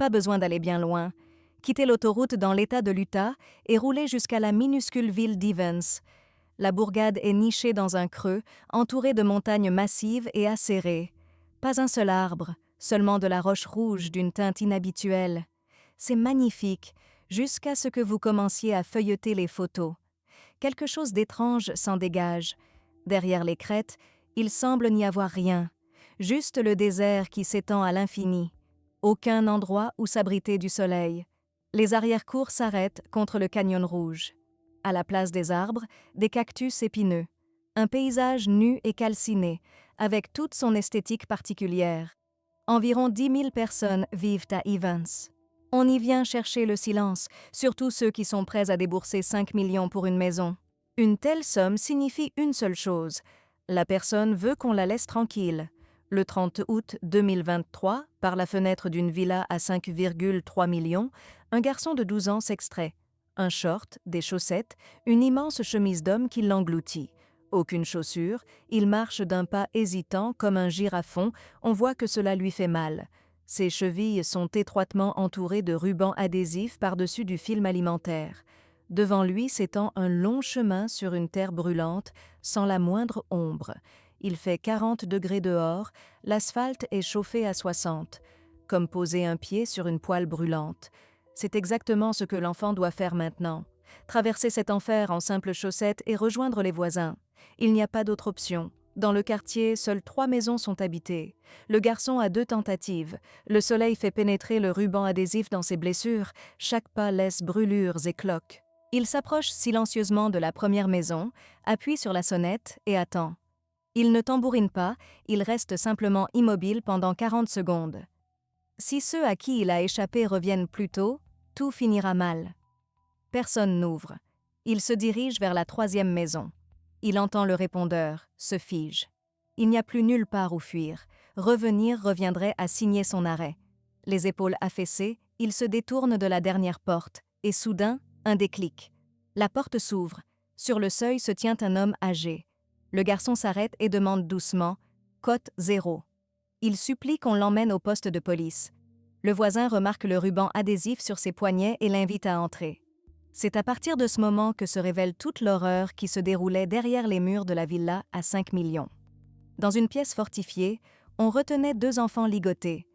Pas besoin d'aller bien loin. Quittez l'autoroute dans l'État de l'Utah et roulez jusqu'à la minuscule ville d'Evans. La bourgade est nichée dans un creux, entourée de montagnes massives et acérées. Pas un seul arbre, seulement de la roche rouge d'une teinte inhabituelle. C'est magnifique, jusqu'à ce que vous commenciez à feuilleter les photos. Quelque chose d'étrange s'en dégage. Derrière les crêtes, il semble n'y avoir rien, juste le désert qui s'étend à l'infini. Aucun endroit où s'abriter du soleil. Les arrière-cours s'arrêtent contre le canyon rouge. À la place des arbres, des cactus épineux. Un paysage nu et calciné, avec toute son esthétique particulière. Environ 10 000 personnes vivent à Evans. On y vient chercher le silence, surtout ceux qui sont prêts à débourser 5 millions pour une maison. Une telle somme signifie une seule chose. La personne veut qu'on la laisse tranquille. Le 30 août 2023, par la fenêtre d'une villa à 5,3 millions, un garçon de 12 ans s'extrait. Un short, des chaussettes, une immense chemise d'homme qui l'engloutit. Aucune chaussure, il marche d'un pas hésitant comme un girafon, on voit que cela lui fait mal. Ses chevilles sont étroitement entourées de rubans adhésifs par-dessus du film alimentaire. Devant lui s'étend un long chemin sur une terre brûlante, sans la moindre ombre. Il fait 40 degrés dehors, l'asphalte est chauffé à 60, comme poser un pied sur une poêle brûlante. C'est exactement ce que l'enfant doit faire maintenant. Traverser cet enfer en simples chaussettes et rejoindre les voisins. Il n'y a pas d'autre option. Dans le quartier, seules 3 maisons sont habitées. Le garçon a 2 tentatives. Le soleil fait pénétrer le ruban adhésif dans ses blessures. Chaque pas laisse brûlures et cloques. Il s'approche silencieusement de la première maison, appuie sur la sonnette et attend. Il ne tambourine pas, il reste simplement immobile pendant 40 secondes. Si ceux à qui il a échappé reviennent plus tôt, tout finira mal. Personne n'ouvre. Il se dirige vers la 3e maison. Il entend le répondeur, se fige. Il n'y a plus nulle part où fuir. Revenir reviendrait à signer son arrêt. Les épaules affaissées, il se détourne de la dernière porte, et soudain, un déclic. La porte s'ouvre. Sur le seuil se tient un homme âgé. Le garçon s'arrête et demande doucement « Cote 0 ». Il supplie qu'on l'emmène au poste de police. Le voisin remarque le ruban adhésif sur ses poignets et l'invite à entrer. C'est à partir de ce moment que se révèle toute l'horreur qui se déroulait derrière les murs de la villa à 5 millions. Dans une pièce fortifiée, on retenait 2 enfants ligotés.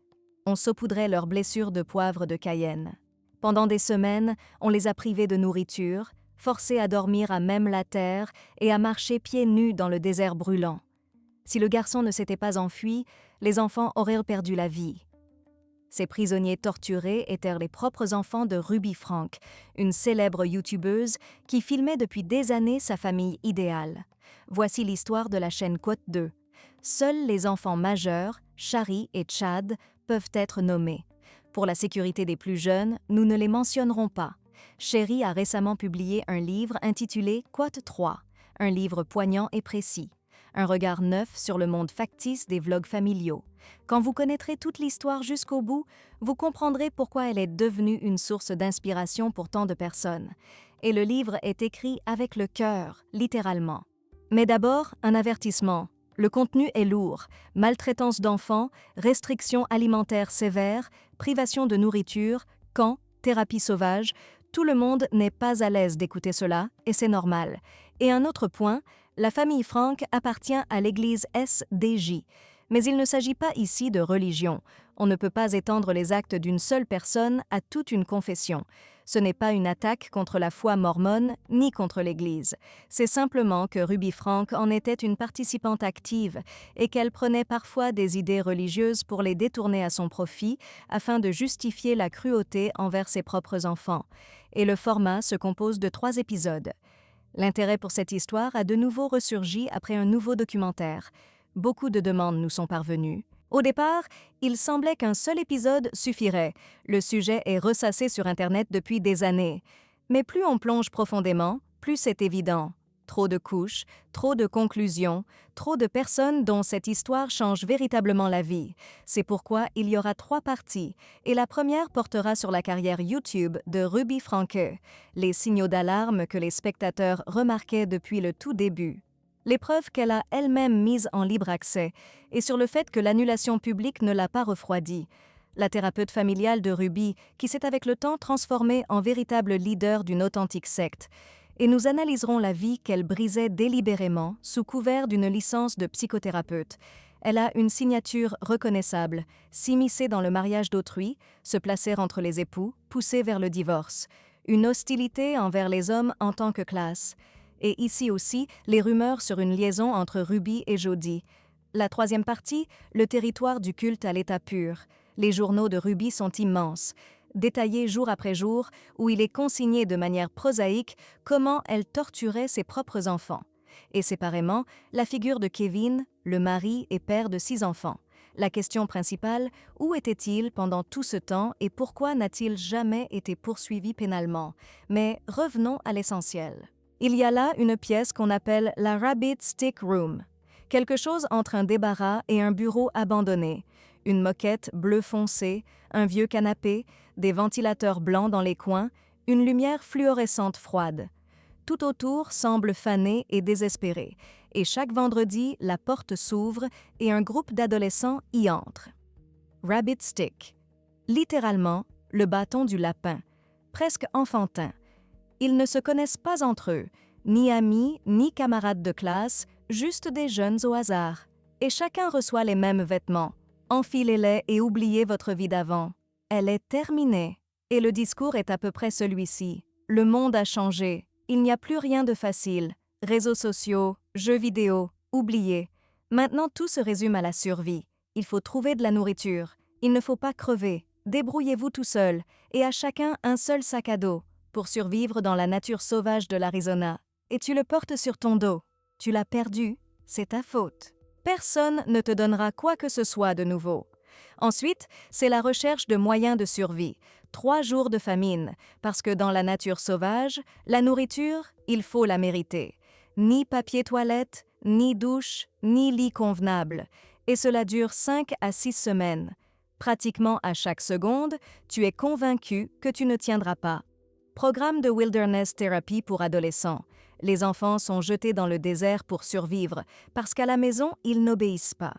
On saupoudrait leurs blessures de poivre de Cayenne. Pendant des semaines, on les a privés de nourriture, forcés à dormir à même la terre et à marcher pieds nus dans le désert brûlant. Si le garçon ne s'était pas enfui, les enfants auraient perdu la vie. Ces prisonniers torturés étaient les propres enfants de Ruby Frank, une célèbre youtubeuse qui filmait depuis des années sa famille idéale. Voici l'histoire de la chaîne Côte 2. Seuls les enfants majeurs, Shari et Chad, peuvent être nommés. Pour la sécurité des plus jeunes, nous ne les mentionnerons pas. Sherry a récemment publié un livre intitulé Côte 3, un livre poignant et précis. Un regard neuf sur le monde factice des vlogs familiaux. Quand vous connaîtrez toute l'histoire jusqu'au bout, vous comprendrez pourquoi elle est devenue une source d'inspiration pour tant de personnes. Et le livre est écrit avec le cœur, littéralement. Mais d'abord, un avertissement. Le contenu est lourd. Maltraitance d'enfants, restrictions alimentaires sévères, privation de nourriture, camps, thérapie sauvage. Tout le monde n'est pas à l'aise d'écouter cela, et c'est normal. Et un autre point, la famille Frank appartient à l'église SDJ. Mais il ne s'agit pas ici de religion. On ne peut pas étendre les actes d'une seule personne à toute une confession. Ce n'est pas une attaque contre la foi mormone ni contre l'Église. C'est simplement que Ruby Frank en était une participante active et qu'elle prenait parfois des idées religieuses pour les détourner à son profit afin de justifier la cruauté envers ses propres enfants. Et le format se compose de 3 épisodes. L'intérêt pour cette histoire a de nouveau ressurgi après un nouveau documentaire. Beaucoup de demandes nous sont parvenues. Au départ, il semblait qu'un seul épisode suffirait. Le sujet est ressassé sur Internet depuis des années. Mais plus on plonge profondément, plus c'est évident. Trop de couches, trop de conclusions, trop de personnes dont cette histoire change véritablement la vie. C'est pourquoi il y aura 3 parties, et la première portera sur la carrière YouTube de Ruby Franke, les signaux d'alarme que les spectateurs remarquaient depuis le tout début. Les preuves qu'elle a elle-même mises en libre accès, et sur le fait que l'annulation publique ne l'a pas refroidie. la thérapeute familiale de Ruby, qui s'est avec le temps transformée en véritable leader d'une authentique secte. Et nous analyserons la vie qu'elle brisait délibérément sous couvert d'une licence de psychothérapeute. Elle a une signature reconnaissable, s'immiscer dans le mariage d'autrui, se placer entre les époux, pousser vers le divorce. Une hostilité envers les hommes en tant que classe. Et ici aussi, les rumeurs sur une liaison entre Ruby et Jody. La troisième partie, le territoire du culte à l'état pur. Les journaux de Ruby sont immenses, détaillés jour après jour, où il est consigné de manière prosaïque comment elle torturait ses propres enfants. Et séparément, la figure de Kevin, le mari et père de 6 enfants. La question principale, où était-il pendant tout ce temps et pourquoi n'a-t-il jamais été poursuivi pénalement? Mais revenons à l'essentiel. Il y a là une pièce qu'on appelle la Rabbit Stick Room, quelque chose entre un débarras et un bureau abandonné, une moquette bleu foncé, un vieux canapé, des ventilateurs blancs dans les coins, une lumière fluorescente froide. Tout autour semble fané et désespéré, et chaque vendredi, la porte s'ouvre et un groupe d'adolescents y entre. Rabbit Stick, littéralement le bâton du lapin, presque enfantin. Ils ne se connaissent pas entre eux, ni amis, ni camarades de classe, juste des jeunes au hasard. Et chacun reçoit les mêmes vêtements. Enfilez-les et oubliez votre vie d'avant. Elle est terminée. Et le discours est à peu près celui-ci. Le monde a changé. Il n'y a plus rien de facile. Réseaux sociaux, jeux vidéo, oubliez. Maintenant tout se résume à la survie. Il faut trouver de la nourriture. Il ne faut pas crever. Débrouillez-vous tout seul. Et à chacun un seul sac à dos pour survivre dans la nature sauvage de l'Arizona. Et tu le portes sur ton dos. Tu l'as perdu, c'est ta faute. Personne ne te donnera quoi que ce soit de nouveau. Ensuite, c'est la recherche de moyens de survie. 3 jours de famine, parce que dans la nature sauvage, la nourriture, il faut la mériter. Ni papier toilette, ni douche, ni lit convenable. Et cela dure 5 à 6 semaines. Pratiquement à chaque seconde, tu es convaincu que tu ne tiendras pas. Programme de Wilderness Therapy pour adolescents. Les enfants sont jetés dans le désert pour survivre, parce qu'à la maison, ils n'obéissent pas.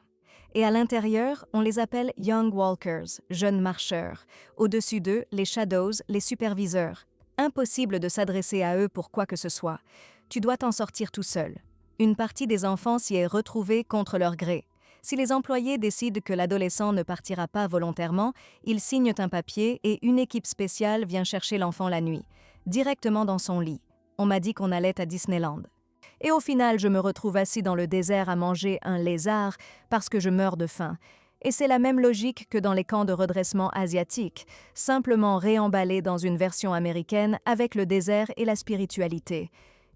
Et à l'intérieur, on les appelle Young Walkers, jeunes marcheurs. Au-dessus d'eux, les Shadows, les superviseurs. Impossible de s'adresser à eux pour quoi que ce soit. Tu dois t'en sortir tout seul. Une partie des enfants s'y est retrouvée contre leur gré. Si les employés décident que l'adolescent ne partira pas volontairement, ils signent un papier et une équipe spéciale vient chercher l'enfant la nuit, directement dans son lit. On m'a dit qu'on allait à Disneyland. Et au final, je me retrouve assis dans le désert à manger un lézard parce que je meurs de faim. Et c'est la même logique que dans les camps de redressement asiatiques, simplement réemballés dans une version américaine avec le désert et la spiritualité.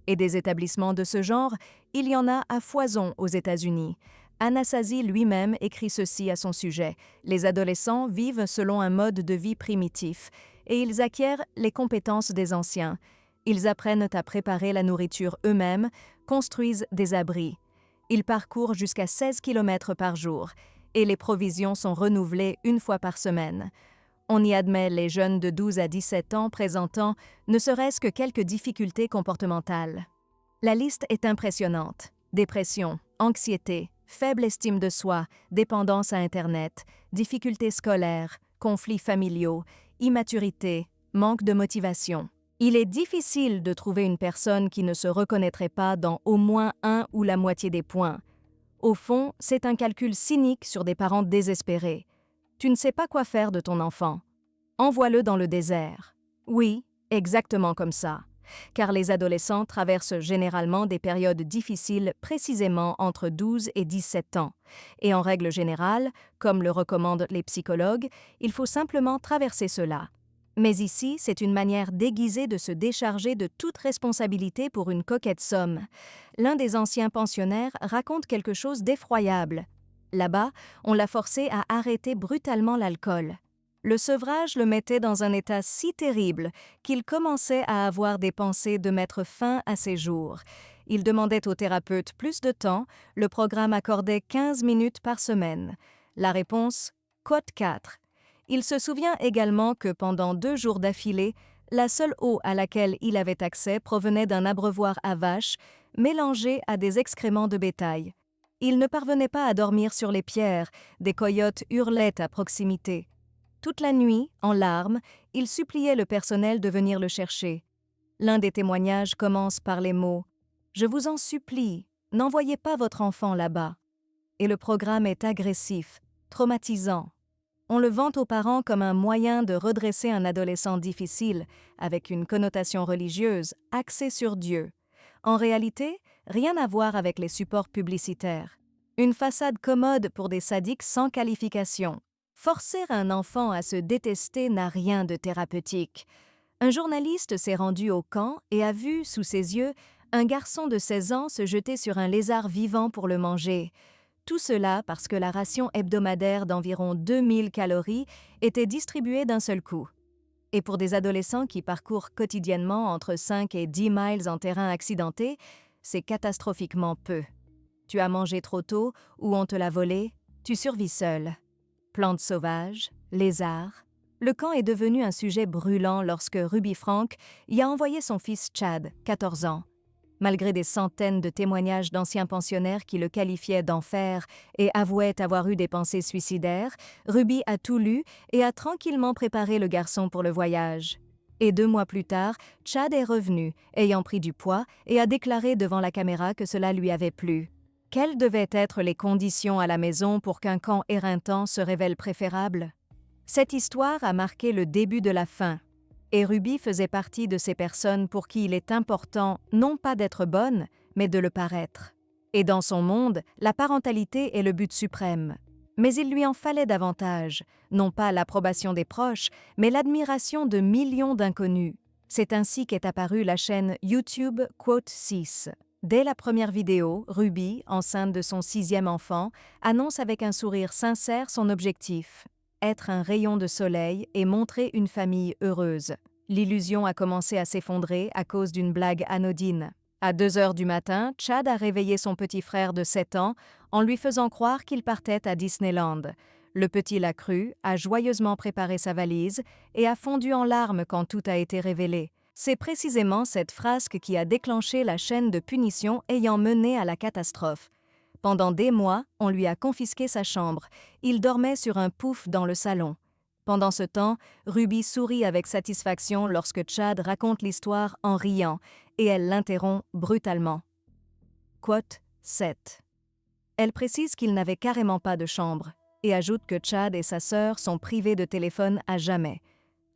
Et des établissements de ce genre, il y en a à foison aux États-Unis. Anasazi lui-même écrit ceci à son sujet. Les adolescents vivent selon un mode de vie primitif et ils acquièrent les compétences des anciens. Ils apprennent à préparer la nourriture eux-mêmes, construisent des abris. Ils parcourent jusqu'à 16 km par jour et les provisions sont renouvelées 1 fois par semaine. On y admet les jeunes de 12 à 17 ans présentant ne serait-ce que quelques difficultés comportementales. La liste est impressionnante. Dépression, anxiété, faible estime de soi, dépendance à Internet, difficultés scolaires, conflits familiaux, immaturité, manque de motivation. Il est difficile de trouver une personne qui ne se reconnaîtrait pas dans au moins un ou la moitié des points. Au fond, c'est un calcul cynique sur des parents désespérés. Tu ne sais pas quoi faire de ton enfant. Envoie-le dans le désert. Oui, exactement comme ça. Car les adolescents traversent généralement des périodes difficiles précisément entre 12 et 17 ans. Et en règle générale, comme le recommandent les psychologues, il faut simplement traverser cela. Mais ici, c'est une manière déguisée de se décharger de toute responsabilité pour une coquette somme. L'un des anciens pensionnaires raconte quelque chose d'effroyable. Là-bas, on l'a forcé à arrêter brutalement l'alcool. Le sevrage le mettait dans un état si terrible qu'il commençait à avoir des pensées de mettre fin à ses jours. Il demandait au thérapeute plus de temps, le programme accordait 15 minutes par semaine. La réponse, cote 4. Il se souvient également que pendant 2 jours d'affilée, la seule eau à laquelle il avait accès provenait d'un abreuvoir à vaches mélangé à des excréments de bétail. Il ne parvenait pas à dormir sur les pierres, des coyotes hurlaient à proximité. Toute la nuit, en larmes, il suppliait le personnel de venir le chercher. L'un des témoignages commence par les mots « Je vous en supplie, n'envoyez pas votre enfant là-bas ». Et le programme est agressif, traumatisant. On le vante aux parents comme un moyen de redresser un adolescent difficile, avec une connotation religieuse, axée sur Dieu. En réalité, rien à voir avec les supports publicitaires. Une façade commode pour des sadiques sans qualification. Forcer un enfant à se détester n'a rien de thérapeutique. Un journaliste s'est rendu au camp et a vu, sous ses yeux, un garçon de 16 ans se jeter sur un lézard vivant pour le manger. Tout cela parce que la ration hebdomadaire d'environ 2000 calories était distribuée d'un seul coup. Et pour des adolescents qui parcourent quotidiennement entre 5 et 10 miles en terrain accidenté, c'est catastrophiquement peu. Tu as mangé trop tôt ou on te l'a volé, tu survis seul. Plantes sauvages, lézards. Le camp est devenu un sujet brûlant lorsque Ruby Frank y a envoyé son fils Chad, 14 ans. Malgré des centaines de témoignages d'anciens pensionnaires qui le qualifiaient d'enfer et avouaient avoir eu des pensées suicidaires, Ruby a tout lu et a tranquillement préparé le garçon pour le voyage. Et 2 mois plus tard, Chad est revenu, ayant pris du poids, et a déclaré devant la caméra que cela lui avait plu. Quelles devaient être les conditions à la maison pour qu'un camp éreintant se révèle préférable? Cette histoire a marqué le début de la fin. Et Ruby faisait partie de ces personnes pour qui il est important non pas d'être bonne, mais de le paraître. Et dans son monde, la parentalité est le but suprême. Mais il lui en fallait davantage, non pas l'approbation des proches, mais l'admiration de millions d'inconnus. C'est ainsi qu'est apparue la chaîne YouTube Quote 6. Dès la première vidéo, Ruby, enceinte de son 6e enfant, annonce avec un sourire sincère son objectif. Être un rayon de soleil et montrer une famille heureuse. L'illusion a commencé à s'effondrer à cause d'une blague anodine. À 2 heures du matin, Chad a réveillé son petit frère de 7 ans en lui faisant croire qu'il partait à Disneyland. Le petit l'a cru, a joyeusement préparé sa valise et a fondu en larmes quand tout a été révélé. C'est précisément cette frasque qui a déclenché la chaîne de punition ayant mené à la catastrophe. Pendant des mois, on lui a confisqué sa chambre. Il dormait sur un pouf dans le salon. Pendant ce temps, Ruby sourit avec satisfaction lorsque Chad raconte l'histoire en riant, et elle l'interrompt brutalement. Quote 7. Elle précise qu'il n'avait carrément pas de chambre, et ajoute que Chad et sa sœur sont privés de téléphone à jamais.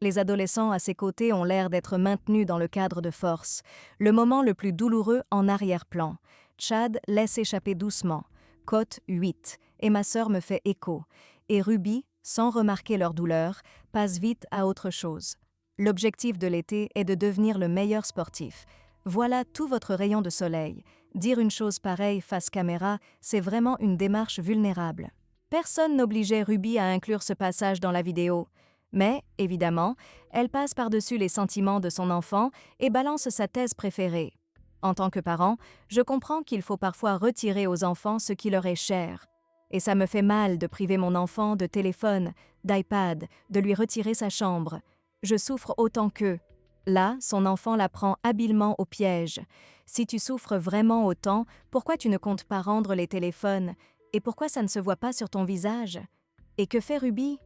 Les adolescents à ses côtés ont l'air d'être maintenus dans le cadre de force. Le moment le plus douloureux en arrière-plan. Chad laisse échapper doucement. Quote 8. Et ma sœur me fait écho. Et Ruby, sans remarquer leur douleur, passe vite à autre chose. L'objectif de l'été est de devenir le meilleur sportif. Voilà tout votre rayon de soleil. Dire une chose pareille face caméra, c'est vraiment une démarche vulnérable. Personne n'obligeait Ruby à inclure ce passage dans la vidéo. Mais, évidemment, elle passe par-dessus les sentiments de son enfant et balance sa thèse préférée. En tant que parent, je comprends qu'il faut parfois retirer aux enfants ce qui leur est cher. Et ça me fait mal de priver mon enfant de téléphone, d'iPad, de lui retirer sa chambre. Je souffre autant qu'eux. Là, son enfant la prend habilement au piège. Si tu souffres vraiment autant, pourquoi tu ne comptes pas rendre les téléphones? Et pourquoi ça ne se voit pas sur ton visage? Et que fait Ruby?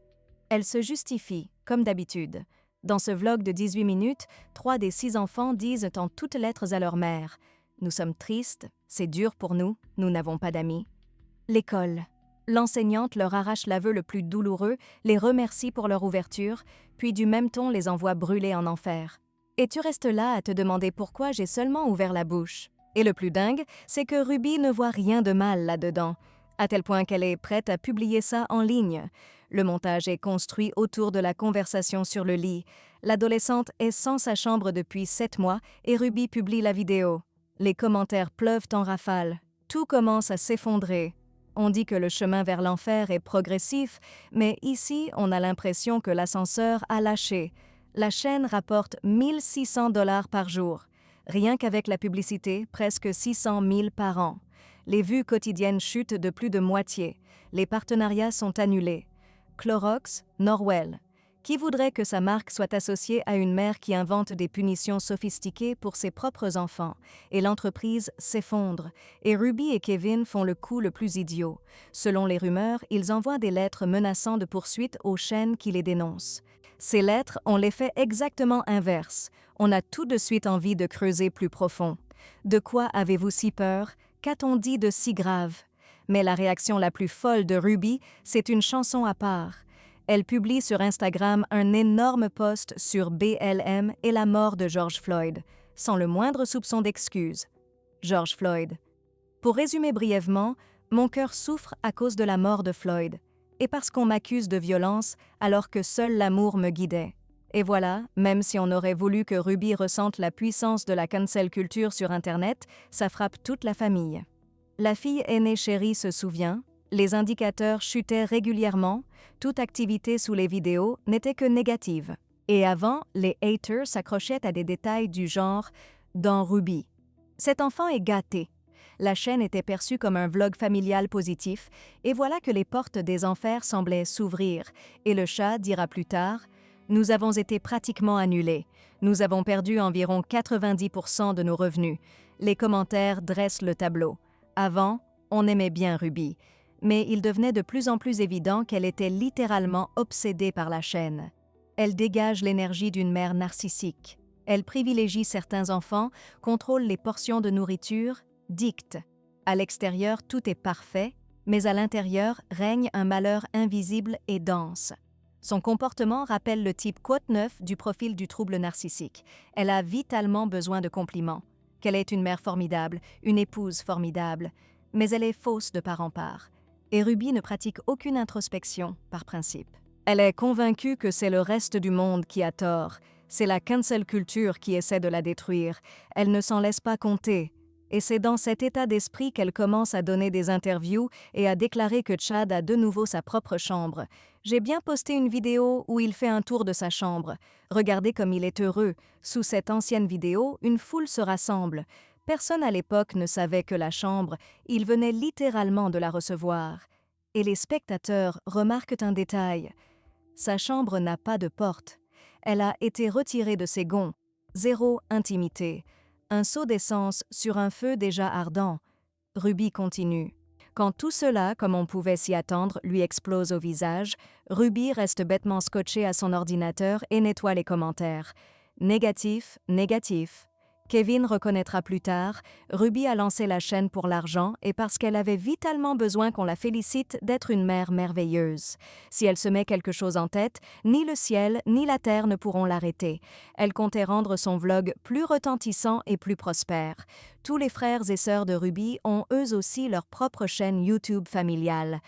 Elle se justifie, comme d'habitude. Dans ce vlog de 18 minutes, 3 des 6 enfants disent en toutes lettres à leur mère « Nous sommes tristes, c'est dur pour nous, nous n'avons pas d'amis ». L'école. L'enseignante leur arrache l'aveu le plus douloureux, les remercie pour leur ouverture, puis du même ton les envoie brûler en enfer. Et tu restes là à te demander pourquoi j'ai seulement ouvert la bouche. Et le plus dingue, c'est que Ruby ne voit rien de mal là-dedans, à tel point qu'elle est prête à publier ça en ligne. Le montage est construit autour de la conversation sur le lit. L'adolescente est sans sa chambre depuis 7 mois et Ruby publie la vidéo. Les commentaires pleuvent en rafale. Tout commence à s'effondrer. On dit que le chemin vers l'enfer est progressif, mais ici, on a l'impression que l'ascenseur a lâché. La chaîne rapporte 1 600 $ par jour. Rien qu'avec la publicité, presque 600 000 par an. Les vues quotidiennes chutent de plus de moitié. Les partenariats sont annulés. Clorox, Norwell. Qui voudrait que sa marque soit associée à une mère qui invente des punitions sophistiquées pour ses propres enfants? Et l'entreprise s'effondre, et Ruby et Kevin font le coup le plus idiot. Selon les rumeurs, ils envoient des lettres menaçant de poursuites aux chaînes qui les dénoncent. Ces lettres ont l'effet exactement inverse. On a tout de suite envie de creuser plus profond. De quoi avez-vous si peur? Qu'a-t-on dit de si grave? Mais la réaction la plus folle de Ruby, c'est une chanson à part. Elle publie sur Instagram un énorme post sur BLM et la mort de George Floyd, sans le moindre soupçon d'excuse. George Floyd. Pour résumer brièvement, mon cœur souffre à cause de la mort de Floyd, et parce qu'on m'accuse de violence alors que seul l'amour me guidait. Et voilà, même si on aurait voulu que Ruby ressente la puissance de la cancel culture sur Internet, ça frappe toute la famille. La fille aînée chérie se souvient, les indicateurs chutaient régulièrement, toute activité sous les vidéos n'était que négative. Et avant, les haters s'accrochaient à des détails du genre « dans Ruby ». Cet enfant est gâté. La chaîne était perçue comme un vlog familial positif, et voilà que les portes des enfers semblaient s'ouvrir, et le chat dira plus tard « Nous avons été pratiquement annulés. Nous avons perdu environ 90% de nos revenus. Les commentaires dressent le tableau. Avant, on aimait bien Ruby, mais il devenait de plus en plus évident qu'elle était littéralement obsédée par la chaîne. Elle dégage l'énergie d'une mère narcissique. Elle privilégie certains enfants, contrôle les portions de nourriture, dicte. À l'extérieur, tout est parfait, mais à l'intérieur règne un malheur invisible et dense. Son comportement rappelle le type quote 9 du profil du trouble narcissique. Elle a vitalement besoin de compliments. Qu'elle est une mère formidable, une épouse formidable, mais elle est fausse de part en part. Et Ruby ne pratique aucune introspection, par principe. Elle est convaincue que c'est le reste du monde qui a tort. C'est la cancel culture qui essaie de la détruire. Elle ne s'en laisse pas compter. Et c'est dans cet état d'esprit qu'elle commence à donner des interviews et à déclarer que Chad a de nouveau sa propre chambre. J'ai bien posté une vidéo où il fait un tour de sa chambre. Regardez comme il est heureux. Sous cette ancienne vidéo, une foule se rassemble. Personne à l'époque ne savait que la chambre, il venait littéralement de la recevoir. Et les spectateurs remarquent un détail. Sa chambre n'a pas de porte. Elle a été retirée de ses gonds. Zéro intimité. Un seau d'essence sur un feu déjà ardent. Ruby continue. Quand tout cela, comme on pouvait s'y attendre, lui explose au visage, Ruby reste bêtement scotchée à son ordinateur et nettoie les commentaires. Négatif, négatif. Kevin reconnaîtra plus tard, Ruby a lancé la chaîne pour l'argent et parce qu'elle avait vitalement besoin qu'on la félicite d'être une mère merveilleuse. Si elle se met quelque chose en tête, ni le ciel ni la terre ne pourront l'arrêter. Elle comptait rendre son vlog plus retentissant et plus prospère. Tous les frères et sœurs de Ruby ont eux aussi leur propre chaîne YouTube familiale.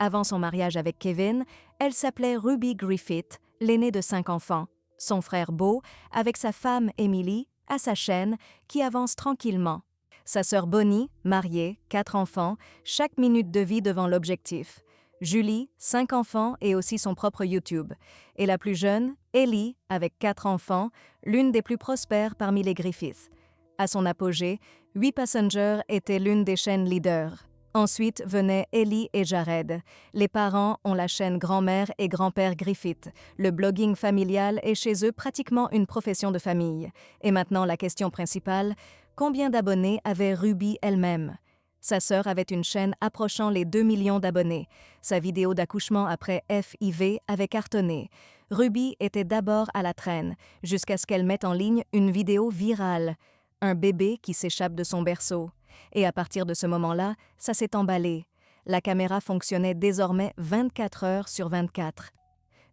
Avant son mariage avec Kevin, elle s'appelait Ruby Griffith, l'aînée de 5 enfants. Son frère Beau, avec sa femme Emily, à sa chaîne, qui avance tranquillement. Sa sœur Bonnie, mariée, 4 enfants, chaque minute de vie devant l'objectif. Julie, 5 enfants et aussi son propre YouTube. Et la plus jeune, Ellie, avec 4 enfants, l'une des plus prospères parmi les Griffiths. À son apogée, 8 Passengers était l'une des chaînes leaders. Ensuite venaient Ellie et Jared. Les parents ont la chaîne grand-mère et grand-père Griffith. Le blogging familial est chez eux pratiquement une profession de famille. Et maintenant la question principale, combien d'abonnés avait Ruby elle-même? Sa sœur avait une chaîne approchant les 2 millions d'abonnés. Sa vidéo d'accouchement après FIV avait cartonné. Ruby était d'abord à la traîne, jusqu'à ce qu'elle mette en ligne une vidéo virale. Un bébé qui s'échappe de son berceau. Et à partir de ce moment-là, ça s'est emballé. La caméra fonctionnait désormais 24 heures sur 24.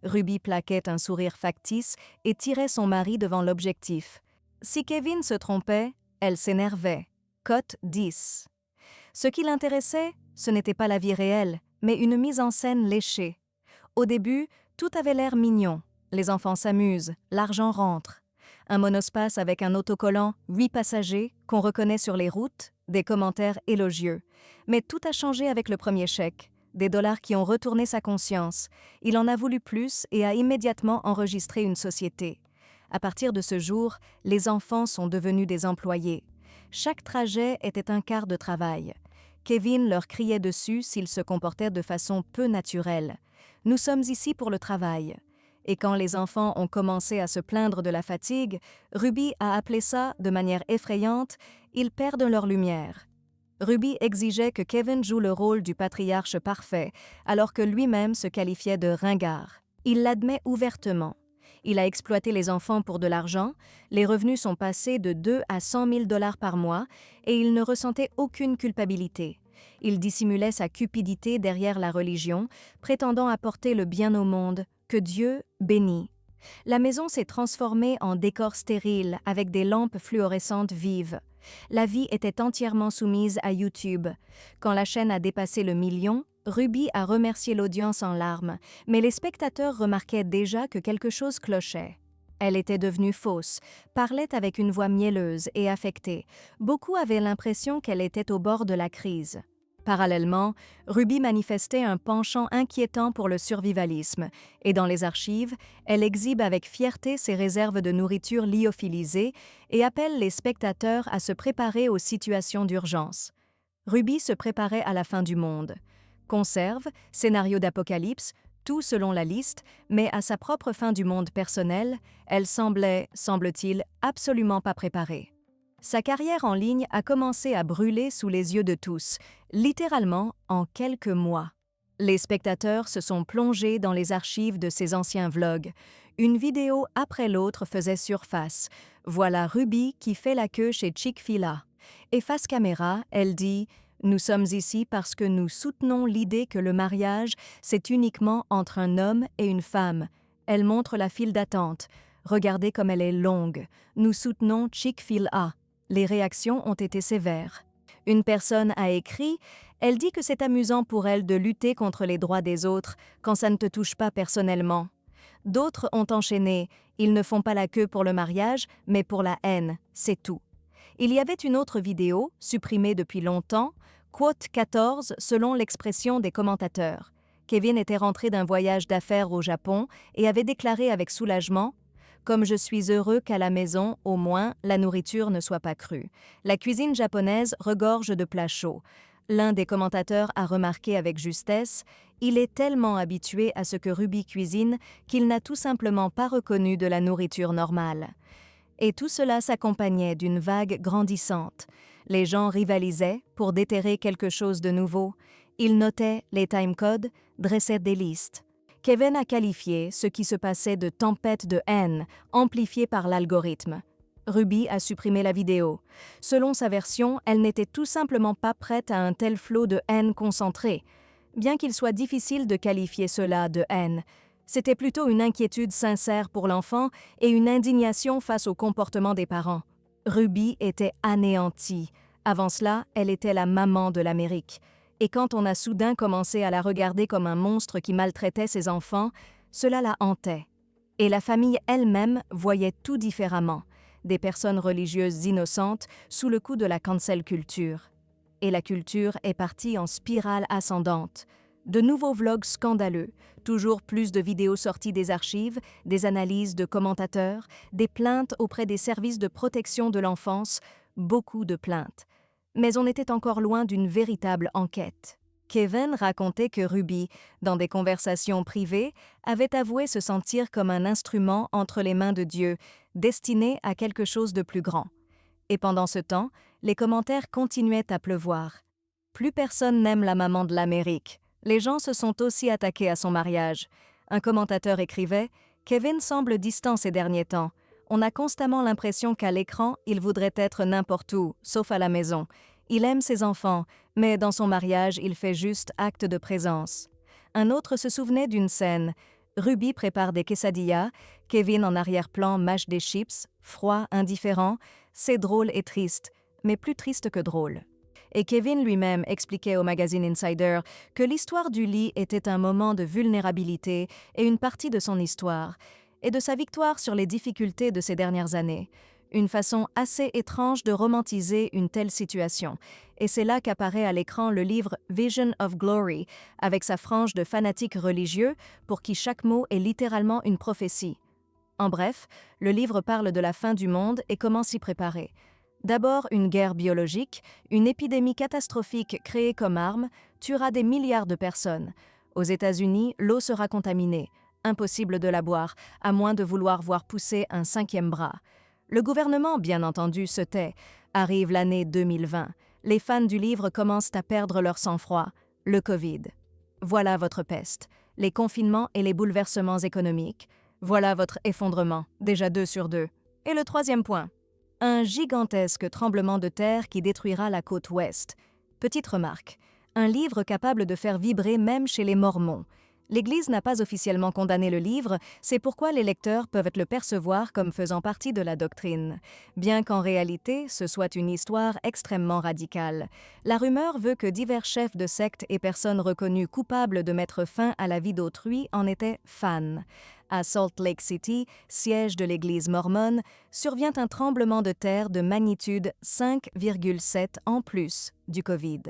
Ruby plaquait un sourire factice et tirait son mari devant l'objectif. Si Kevin se trompait, elle s'énervait. Cote 10. Ce qui l'intéressait, ce n'était pas la vie réelle, mais une mise en scène léchée. Au début, tout avait l'air mignon. Les enfants s'amusent, l'argent rentre. Un monospace avec un autocollant 8 passagers qu'on reconnaît sur les routes, des commentaires élogieux. Mais tout a changé avec le premier chèque. Des dollars qui ont retourné sa conscience. Il en a voulu plus et a immédiatement enregistré une société. À partir de ce jour, les enfants sont devenus des employés. Chaque trajet était un quart de travail. Kevin leur criait dessus s'ils se comportaient de façon peu naturelle. « Nous sommes ici pour le travail. » Et quand les enfants ont commencé à se plaindre de la fatigue, Ruby a appelé ça, de manière effrayante, « ils perdent leur lumière ». Ruby exigeait que Kevin joue le rôle du patriarche parfait, alors que lui-même se qualifiait de ringard. Il l'admet ouvertement. Il a exploité les enfants pour de l'argent, les revenus sont passés de 2 à 100 000 $ par mois et il ne ressentait aucune culpabilité. Il dissimulait sa cupidité derrière la religion, prétendant apporter le bien au monde, que Dieu bénit. La maison s'est transformée en décor stérile avec des lampes fluorescentes vives. La vie était entièrement soumise à YouTube. Quand la chaîne a dépassé le million, Ruby a remercié l'audience en larmes, mais les spectateurs remarquaient déjà que quelque chose clochait. Elle était devenue fausse, parlait avec une voix mielleuse et affectée. Beaucoup avaient l'impression qu'elle était au bord de la crise. Parallèlement, Ruby manifestait un penchant inquiétant pour le survivalisme, et dans les archives, elle exhibe avec fierté ses réserves de nourriture lyophilisée et appelle les spectateurs à se préparer aux situations d'urgence. Ruby se préparait à la fin du monde. Conserve, scénario d'apocalypse, tout selon la liste, mais à sa propre fin du monde personnelle, elle semblait, semble-t-il, absolument pas préparée. Sa carrière en ligne a commencé à brûler sous les yeux de tous, littéralement en quelques mois. Les spectateurs se sont plongés dans les archives de ses anciens vlogs. Une vidéo après l'autre faisait surface. Voilà Ruby qui fait la queue chez Chick-fil-A. Et face caméra, elle dit « Nous sommes ici parce que nous soutenons l'idée que le mariage, c'est uniquement entre un homme et une femme. » Elle montre la file d'attente. Regardez comme elle est longue. Nous soutenons Chick-fil-A. Les réactions ont été sévères. Une personne a écrit « Elle dit que c'est amusant pour elle de lutter contre les droits des autres quand ça ne te touche pas personnellement. » D'autres ont enchaîné « Ils ne font pas la queue pour le mariage, mais pour la haine, c'est tout. » Il y avait une autre vidéo, supprimée depuis longtemps, quote 14 selon l'expression des commentateurs. Kevin était rentré d'un voyage d'affaires au Japon et avait déclaré avec soulagement « Comme je suis heureux qu'à la maison, au moins, la nourriture ne soit pas crue. La cuisine japonaise regorge de plats chauds. » L'un des commentateurs a remarqué avec justesse « Il est tellement habitué à ce que Ruby cuisine qu'il n'a tout simplement pas reconnu de la nourriture normale. » Et tout cela s'accompagnait d'une vague grandissante. Les gens rivalisaient pour déterrer quelque chose de nouveau. Ils notaient les timecodes, dressaient des listes. Kevin a qualifié ce qui se passait de tempête de haine, amplifiée par l'algorithme. Ruby a supprimé la vidéo. Selon sa version, elle n'était tout simplement pas prête à un tel flot de haine concentrée. Bien qu'il soit difficile de qualifier cela de haine, c'était plutôt une inquiétude sincère pour l'enfant et une indignation face au comportement des parents. Ruby était anéantie. Avant cela, elle était la maman de l'Amérique. Et quand on a soudain commencé à la regarder comme un monstre qui maltraitait ses enfants, cela la hantait. Et la famille elle-même voyait tout différemment. Des personnes religieuses innocentes sous le coup de la cancel culture. Et la culture est partie en spirale ascendante. De nouveaux vlogs scandaleux, toujours plus de vidéos sorties des archives, des analyses de commentateurs, des plaintes auprès des services de protection de l'enfance, beaucoup de plaintes. Mais on était encore loin d'une véritable enquête. Kevin racontait que Ruby, dans des conversations privées, avait avoué se sentir comme un instrument entre les mains de Dieu, destiné à quelque chose de plus grand. Et pendant ce temps, les commentaires continuaient à pleuvoir. Plus personne n'aime la maman de l'Amérique. Les gens se sont aussi attaqués à son mariage. Un commentateur écrivait « Kevin semble distant ces derniers temps. On a constamment l'impression qu'à l'écran, il voudrait être n'importe où, sauf à la maison. Il aime ses enfants, mais dans son mariage, il fait juste acte de présence. » Un autre se souvenait d'une scène. Ruby prépare des quesadillas, Kevin en arrière-plan mâche des chips, froid, indifférent. C'est drôle et triste, mais plus triste que drôle. Et Kevin lui-même expliquait au magazine Insider que l'histoire du lit était un moment de vulnérabilité et une partie de son histoire, et de sa victoire sur les difficultés de ces dernières années. Une façon assez étrange de romantiser une telle situation. Et c'est là qu'apparaît à l'écran le livre Vision of Glory, avec sa frange de fanatiques religieux pour qui chaque mot est littéralement une prophétie. En bref, le livre parle de la fin du monde et comment s'y préparer. D'abord, une guerre biologique, une épidémie catastrophique créée comme arme, tuera des milliards de personnes. Aux États-Unis, l'eau sera contaminée. Impossible de la boire, à moins de vouloir voir pousser un cinquième bras. Le gouvernement, bien entendu, se tait. Arrive l'année 2020. Les fans du livre commencent à perdre leur sang-froid. Le Covid. Voilà votre peste. Les confinements et les bouleversements économiques. Voilà votre effondrement, déjà 2 sur 2. Et le troisième point. Un gigantesque tremblement de terre qui détruira la côte ouest. Petite remarque. Un livre capable de faire vibrer même chez les Mormons. L'Église n'a pas officiellement condamné le livre, c'est pourquoi les lecteurs peuvent le percevoir comme faisant partie de la doctrine, bien qu'en réalité ce soit une histoire extrêmement radicale. La rumeur veut que divers chefs de sectes et personnes reconnues coupables de mettre fin à la vie d'autrui en étaient fans. À Salt Lake City, siège de l'Église mormone, survient un tremblement de terre de magnitude 5,7 en plus du Covid.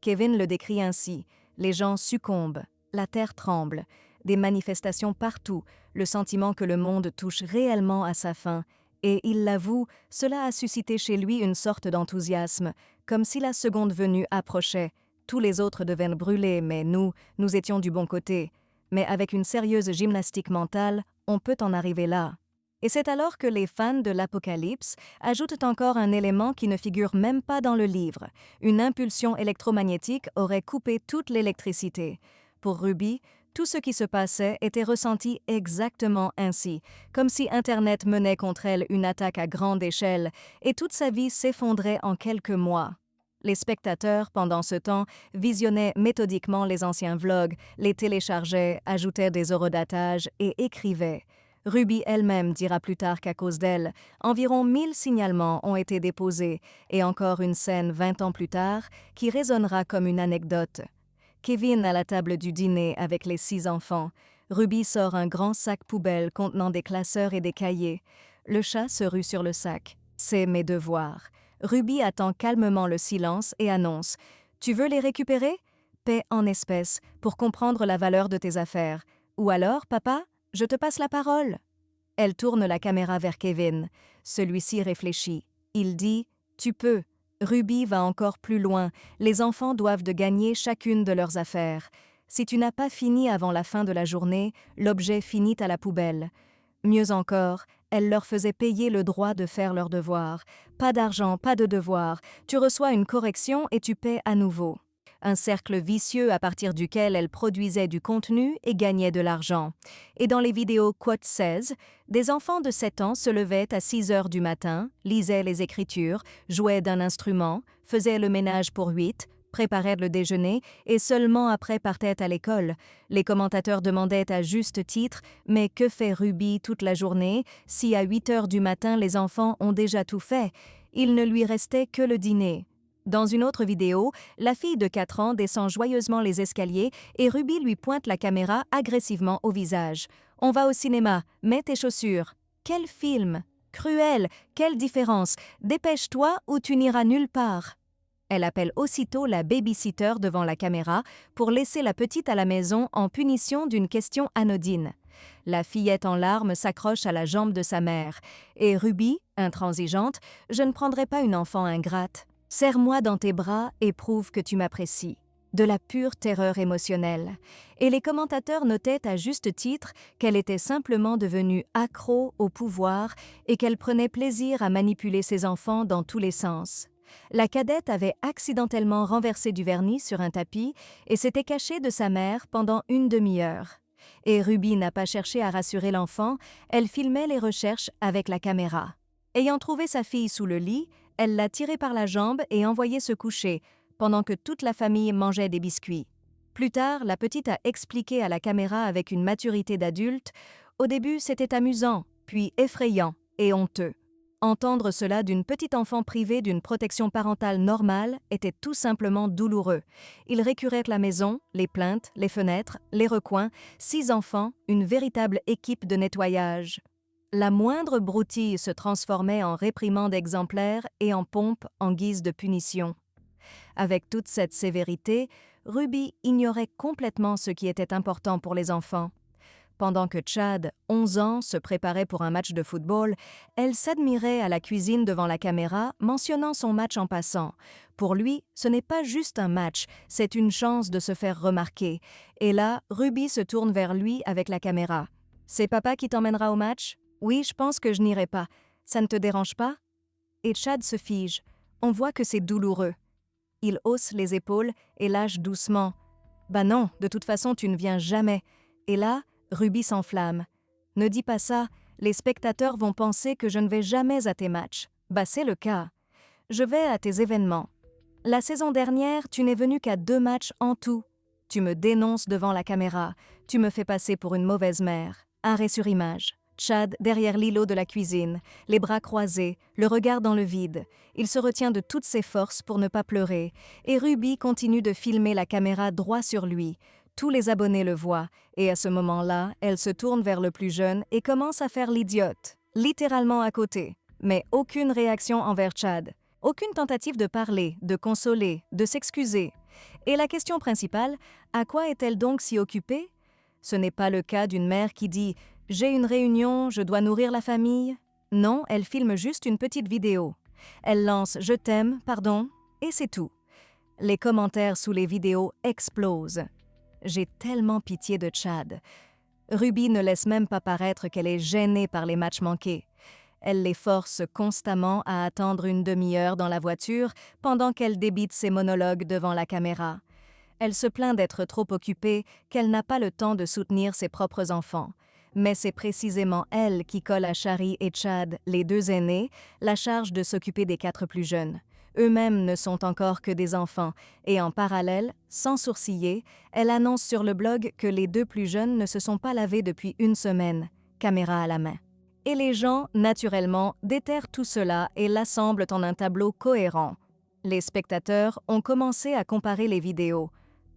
Kevin le décrit ainsi. Les gens succombent. La terre tremble, des manifestations partout, le sentiment que le monde touche réellement à sa fin, et il l'avoue, cela a suscité chez lui une sorte d'enthousiasme, comme si la seconde venue approchait. Tous les autres devaient brûler, mais nous étions du bon côté. Mais avec une sérieuse gymnastique mentale, on peut en arriver là. Et c'est alors que les fans de l'Apocalypse ajoutent encore un élément qui ne figure même pas dans le livre. Une impulsion électromagnétique aurait coupé toute l'électricité. Pour Ruby, tout ce qui se passait était ressenti exactement ainsi, comme si Internet menait contre elle une attaque à grande échelle et toute sa vie s'effondrait en quelques mois. Les spectateurs, pendant ce temps, visionnaient méthodiquement les anciens vlogs, les téléchargeaient, ajoutaient des horodatages et écrivaient. Ruby elle-même dira plus tard qu'à cause d'elle, environ 1000 signalements ont été déposés et encore une scène 20 ans plus tard qui résonnera comme une anecdote. Kevin à la table du dîner avec les 6 enfants. Ruby sort un grand sac poubelle contenant des classeurs et des cahiers. Le chat se rue sur le sac. « C'est mes devoirs. » Ruby attend calmement le silence et annonce « Tu veux les récupérer? Paie en espèces pour comprendre la valeur de tes affaires. Ou alors, papa, je te passe la parole. » Elle tourne la caméra vers Kevin. Celui-ci réfléchit. Il dit « Tu peux. » Ruby va encore plus loin. Les enfants doivent de gagner chacune de leurs affaires. Si tu n'as pas fini avant la fin de la journée, l'objet finit à la poubelle. Mieux encore, elle leur faisait payer le droit de faire leurs devoirs. Pas d'argent, pas de devoirs. Tu reçois une correction et tu paies à nouveau. Un cercle vicieux à partir duquel elle produisait du contenu et gagnait de l'argent. Et dans les vidéos Quote 16, des enfants de 7 ans se levaient à 6 heures du matin, lisaient les Écritures, jouaient d'un instrument, faisaient le ménage pour 8, préparaient le déjeuner et seulement après partaient à l'école. Les commentateurs demandaient à juste titre « Mais que fait Ruby toute la journée si à 8 heures du matin les enfants ont déjà tout fait ?» Il ne lui restait que le dîner. Dans une autre vidéo, la fille de 4 ans descend joyeusement les escaliers et Ruby lui pointe la caméra agressivement au visage. « On va au cinéma, mets tes chaussures. » Quel film! Cruel! Quelle différence! Dépêche-toi ou tu n'iras nulle part. Elle appelle aussitôt la baby-sitter devant la caméra pour laisser la petite à la maison en punition d'une question anodine. La fillette en larmes s'accroche à la jambe de sa mère. Et Ruby, intransigeante, « Je ne prendrai pas une enfant ingrate. Serre-moi dans tes bras et prouve que tu m'apprécies. » De la pure terreur émotionnelle. Et les commentateurs notaient à juste titre qu'elle était simplement devenue accro au pouvoir et qu'elle prenait plaisir à manipuler ses enfants dans tous les sens. La cadette avait accidentellement renversé du vernis sur un tapis et s'était cachée de sa mère pendant une demi-heure. Et Ruby n'a pas cherché à rassurer l'enfant, elle filmait les recherches avec la caméra. Ayant trouvé sa fille sous le lit, elle l'a tirée par la jambe et envoyée se coucher, pendant que toute la famille mangeait des biscuits. Plus tard, la petite a expliqué à la caméra avec une maturité d'adulte « Au début, c'était amusant, puis effrayant et honteux. » Entendre cela d'une petite enfant privée d'une protection parentale normale était tout simplement douloureux. Il récurait la maison, les plaintes, les fenêtres, les recoins, 6 enfants, une véritable équipe de nettoyage. La moindre broutille se transformait en réprimande exemplaire et en pompe en guise de punition. Avec toute cette sévérité, Ruby ignorait complètement ce qui était important pour les enfants. Pendant que Chad, 11 ans, se préparait pour un match de football, elle s'admirait à la cuisine devant la caméra, mentionnant son match en passant. Pour lui, ce n'est pas juste un match, c'est une chance de se faire remarquer. Et là, Ruby se tourne vers lui avec la caméra. « C'est papa qui t'emmènera au match ? Oui, je pense que je n'irai pas. Ça ne te dérange pas ?» Et Chad se fige. On voit que c'est douloureux. Il hausse les épaules et lâche doucement. « Bah non, de toute façon, tu ne viens jamais. » Et là, Ruby s'enflamme. « Ne dis pas ça, les spectateurs vont penser que je ne vais jamais à tes matchs. » Bah c'est le cas. « Je vais à tes événements. La saison dernière, tu n'es venu qu'à 2 matchs en tout. Tu me dénonces devant la caméra. Tu me fais passer pour une mauvaise mère. » Arrêt sur image. Chad derrière l'îlot de la cuisine, les bras croisés, le regard dans le vide. Il se retient de toutes ses forces pour ne pas pleurer, et Ruby continue de filmer la caméra droit sur lui. Tous les abonnés le voient, et à ce moment-là, elle se tourne vers le plus jeune et commence à faire l'idiote, littéralement à côté. Mais aucune réaction envers Chad. Aucune tentative de parler, de consoler, de s'excuser. Et la question principale, à quoi est-elle donc si occupée ? Ce n'est pas le cas d'une mère qui dit « J'ai une réunion, je dois nourrir la famille ». Non, elle filme juste une petite vidéo. Elle lance « Je t'aime, pardon » et c'est tout. Les commentaires sous les vidéos explosent. J'ai tellement pitié de Chad. Ruby ne laisse même pas paraître qu'elle est gênée par les matchs manqués. Elle les force constamment à attendre une demi-heure dans la voiture pendant qu'elle débite ses monologues devant la caméra. Elle se plaint d'être trop occupée, qu'elle n'a pas le temps de soutenir ses propres enfants. Mais c'est précisément elle qui colle à Shari et Chad, les 2 aînés, la charge de s'occuper des 4 plus jeunes. Eux-mêmes ne sont encore que des enfants, et en parallèle, sans sourciller, elle annonce sur le blog que les 2 plus jeunes ne se sont pas lavés depuis 1 semaine, caméra à la main. Et les gens, naturellement, déterrent tout cela et l'assemblent en un tableau cohérent. Les spectateurs ont commencé à comparer les vidéos.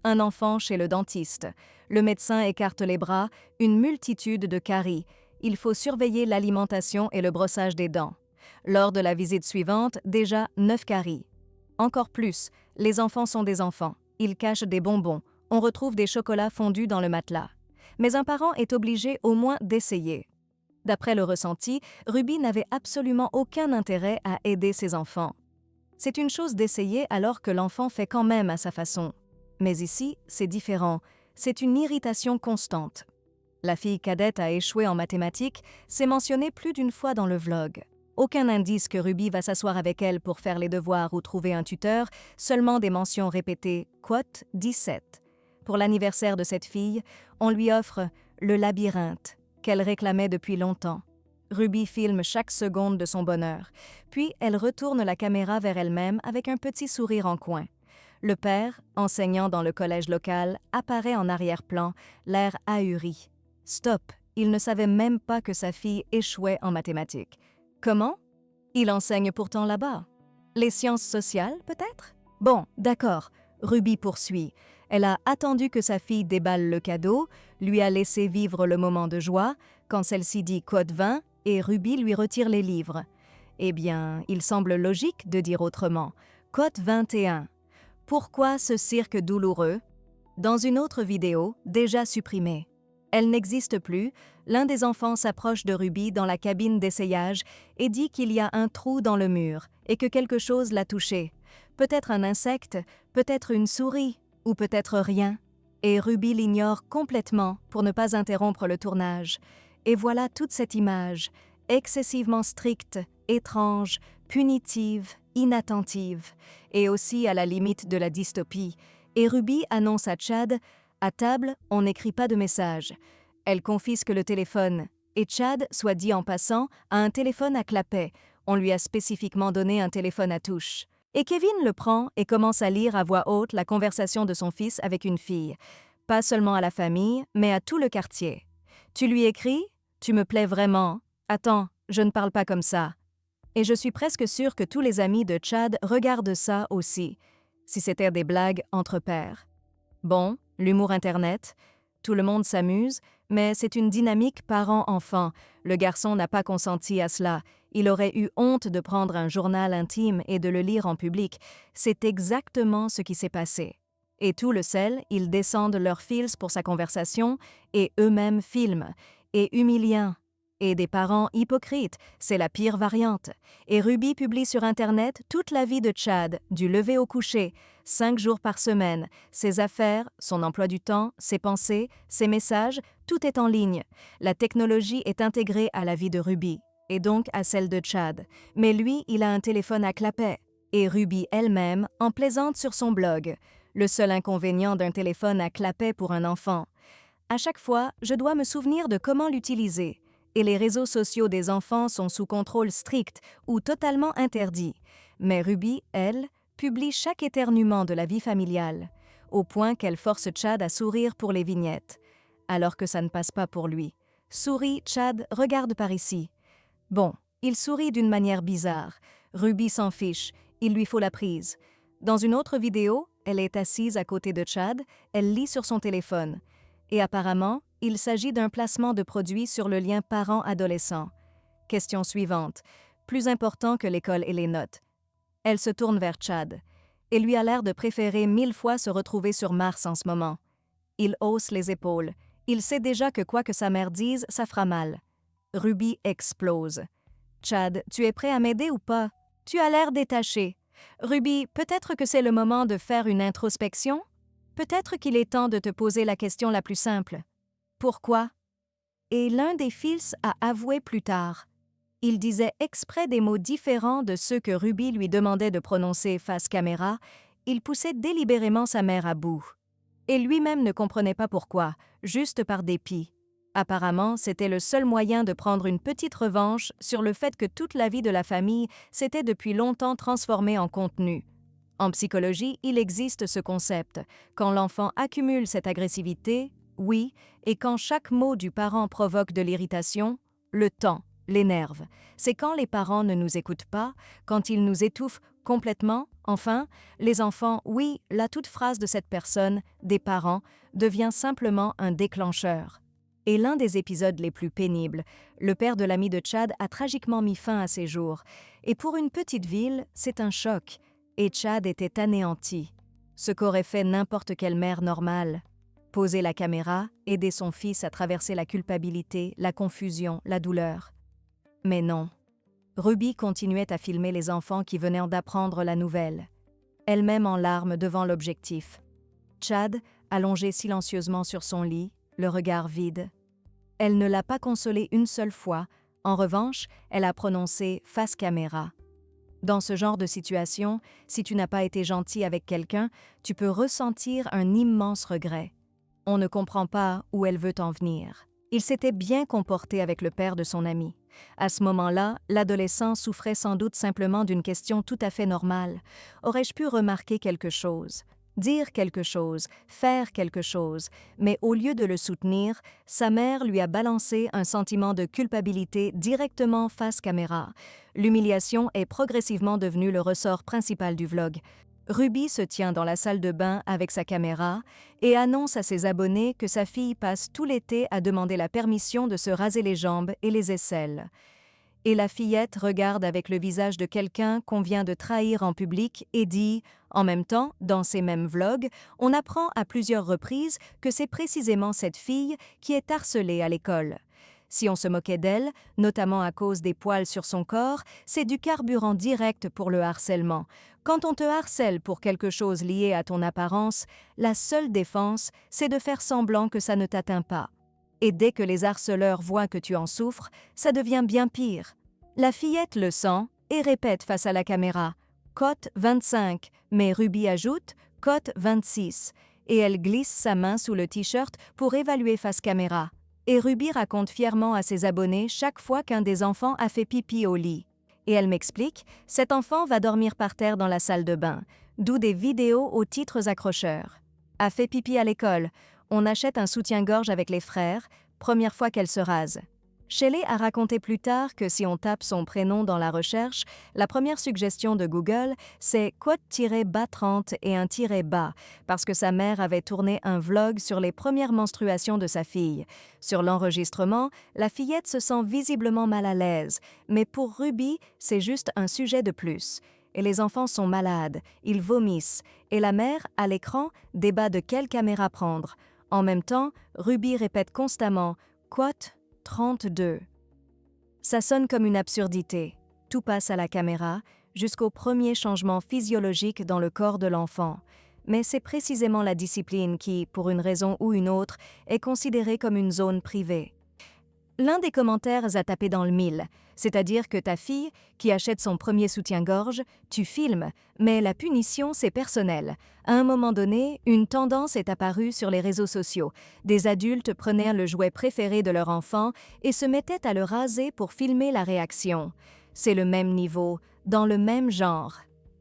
Un enfant chez le dentiste. Le médecin écarte les bras, une multitude de caries. Il faut surveiller l'alimentation et le brossage des dents. Lors de la visite suivante, déjà 9 caries. Encore plus, les enfants sont des enfants. Ils cachent des bonbons. On retrouve des chocolats fondus dans le matelas. Mais un parent est obligé au moins d'essayer. D'après le ressenti, Ruby n'avait absolument aucun intérêt à aider ses enfants. C'est une chose d'essayer alors que l'enfant fait quand même à sa façon. Mais ici, c'est différent. C'est une irritation constante. La fille cadette a échoué en mathématiques, c'est mentionné plus d'une fois dans le vlog. Aucun indice que Ruby va s'asseoir avec elle pour faire les devoirs ou trouver un tuteur, seulement des mentions répétées « quote 17 ». Pour l'anniversaire de cette fille, on lui offre « le labyrinthe » qu'elle réclamait depuis longtemps. Ruby filme chaque seconde de son bonheur, puis elle retourne la caméra vers elle-même avec un petit sourire en coin. Le père, enseignant dans le collège local, apparaît en arrière-plan, l'air ahuri. Stop, il ne savait même pas que sa fille échouait en mathématiques. Comment? Il enseigne pourtant là-bas. Les sciences sociales, peut-être? Bon, d'accord, Ruby poursuit. Elle a attendu que sa fille déballe le cadeau, lui a laissé vivre le moment de joie, quand celle-ci dit code 20, et Ruby lui retire les livres. Eh bien, il semble logique de dire autrement. Code 21. Pourquoi ce cirque douloureux? Dans une autre vidéo, déjà supprimée. Elle n'existe plus, l'un des enfants s'approche de Ruby dans la cabine d'essayage et dit qu'il y a un trou dans le mur et que quelque chose l'a touché. Peut-être un insecte, peut-être une souris, ou peut-être rien. Et Ruby l'ignore complètement pour ne pas interrompre le tournage. Et voilà toute cette image, excessivement stricte, étrange, punitive, inattentive, et aussi à la limite de la dystopie. Et Ruby annonce à Chad « À table, on n'écrit pas de message ». Elle confisque le téléphone, et Chad, soit dit en passant, a un téléphone à clapet. On lui a spécifiquement donné un téléphone à touche. Et Kevin le prend et commence à lire à voix haute la conversation de son fils avec une fille. Pas seulement à la famille, mais à tout le quartier. « Tu lui écris? Tu me plais vraiment. Attends, je ne parle pas comme ça. » Et je suis presque sûre que tous les amis de Chad regardent ça aussi, si c'était des blagues entre pairs. Bon, l'humour Internet, tout le monde s'amuse, mais c'est une dynamique parent-enfant. Le garçon n'a pas consenti à cela. Il aurait eu honte de prendre un journal intime et de le lire en public. C'est exactement ce qui s'est passé. Et tout le sel, ils descendent leurs fils pour sa conversation et eux-mêmes filment. Et humiliant. Et des parents hypocrites, c'est la pire variante. Et Ruby publie sur Internet toute la vie de Chad, du lever au coucher, 5 jours par semaine, ses affaires, son emploi du temps, ses pensées, ses messages, tout est en ligne. La technologie est intégrée à la vie de Ruby, et donc à celle de Chad. Mais lui, il a un téléphone à clapet. Et Ruby elle-même en plaisante sur son blog. Le seul inconvénient d'un téléphone à clapet pour un enfant. À chaque fois, je dois me souvenir de comment l'utiliser. Et les réseaux sociaux des enfants sont sous contrôle strict ou totalement interdits. Mais Ruby, elle, publie chaque éternuement de la vie familiale, au point qu'elle force Chad à sourire pour les vignettes. Alors que ça ne passe pas pour lui. Souris, Chad, regarde par ici. Bon, il sourit d'une manière bizarre. Ruby s'en fiche, il lui faut la prise. Dans une autre vidéo, elle est assise à côté de Chad, elle lit sur son téléphone. Et apparemment, il s'agit d'un placement de produit sur le lien parent-adolescent. Question suivante, plus important que l'école et les notes. Elle se tourne vers Chad et lui a l'air de préférer 1000 fois se retrouver sur Mars en ce moment. Il hausse les épaules. Il sait déjà que quoi que sa mère dise, ça fera mal. Ruby explose. « Chad, tu es prêt à m'aider ou pas? Tu as l'air détaché. Ruby, peut-être que c'est le moment de faire une introspection? Peut-être qu'il est temps de te poser la question la plus simple. Pourquoi? » Et l'un des fils a avoué plus tard. Il disait exprès des mots différents de ceux que Ruby lui demandait de prononcer face caméra. Il poussait délibérément sa mère à bout. Et lui-même ne comprenait pas pourquoi, juste par dépit. Apparemment, c'était le seul moyen de prendre une petite revanche sur le fait que toute la vie de la famille s'était depuis longtemps transformée en contenu. En psychologie, il existe ce concept. Quand l'enfant accumule cette agressivité, oui, et quand chaque mot du parent provoque de l'irritation, le temps l'énerve. C'est quand les parents ne nous écoutent pas, quand ils nous étouffent complètement, enfin, les enfants, oui, la toute phrase de cette personne, des parents, devient simplement un déclencheur. Et l'un des épisodes les plus pénibles, le père de l'ami de Chad a tragiquement mis fin à ses jours. Et pour une petite ville, c'est un choc. Et Chad était anéanti. Ce qu'aurait fait n'importe quelle mère normale. Poser la caméra, aider son fils à traverser la culpabilité, la confusion, la douleur. Mais non. Ruby continuait à filmer les enfants qui venaient d'apprendre la nouvelle, elle-même en larmes devant l'objectif. Chad, allongé silencieusement sur son lit, le regard vide. Elle ne l'a pas consolé une seule fois, en revanche, elle a prononcé « face caméra ». Dans ce genre de situation, si tu n'as pas été gentil avec quelqu'un, tu peux ressentir un immense regret. On ne comprend pas où elle veut en venir. Il s'était bien comporté avec le père de son ami. À ce moment-là, l'adolescent souffrait sans doute simplement d'une question tout à fait normale. Aurais-je pu remarquer quelque chose, dire quelque chose, faire quelque chose, mais au lieu de le soutenir, sa mère lui a balancé un sentiment de culpabilité directement face caméra. L'humiliation est progressivement devenue le ressort principal du vlog. Ruby se tient dans la salle de bain avec sa caméra et annonce à ses abonnés que sa fille passe tout l'été à demander la permission de se raser les jambes et les aisselles. Et la fillette regarde avec le visage de quelqu'un qu'on vient de trahir en public et dit, en même temps, dans ces mêmes vlogs, on apprend à plusieurs reprises que c'est précisément cette fille qui est harcelée à l'école. Si on se moquait d'elle, notamment à cause des poils sur son corps, c'est du carburant direct pour le harcèlement. Quand on te harcèle pour quelque chose lié à ton apparence, la seule défense, c'est de faire semblant que ça ne t'atteint pas. Et dès que les harceleurs voient que tu en souffres, ça devient bien pire. La fillette le sent et répète face à la caméra « Cote 25 », mais Ruby ajoute « Cote 26 » et elle glisse sa main sous le t-shirt pour évaluer face caméra. Et Ruby raconte fièrement à ses abonnés chaque fois qu'un des enfants a fait pipi au lit. Et elle m'explique, cet enfant va dormir par terre dans la salle de bain, d'où des vidéos aux titres accrocheurs. A fait pipi à l'école, on achète un soutien-gorge avec les frères, première fois qu'elle se rase. Shelley a raconté plus tard que si on tape son prénom dans la recherche, la première suggestion de Google, c'est quote-bas30 et un tiret bas, parce que sa mère avait tourné un vlog sur les premières menstruations de sa fille. Sur l'enregistrement, la fillette se sent visiblement mal à l'aise, mais pour Ruby, c'est juste un sujet de plus. et les enfants sont malades, ils vomissent, et la mère, à l'écran, débat de quelle caméra prendre. En même temps, Ruby répète constamment « Quote 32 ». Ça sonne comme une absurdité. Tout passe à la caméra, jusqu'au premier changement physiologique dans le corps de l'enfant. Mais c'est précisément la discipline qui, pour une raison ou une autre, est considérée comme une zone privée. L'un des commentaires a tapé dans le mille, c'est-à-dire que ta fille, qui achète son premier soutien-gorge, tu filmes, mais la punition, c'est personnel. À un moment donné, une tendance est apparue sur les réseaux sociaux. Des adultes prenaient le jouet préféré de leur enfant et se mettaient à le raser pour filmer la réaction. C'est le même niveau, dans le même genre.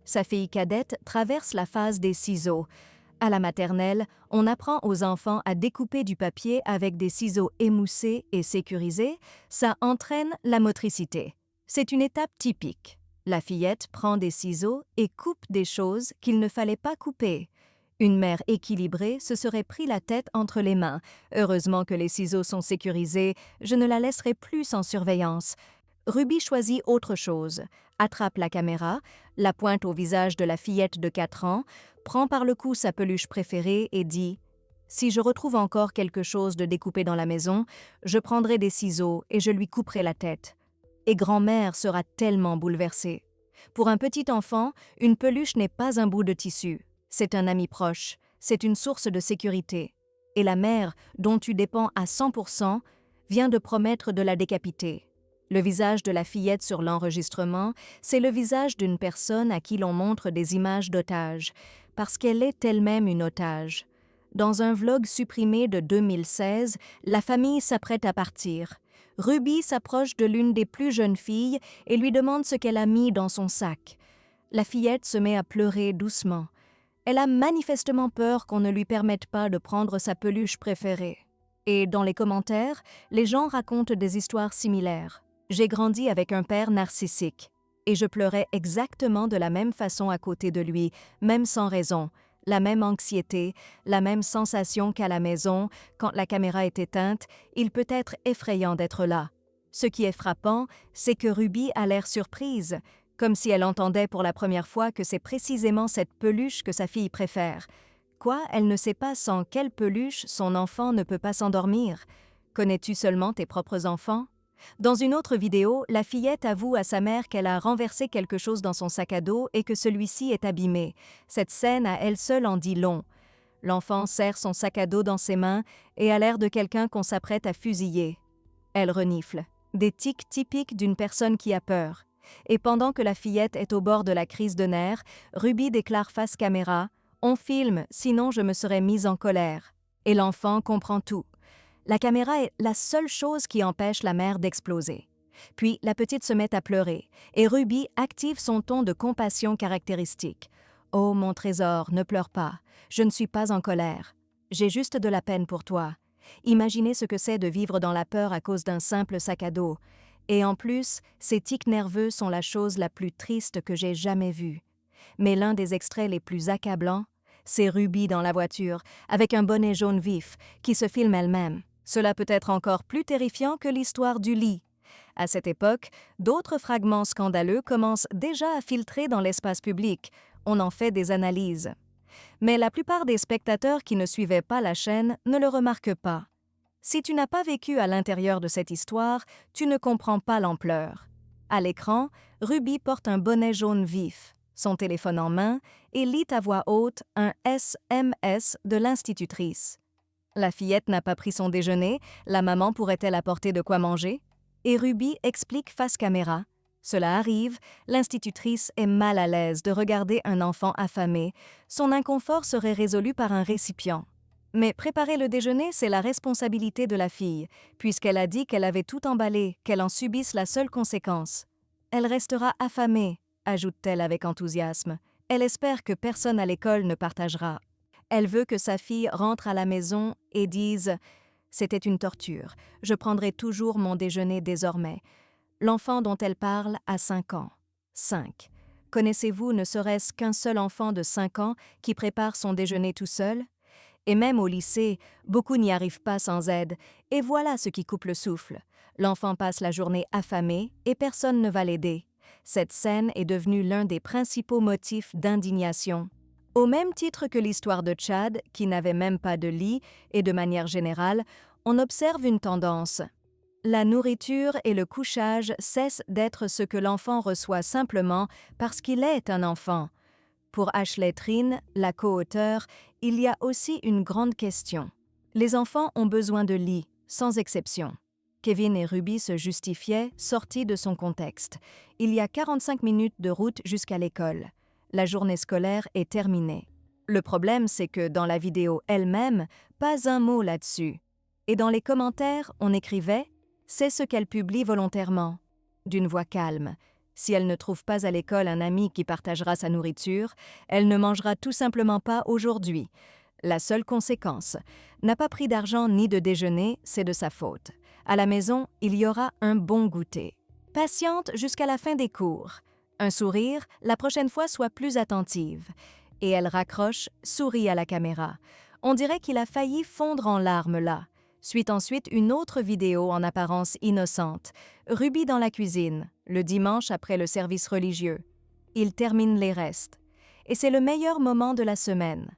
Sa fille cadette traverse la phase des ciseaux. À la maternelle, on apprend aux enfants à découper du papier avec des ciseaux émoussés et sécurisés. Ça entraîne la motricité. C'est une étape typique. La fillette prend des ciseaux et coupe des choses qu'il ne fallait pas couper. Une mère équilibrée se serait pris la tête entre les mains. Heureusement que les ciseaux sont sécurisés, je ne la laisserai plus sans surveillance. Ruby choisit autre chose, attrape la caméra, la pointe au visage de la fillette de 4 ans, prend par le cou sa peluche préférée et dit « Si je retrouve encore quelque chose de découpé dans la maison, je prendrai des ciseaux et je lui couperai la tête. » Et grand-mère sera tellement bouleversée. Pour un petit enfant, une peluche n'est pas un bout de tissu, c'est un ami proche, c'est une source de sécurité. Et la mère, dont tu dépends à 100%, vient de promettre de la décapiter. Le visage de la fillette sur l'enregistrement, c'est le visage d'une personne à qui l'on montre des images d'otages, parce qu'elle est elle-même une otage. Dans un vlog supprimé de 2016, la famille s'apprête à partir. Ruby s'approche de l'une des plus jeunes filles et lui demande ce qu'elle a mis dans son sac. La fillette se met à pleurer doucement. Elle a manifestement peur qu'on ne lui permette pas de prendre sa peluche préférée. Et dans les commentaires, les gens racontent des histoires similaires. J'ai grandi avec un père narcissique et je pleurais exactement de la même façon à côté de lui, même sans raison, la même anxiété, la même sensation qu'à la maison, quand la caméra est éteinte, il peut être effrayant d'être là. Ce qui est frappant, c'est que Ruby a l'air surprise, comme si elle entendait pour la première fois que c'est précisément cette peluche que sa fille préfère. Quoi, elle ne sait pas sans quelle peluche son enfant ne peut pas s'endormir. Connais-tu seulement tes propres enfants? Dans une autre vidéo, la fillette avoue à sa mère qu'elle a renversé quelque chose dans son sac à dos et que celui-ci est abîmé. Cette scène à elle seule en dit long. L'enfant serre son sac à dos dans ses mains et a l'air de quelqu'un qu'on s'apprête à fusiller. Elle renifle, des tics typiques d'une personne qui a peur. Et pendant que la fillette est au bord de la crise de nerfs, Ruby déclare face caméra « On filme, sinon je me serais mise en colère ». Et l'enfant comprend tout. La caméra est la seule chose qui empêche la mère d'exploser. Puis la petite se met à pleurer, et Ruby active son ton de compassion caractéristique. « Oh, mon trésor, ne pleure pas. Je ne suis pas en colère. J'ai juste de la peine pour toi. Imaginez ce que c'est de vivre dans la peur à cause d'un simple sac à dos. Et en plus, ces tics nerveux sont la chose la plus triste que j'ai jamais vue. Mais l'un des extraits les plus accablants, c'est Ruby dans la voiture, avec un bonnet jaune vif, qui se filme elle-même. Cela peut être encore plus terrifiant que l'histoire du lit. À cette époque, d'autres fragments scandaleux commencent déjà à filtrer dans l'espace public. On en fait des analyses. Mais la plupart des spectateurs qui ne suivaient pas la chaîne ne le remarquent pas. Si tu n'as pas vécu à l'intérieur de cette histoire, tu ne comprends pas l'ampleur. À l'écran, Ruby porte un bonnet jaune vif, son téléphone en main, et lit à voix haute un SMS de l'institutrice. La fillette n'a pas pris son déjeuner, la maman pourrait-elle apporter de quoi manger? Et Ruby explique face caméra. Cela arrive, l'institutrice est mal à l'aise de regarder un enfant affamé. Son inconfort serait résolu par un récipient. Mais préparer le déjeuner, c'est la responsabilité de la fille, puisqu'elle a dit qu'elle avait tout emballé, qu'elle en subisse la seule conséquence. Elle restera affamée, ajoute-t-elle avec enthousiasme. Elle espère que personne à l'école ne partagera. Elle veut que sa fille rentre à la maison et dise « C'était une torture. Je prendrai toujours mon déjeuner désormais. » L'enfant dont elle parle a 5 ans. 5. Connaissez-vous ne serait-ce qu'un seul enfant de 5 ans qui prépare son déjeuner tout seul? Et même au lycée, beaucoup n'y arrivent pas sans aide. Et voilà ce qui coupe le souffle. L'enfant passe la journée affamé et personne ne va l'aider. cette scène est devenue l'un des principaux motifs d'indignation. Au même titre que l'histoire de Chad, qui n'avait même pas de lit, et de manière générale, on observe une tendance. La nourriture et le couchage cessent d'être ce que l'enfant reçoit simplement parce qu'il est un enfant. Pour Ashley Trine, la co-auteure, il y a aussi une grande question. Les enfants ont besoin de lit, sans exception. Kevin et Ruby se justifiaient, sortis de son contexte. Il y a 45 minutes de route jusqu'à l'école. La journée scolaire est terminée. Le problème, c'est que dans la vidéo elle-même, pas un mot là-dessus. Et dans les commentaires, on écrivait « C'est ce qu'elle publie volontairement », d'une voix calme. Si elle ne trouve pas à l'école un ami qui partagera sa nourriture, elle ne mangera tout simplement pas aujourd'hui. La seule conséquence, n'a pas pris d'argent ni de déjeuner, c'est de sa faute. À la maison, il y aura un bon goûter. Patiente jusqu'à la fin des cours. Un sourire, la prochaine fois sois plus attentive. Et elle raccroche, sourit à la caméra. On dirait qu'il a failli fondre en larmes là. Suit ensuite une autre vidéo en apparence innocente. Ruby dans la cuisine, le dimanche après le service religieux. Il termine les restes. Et c'est le meilleur moment de la semaine.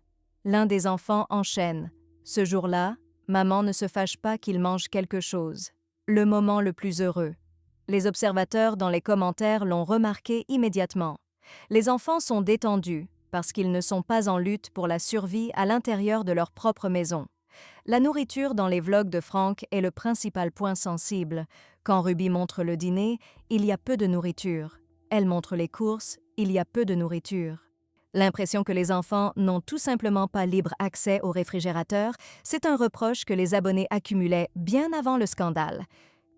L'un des enfants enchaîne. Ce jour-là, maman ne se fâche pas qu'il mange quelque chose. Le moment le plus heureux. Les observateurs dans les commentaires l'ont remarqué immédiatement. Les enfants sont détendus parce qu'ils ne sont pas en lutte pour la survie à l'intérieur de leur propre maison. La nourriture dans les vlogs de Frank est le principal point sensible. Quand Ruby montre le dîner, il y a peu de nourriture. Elle montre les courses, il y a peu de nourriture. L'impression que les enfants n'ont tout simplement pas libre accès au réfrigérateur, c'est un reproche que les abonnés accumulaient bien avant le scandale.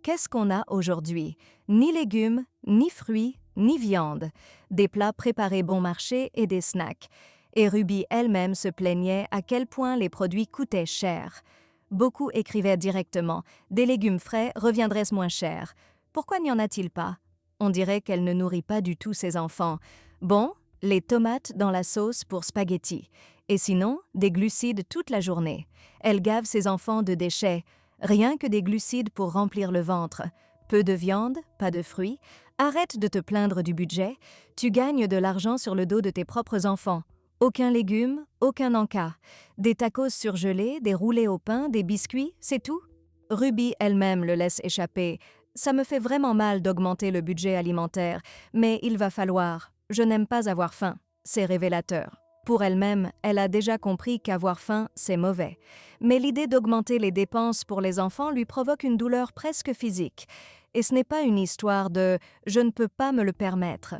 Qu'est-ce qu'on a aujourd'hui? Ni légumes, ni fruits, ni viande. Des plats préparés bon marché et des snacks. Et Ruby elle-même se plaignait à quel point les produits coûtaient cher. Beaucoup écrivaient directement « Des légumes frais reviendraient moins cher. Pourquoi n'y en a-t-il pas ?» On dirait qu'elle ne nourrit pas du tout ses enfants. Bon, les tomates dans la sauce pour spaghettis. Et sinon, des glucides toute la journée. Elle gave ses enfants de déchets. Rien que des glucides pour remplir le ventre. Peu de viande, pas de fruits. Arrête de te plaindre du budget. Tu gagnes de l'argent sur le dos de tes propres enfants. Aucun légume, aucun encas. Des tacos surgelés, des roulés au pain, des biscuits, c'est tout. Ruby elle-même le laisse échapper. Ça me fait vraiment mal d'augmenter le budget alimentaire, mais il va falloir. Je n'aime pas avoir faim. C'est révélateur. Pour elle-même, elle a déjà compris qu'avoir faim, c'est mauvais. Mais l'idée d'augmenter les dépenses pour les enfants lui provoque une douleur presque physique. Et ce n'est pas une histoire de « je ne peux pas me le permettre ».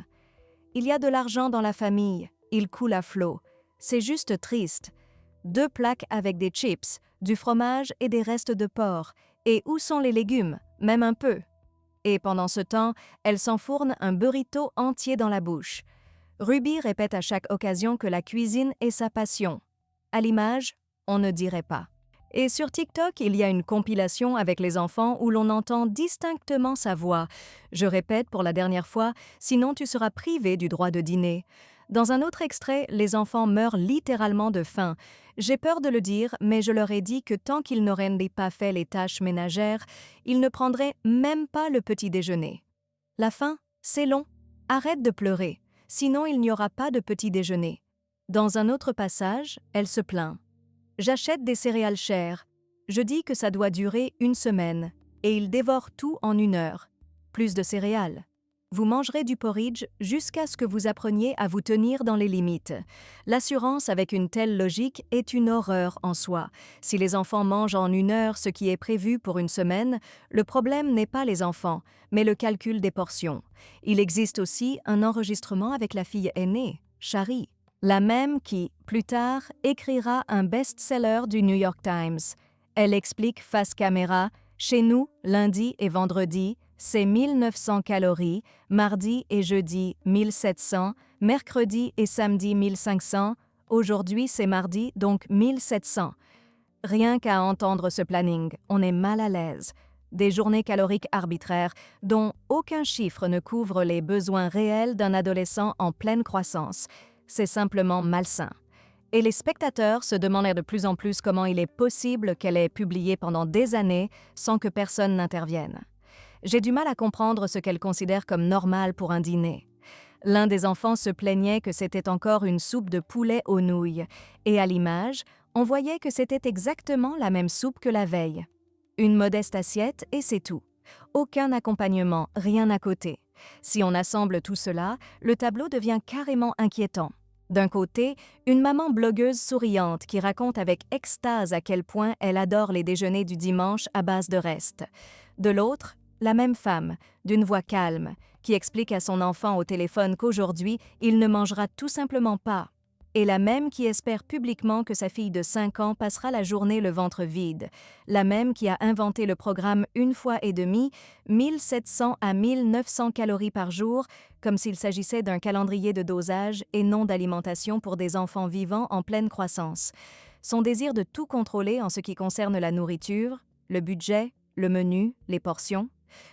Il y a de l'argent dans la famille, il coule à flot. C'est juste triste. 2 plaques avec des chips, du fromage et des restes de porc. Et où sont les légumes? Même un peu. Et pendant ce temps, elle s'enfourne un burrito entier dans la bouche. Ruby répète à chaque occasion que la cuisine est sa passion. À l'image, on ne dirait pas. Et sur TikTok, il y a une compilation avec les enfants où l'on entend distinctement sa voix. Je répète pour la dernière fois, sinon tu seras privé du droit de dîner. Dans un autre extrait, les enfants meurent littéralement de faim. J'ai peur de le dire, mais je leur ai dit que tant qu'ils n'auraient pas fait les tâches ménagères, ils ne prendraient même pas le petit déjeuner. La faim, c'est long. Arrête de pleurer, sinon il n'y aura pas de petit déjeuner. Dans un autre passage, elle se plaint. J'achète des céréales chères. Je dis que ça doit durer 1 semaine, et ils dévorent tout en 1 heure. Plus de céréales. Vous mangerez du porridge jusqu'à ce que vous appreniez à vous tenir dans les limites. L'assurance avec une telle logique est une horreur en soi. Si les enfants mangent en 1 heure ce qui est prévu pour 1 semaine, le problème n'est pas les enfants, mais le calcul des portions. Il existe aussi un enregistrement avec la fille aînée, Shari, la même qui, plus tard, écrira un best-seller du New York Times. Elle explique face caméra « Chez nous, lundi et vendredi, c'est 1900 calories, mardi et jeudi 1700, mercredi et samedi 1500, aujourd'hui c'est mardi donc 1700. Rien qu'à entendre ce planning, on est mal à l'aise. Des journées caloriques arbitraires dont aucun chiffre ne couvre les besoins réels d'un adolescent en pleine croissance. C'est simplement malsain. Et les spectateurs se demandèrent de plus en plus comment il est possible qu'elle ait publié pendant des années sans que personne n'intervienne. J'ai du mal à comprendre ce qu'elle considère comme normal pour un dîner. L'un des enfants se plaignait que c'était encore une soupe de poulet aux nouilles, et à l'image, on voyait que c'était exactement la même soupe que la veille. Une modeste assiette et c'est tout. Aucun accompagnement, rien à côté. Si on assemble tout cela, le tableau devient carrément inquiétant. D'un côté, une maman blogueuse souriante qui raconte avec extase à quel point elle adore les déjeuners du dimanche à base de restes. De l'autre, la même femme, d'une voix calme, qui explique à son enfant au téléphone qu'aujourd'hui, il ne mangera tout simplement pas. Et la même qui espère publiquement que sa fille de 5 ans passera la journée le ventre vide. La même qui a inventé le programme une fois et demie, 1700 à 1900 calories par jour, comme s'il s'agissait d'un calendrier de dosage et non d'alimentation pour des enfants vivants en pleine croissance. Son désir de tout contrôler en ce qui concerne la nourriture, le budget, le menu, les portions.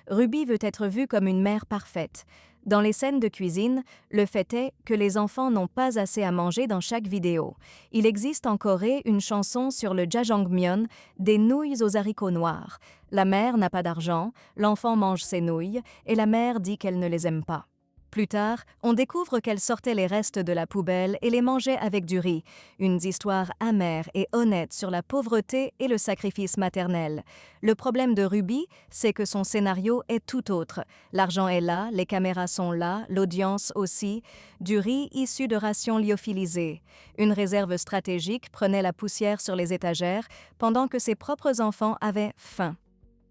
Ruby veut être vue comme une mère parfaite. Dans les scènes de cuisine, le fait est que les enfants n'ont pas assez à manger dans chaque vidéo. Il existe en Corée une chanson sur le jjajangmyeon, des nouilles aux haricots noirs. La mère n'a pas d'argent, l'enfant mange ses nouilles, et la mère dit qu'elle ne les aime pas. Plus tard, on découvre qu'elle sortait les restes de la poubelle et les mangeait avec du riz, une histoire amère et honnête sur la pauvreté et le sacrifice maternel. Le problème de Ruby, c'est que son scénario est tout autre. L'argent est là, les caméras sont là, l'audience aussi, du riz issu de rations lyophilisées. Une réserve stratégique prenait la poussière sur les étagères pendant que ses propres enfants avaient faim.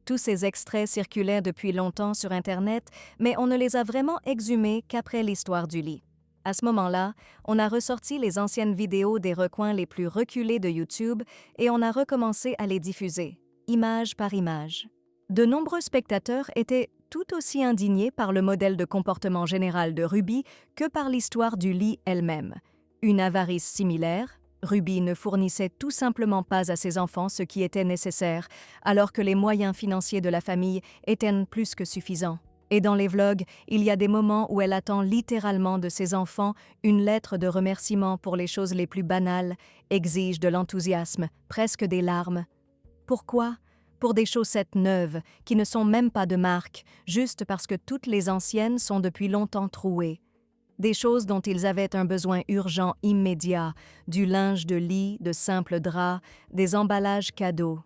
Tous ces extraits circulaient depuis longtemps sur Internet, mais on ne les a vraiment exhumés qu'après l'histoire du lit. À ce moment-là, on a ressorti les anciennes vidéos des recoins les plus reculés de YouTube et on a recommencé à les diffuser, image par image. De nombreux spectateurs étaient tout aussi indignés par le modèle de comportement général de Ruby que par l'histoire du lit elle-même. Une avarice similaire, Ruby ne fournissait tout simplement pas à ses enfants ce qui était nécessaire, alors que les moyens financiers de la famille étaient plus que suffisants. Et dans les vlogs, il y a des moments où elle attend littéralement de ses enfants une lettre de remerciement pour les choses les plus banales, exige de l'enthousiasme, presque des larmes. Pourquoi ? Pour des chaussettes neuves, qui ne sont même pas de marque, juste parce que toutes les anciennes sont depuis longtemps trouées. Des choses dont ils avaient un besoin urgent immédiat, du linge de lit, de simples draps, des emballages cadeaux.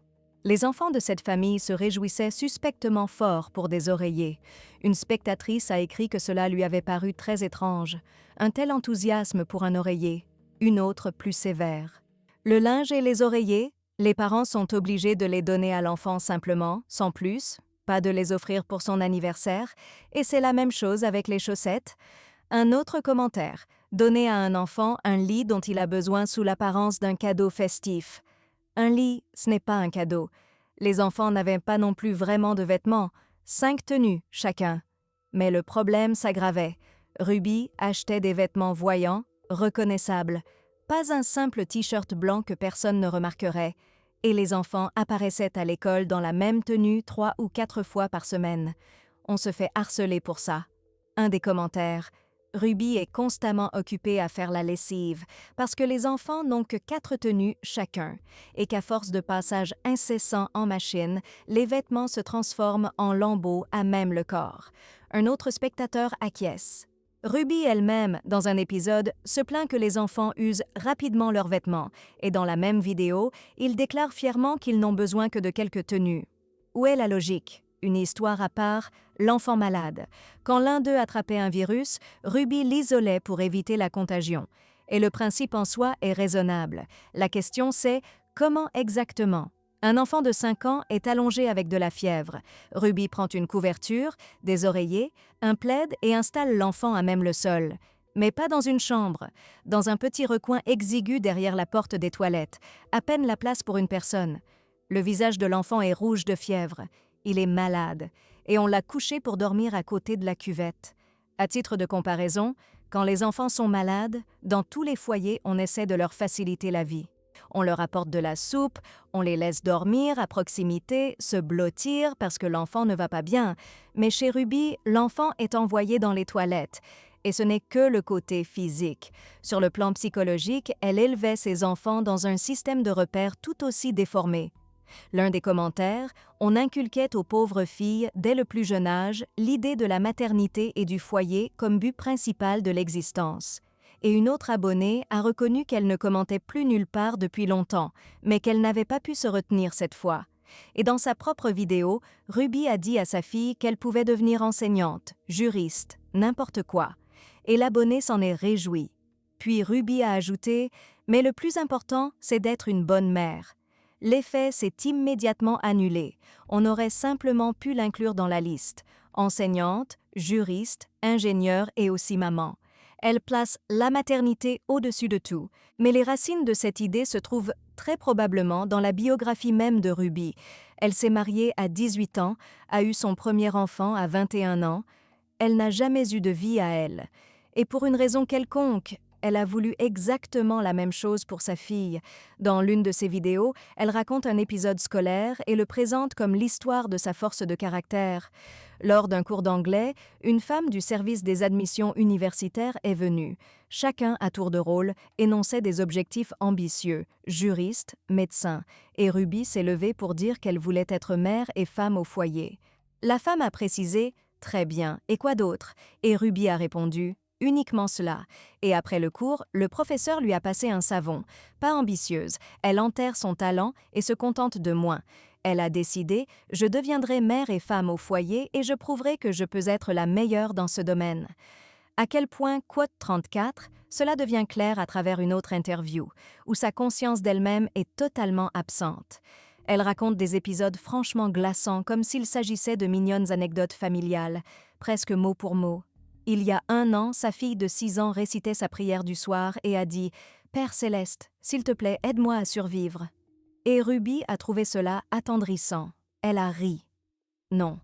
Les enfants de cette famille se réjouissaient suspectement fort pour des oreillers. Une spectatrice a écrit que cela lui avait paru très étrange. Un tel enthousiasme pour un oreiller, une autre plus sévère. Le linge et les oreillers, les parents sont obligés de les donner à l'enfant simplement, sans plus, pas de les offrir pour son anniversaire, et c'est la même chose avec les chaussettes. Un autre commentaire. Donner à un enfant un lit dont il a besoin sous l'apparence d'un cadeau festif. Un lit, ce n'est pas un cadeau. Les enfants n'avaient pas non plus vraiment de vêtements, 5 tenues chacun. Mais le problème s'aggravait. Ruby achetait des vêtements voyants, reconnaissables. Pas un simple t-shirt blanc que personne ne remarquerait. Et les enfants apparaissaient à l'école dans la même tenue 3 ou 4 fois par semaine. On se fait harceler pour ça. Un des commentaires. Ruby est constamment occupée à faire la lessive parce que les enfants n'ont que 4 tenues chacun et qu'à force de passage incessant en machine, les vêtements se transforment en lambeaux à même le corps. Un autre spectateur acquiesce. Ruby elle-même, dans un épisode, se plaint que les enfants usent rapidement leurs vêtements et dans la même vidéo, il déclare fièrement qu'ils n'ont besoin que de quelques tenues. Où est la logique ? Une histoire à part, l'enfant malade. Quand l'un d'eux attrapait un virus, Ruby l'isolait pour éviter la contagion. Et le principe en soi est raisonnable. La question c'est comment exactement ? Un enfant de 5 ans est allongé avec de la fièvre. Ruby prend une couverture, des oreillers, un plaid et installe l'enfant à même le sol. Mais pas dans une chambre, dans un petit recoin exigu derrière la porte des toilettes, à peine la place pour une personne. Le visage de l'enfant est rouge de fièvre. Il est malade, et on l'a couché pour dormir à côté de la cuvette. À titre de comparaison, quand les enfants sont malades, dans tous les foyers, on essaie de leur faciliter la vie. On leur apporte de la soupe, on les laisse dormir à proximité, se blottir parce que l'enfant ne va pas bien. Mais chez Ruby, l'enfant est envoyé dans les toilettes. Et ce n'est que le côté physique. Sur le plan psychologique, elle élevait ses enfants dans un système de repères tout aussi déformé. L'un des commentaires, on inculquait aux pauvres filles, dès le plus jeune âge, l'idée de la maternité et du foyer comme but principal de l'existence. Et une autre abonnée a reconnu qu'elle ne commentait plus nulle part depuis longtemps, mais qu'elle n'avait pas pu se retenir cette fois. Et dans sa propre vidéo, Ruby a dit à sa fille qu'elle pouvait devenir enseignante, juriste, n'importe quoi. Et l'abonnée s'en est réjoui. Puis Ruby a ajouté « Mais le plus important, c'est d'être une bonne mère ». L'effet s'est immédiatement annulé. On aurait simplement pu l'inclure dans la liste. Enseignante, juriste, ingénieure et aussi maman. Elle place la maternité au-dessus de tout. Mais les racines de cette idée se trouvent très probablement dans la biographie même de Ruby. Elle s'est mariée à 18 ans, a eu son premier enfant à 21 ans. Elle n'a jamais eu de vie à elle. Et pour une raison quelconque, elle a voulu exactement la même chose pour sa fille. Dans l'une de ses vidéos, elle raconte un épisode scolaire et le présente comme l'histoire de sa force de caractère. Lors d'un cours d'anglais, une femme du service des admissions universitaires est venue. Chacun, à tour de rôle, énonçait des objectifs ambitieux, juriste, médecin, et Ruby s'est levée pour dire qu'elle voulait être mère et femme au foyer. La femme a précisé « Très bien, et quoi d'autre ?» Et Ruby a répondu « Uniquement cela ». Et après le cours, le professeur lui a passé un savon. Pas ambitieuse, elle enterre son talent et se contente de moins. Elle a décidé « Je deviendrai mère et femme au foyer et je prouverai que je peux être la meilleure dans ce domaine ». À quel point Quote 34, cela devient clair à travers une autre interview, où sa conscience d'elle-même est totalement absente. Elle raconte des épisodes franchement glaçants comme s'il s'agissait de mignonnes anecdotes familiales, presque mot pour mot. Il y a 1 an, sa fille de 6 ans récitait sa prière du soir et a dit « Père Céleste, s'il te plaît, aide-moi à survivre ». Et Ruby a trouvé cela attendrissant. Elle a ri. Non,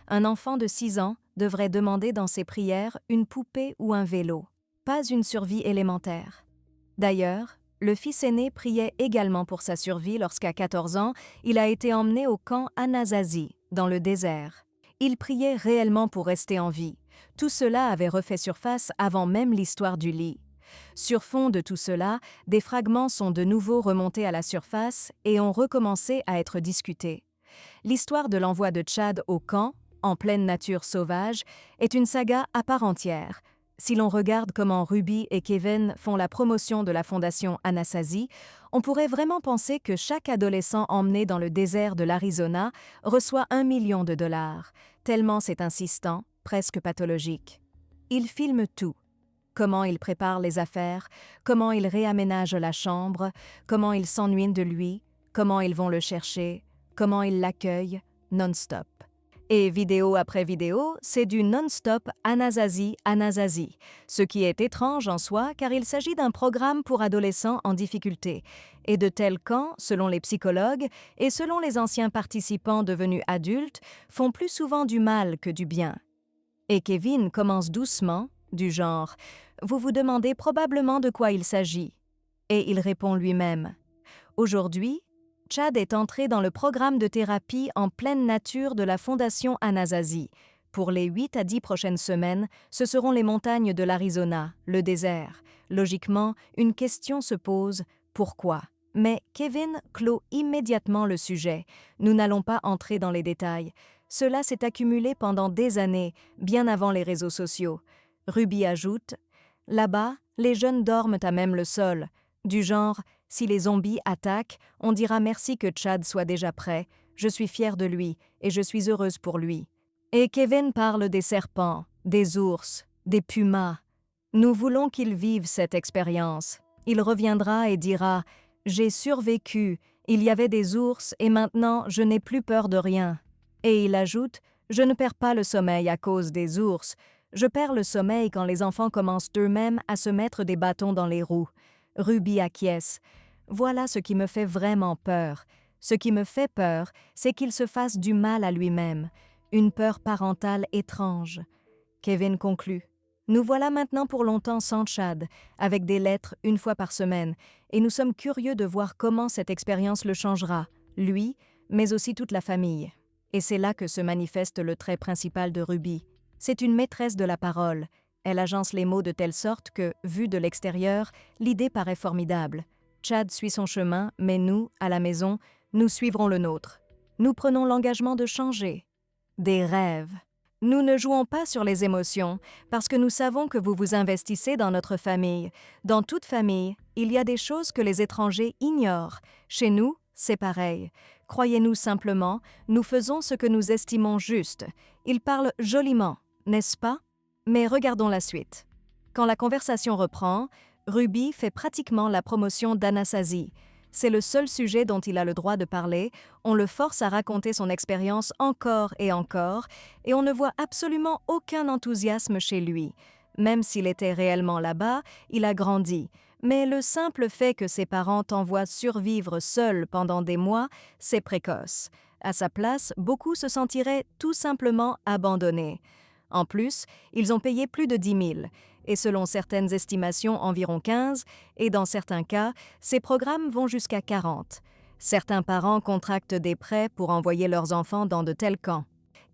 un enfant de 6 ans devrait demander dans ses prières une poupée ou un vélo, pas une survie élémentaire. D'ailleurs, le fils aîné priait également pour sa survie lorsqu'à 14 ans, il a été emmené au camp Anasazi, dans le désert. Il priait réellement pour rester en vie. Tout cela avait refait surface avant même l'histoire du lit. Sur fond de tout cela, des fragments sont de nouveau remontés à la surface et ont recommencé à être discutés. L'histoire de l'envoi de Chad au camp, en pleine nature sauvage, est une saga à part entière. Si l'on regarde comment Ruby et Kevin font la promotion de la fondation Anasazi, on pourrait vraiment penser que chaque adolescent emmené dans le désert de l'Arizona reçoit $1 million, tellement c'est insistant, presque pathologique. Ils filment tout. Comment ils préparent les affaires, comment ils réaménagent la chambre, comment ils s'ennuient de lui, comment ils vont le chercher, comment ils l'accueillent, non-stop. Et vidéo après vidéo, c'est du non-stop Anasazi, Anasazi, ce qui est étrange en soi car il s'agit d'un programme pour adolescents en difficulté. Et de tels camps, selon les psychologues et selon les anciens participants devenus adultes, font plus souvent du mal que du bien. Et Kevin commence doucement, du genre « Vous vous demandez probablement de quoi il s'agit ». Et il répond lui-même. Aujourd'hui, Chad est entré dans le programme de thérapie en pleine nature de la Fondation Anasazi. Pour les 8 à 10 prochaines semaines, ce seront les montagnes de l'Arizona, le désert. Logiquement, une question se pose, pourquoi? Mais Kevin clôt immédiatement le sujet. Nous n'allons pas entrer dans les détails. Cela s'est accumulé pendant des années, bien avant les réseaux sociaux. Ruby ajoute « Là-bas, les jeunes dorment à même le sol. Du genre, si les zombies attaquent, on dira merci que Chad soit déjà prêt. Je suis fière de lui et je suis heureuse pour lui. » Et Kevin parle des serpents, des ours, des pumas. Nous voulons qu'il vive cette expérience. Il reviendra et dira « J'ai survécu, il y avait des ours et maintenant je n'ai plus peur de rien. » Et il ajoute « Je ne perds pas le sommeil à cause des ours. Je perds le sommeil quand les enfants commencent eux-mêmes à se mettre des bâtons dans les roues. » Ruby acquiesce. Voilà ce qui me fait vraiment peur. Ce qui me fait peur, c'est qu'il se fasse du mal à lui-même. Une peur parentale étrange. Kevin conclut. Nous voilà maintenant pour longtemps sans Chad, avec des lettres 1 fois par semaine, et nous sommes curieux de voir comment cette expérience le changera, lui, mais aussi toute la famille. Et c'est là que se manifeste le trait principal de Ruby. C'est une maîtresse de la parole. Elle agence les mots de telle sorte que, vue de l'extérieur, l'idée paraît formidable. Chad suit son chemin, mais nous, à la maison, Nous suivrons le nôtre. Nous prenons l'engagement de changer. Des rêves. Nous ne jouons pas sur les émotions parce que nous savons que vous vous investissez dans notre famille. Dans toute famille, il y a des choses que les étrangers ignorent. Chez nous, c'est pareil. Croyez-nous simplement, nous faisons ce que nous estimons juste. Ils parlent joliment, n'est-ce pas? Mais regardons la suite. Quand la conversation reprend, Ruby fait pratiquement la promotion d'Anastasie. C'est le seul sujet dont il a le droit de parler, on le force à raconter son expérience encore, et on ne voit absolument aucun enthousiasme chez lui. Même s'il était réellement là-bas, il a grandi. Mais le simple fait que ses parents t'envoient survivre seul pendant des mois, c'est précoce. À sa place, beaucoup se sentiraient tout simplement abandonnés. En plus, ils ont payé plus de 10 000, et selon certaines estimations environ 15, et dans certains cas, ces programmes vont jusqu'à 40. Certains parents contractent des prêts pour envoyer leurs enfants dans de tels camps.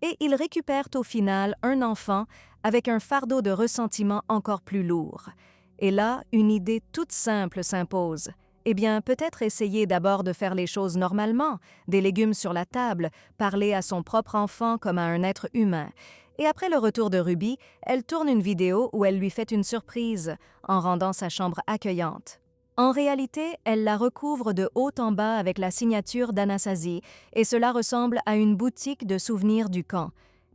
Et ils récupèrent au final un enfant avec un fardeau de ressentiment encore plus lourd. Et là, une idée toute simple s'impose. Eh bien, peut-être essayer d'abord de faire les choses normalement, des légumes sur la table, parler à son propre enfant comme à un être humain. Et après le retour de Ruby, elle tourne une vidéo où elle lui fait une surprise, en rendant sa chambre accueillante. En réalité, elle la recouvre de haut en bas avec la signature d'Anastasie, et cela ressemble à une boutique de souvenirs du camp.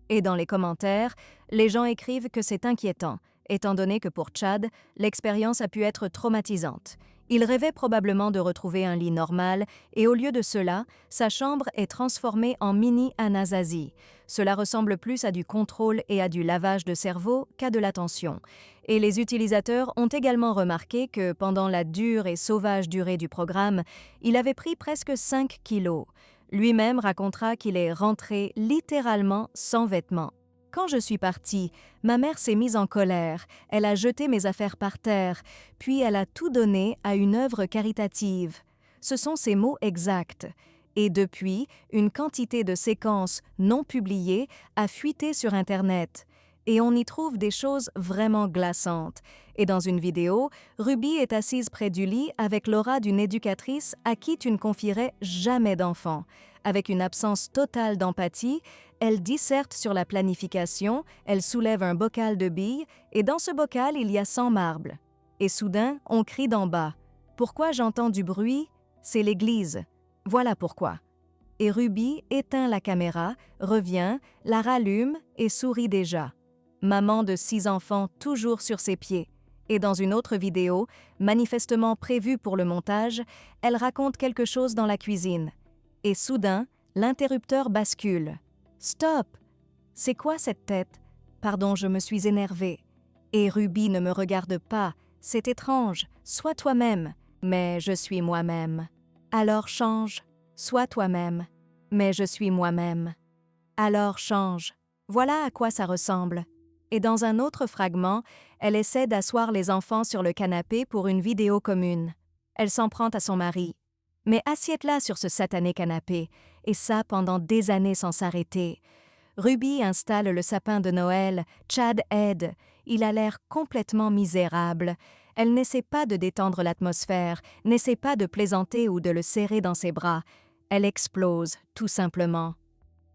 Et dans les commentaires, les gens écrivent que c'est inquiétant, étant donné que pour Chad, l'expérience a pu être traumatisante. Il rêvait probablement de retrouver un lit normal et au lieu de cela, sa chambre est transformée en mini Anastasie. Cela ressemble plus à du contrôle et à du lavage de cerveau qu'à de l'attention. Et les utilisateurs ont également remarqué que pendant la dure et sauvage durée du programme, il avait pris presque 5 kilos. Lui-même racontera qu'il est rentré littéralement sans vêtements. Quand je suis partie, ma mère s'est mise en colère, elle a jeté mes affaires par terre, puis elle a tout donné à une œuvre caritative. Ce sont ses mots exacts. Et depuis, une quantité de séquences non publiées a fuité sur Internet. Et on y trouve des choses vraiment glaçantes. Et dans une vidéo, Ruby est assise près du lit avec l'aura d'une éducatrice à qui tu ne confierais jamais d'enfant. Avec une absence totale d'empathie, elle disserte sur la planification, elle soulève un bocal de billes, et dans ce bocal, il y a 100 marbles. Et soudain, on crie d'en bas. Pourquoi j'entends du bruit? C'est l'église. Voilà pourquoi. Et Ruby éteint la caméra, revient, la rallume et sourit déjà. Maman de 6 enfants toujours sur ses pieds. Et dans une autre vidéo, manifestement prévue pour le montage, elle raconte quelque chose dans la cuisine. Et soudain, l'interrupteur bascule. Stop! C'est quoi cette tête? Pardon, je me suis énervée. Et Ruby ne me regarde pas. C'est étrange. Sois toi-même. Mais je suis moi-même. Alors change. Sois toi-même. Mais je suis moi-même. Alors change. Voilà à quoi ça ressemble. Et dans un autre fragment, elle essaie d'asseoir les enfants sur le canapé pour une vidéo commune. Elle s'en prend à son mari. Mais assieds-la sur ce satané canapé, et ça pendant des années sans s'arrêter. Ruby installe le sapin de Noël, Chad aide. Il a l'air complètement misérable. Elle n'essaie pas de détendre l'atmosphère, n'essaie pas de plaisanter ou de le serrer dans ses bras. Elle explose, tout simplement.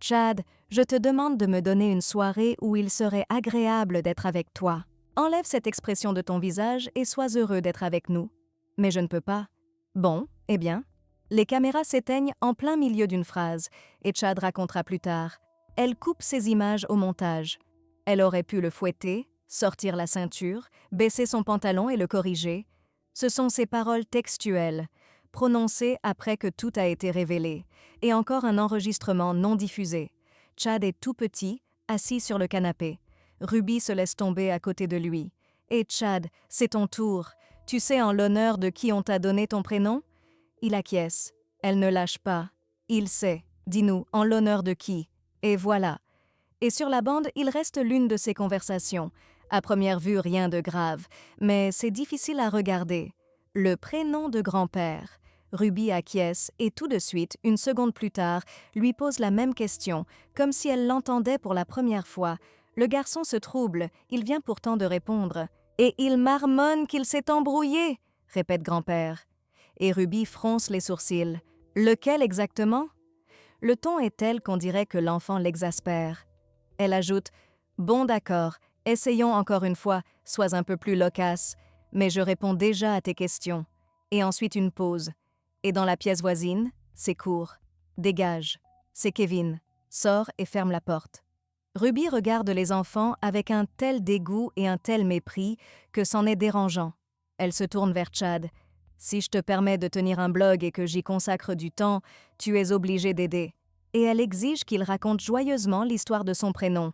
Chad, je te demande de me donner une soirée où il serait agréable d'être avec toi. Enlève cette expression de ton visage et sois heureux d'être avec nous. Mais je ne peux pas. Bon, eh bien. Les caméras s'éteignent en plein milieu d'une phrase, et Chad racontera plus tard. Elle coupe ces images au montage. Elle aurait pu le fouetter, sortir la ceinture, baisser son pantalon et le corriger. Ce sont ces paroles textuelles, prononcées après que tout a été révélé, et encore un enregistrement non diffusé. Chad est tout petit, assis sur le canapé. Ruby se laisse tomber à côté de lui. « Et Chad, c'est ton tour. Tu sais en l'honneur de qui on t'a donné ton prénom ?» Il acquiesce. Elle ne lâche pas. Il sait. Dis-nous, en l'honneur de qui? Et voilà. Et sur la bande, il reste l'une de ces conversations. À première vue, rien de grave, mais c'est difficile à regarder. Le prénom de grand-père. Ruby acquiesce et tout de suite, une seconde plus tard, lui pose la même question, comme si elle l'entendait pour la première fois. Le garçon se trouble, il vient pourtant de répondre. « Et il marmonne qu'il s'est embrouillé !» répète grand-père. Et Ruby fronce les sourcils. Lequel exactement? Le ton est tel qu'on dirait que l'enfant l'exaspère. Elle ajoute « Bon d'accord, essayons encore une fois, sois un peu plus loquace, mais je réponds déjà à tes questions. » Et ensuite une pause. Et dans la pièce voisine, c'est court. « Dégage. » C'est Kevin. Sors et ferme la porte. Ruby regarde les enfants avec un tel dégoût et un tel mépris que c'en est dérangeant. Elle se tourne vers Chad. « Si je te permets de tenir un blog et que j'y consacre du temps, tu es obligé d'aider. » Et elle exige qu'il raconte joyeusement l'histoire de son prénom.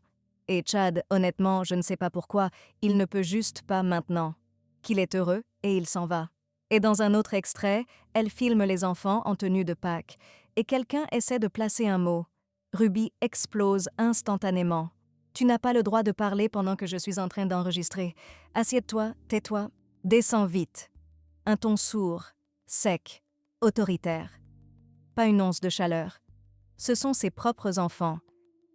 Et Chad, honnêtement, je ne sais pas pourquoi, il ne peut juste pas maintenant. Qu'il est heureux et il s'en va. Et dans un autre extrait, elle filme les enfants en tenue de Pâques, et quelqu'un essaie de placer un mot. Ruby explose instantanément. « Tu n'as pas le droit de parler pendant que je suis en train d'enregistrer. Assieds-toi, tais-toi, descends vite. » Un ton sourd, sec, autoritaire. Pas une once de chaleur. Ce sont ses propres enfants.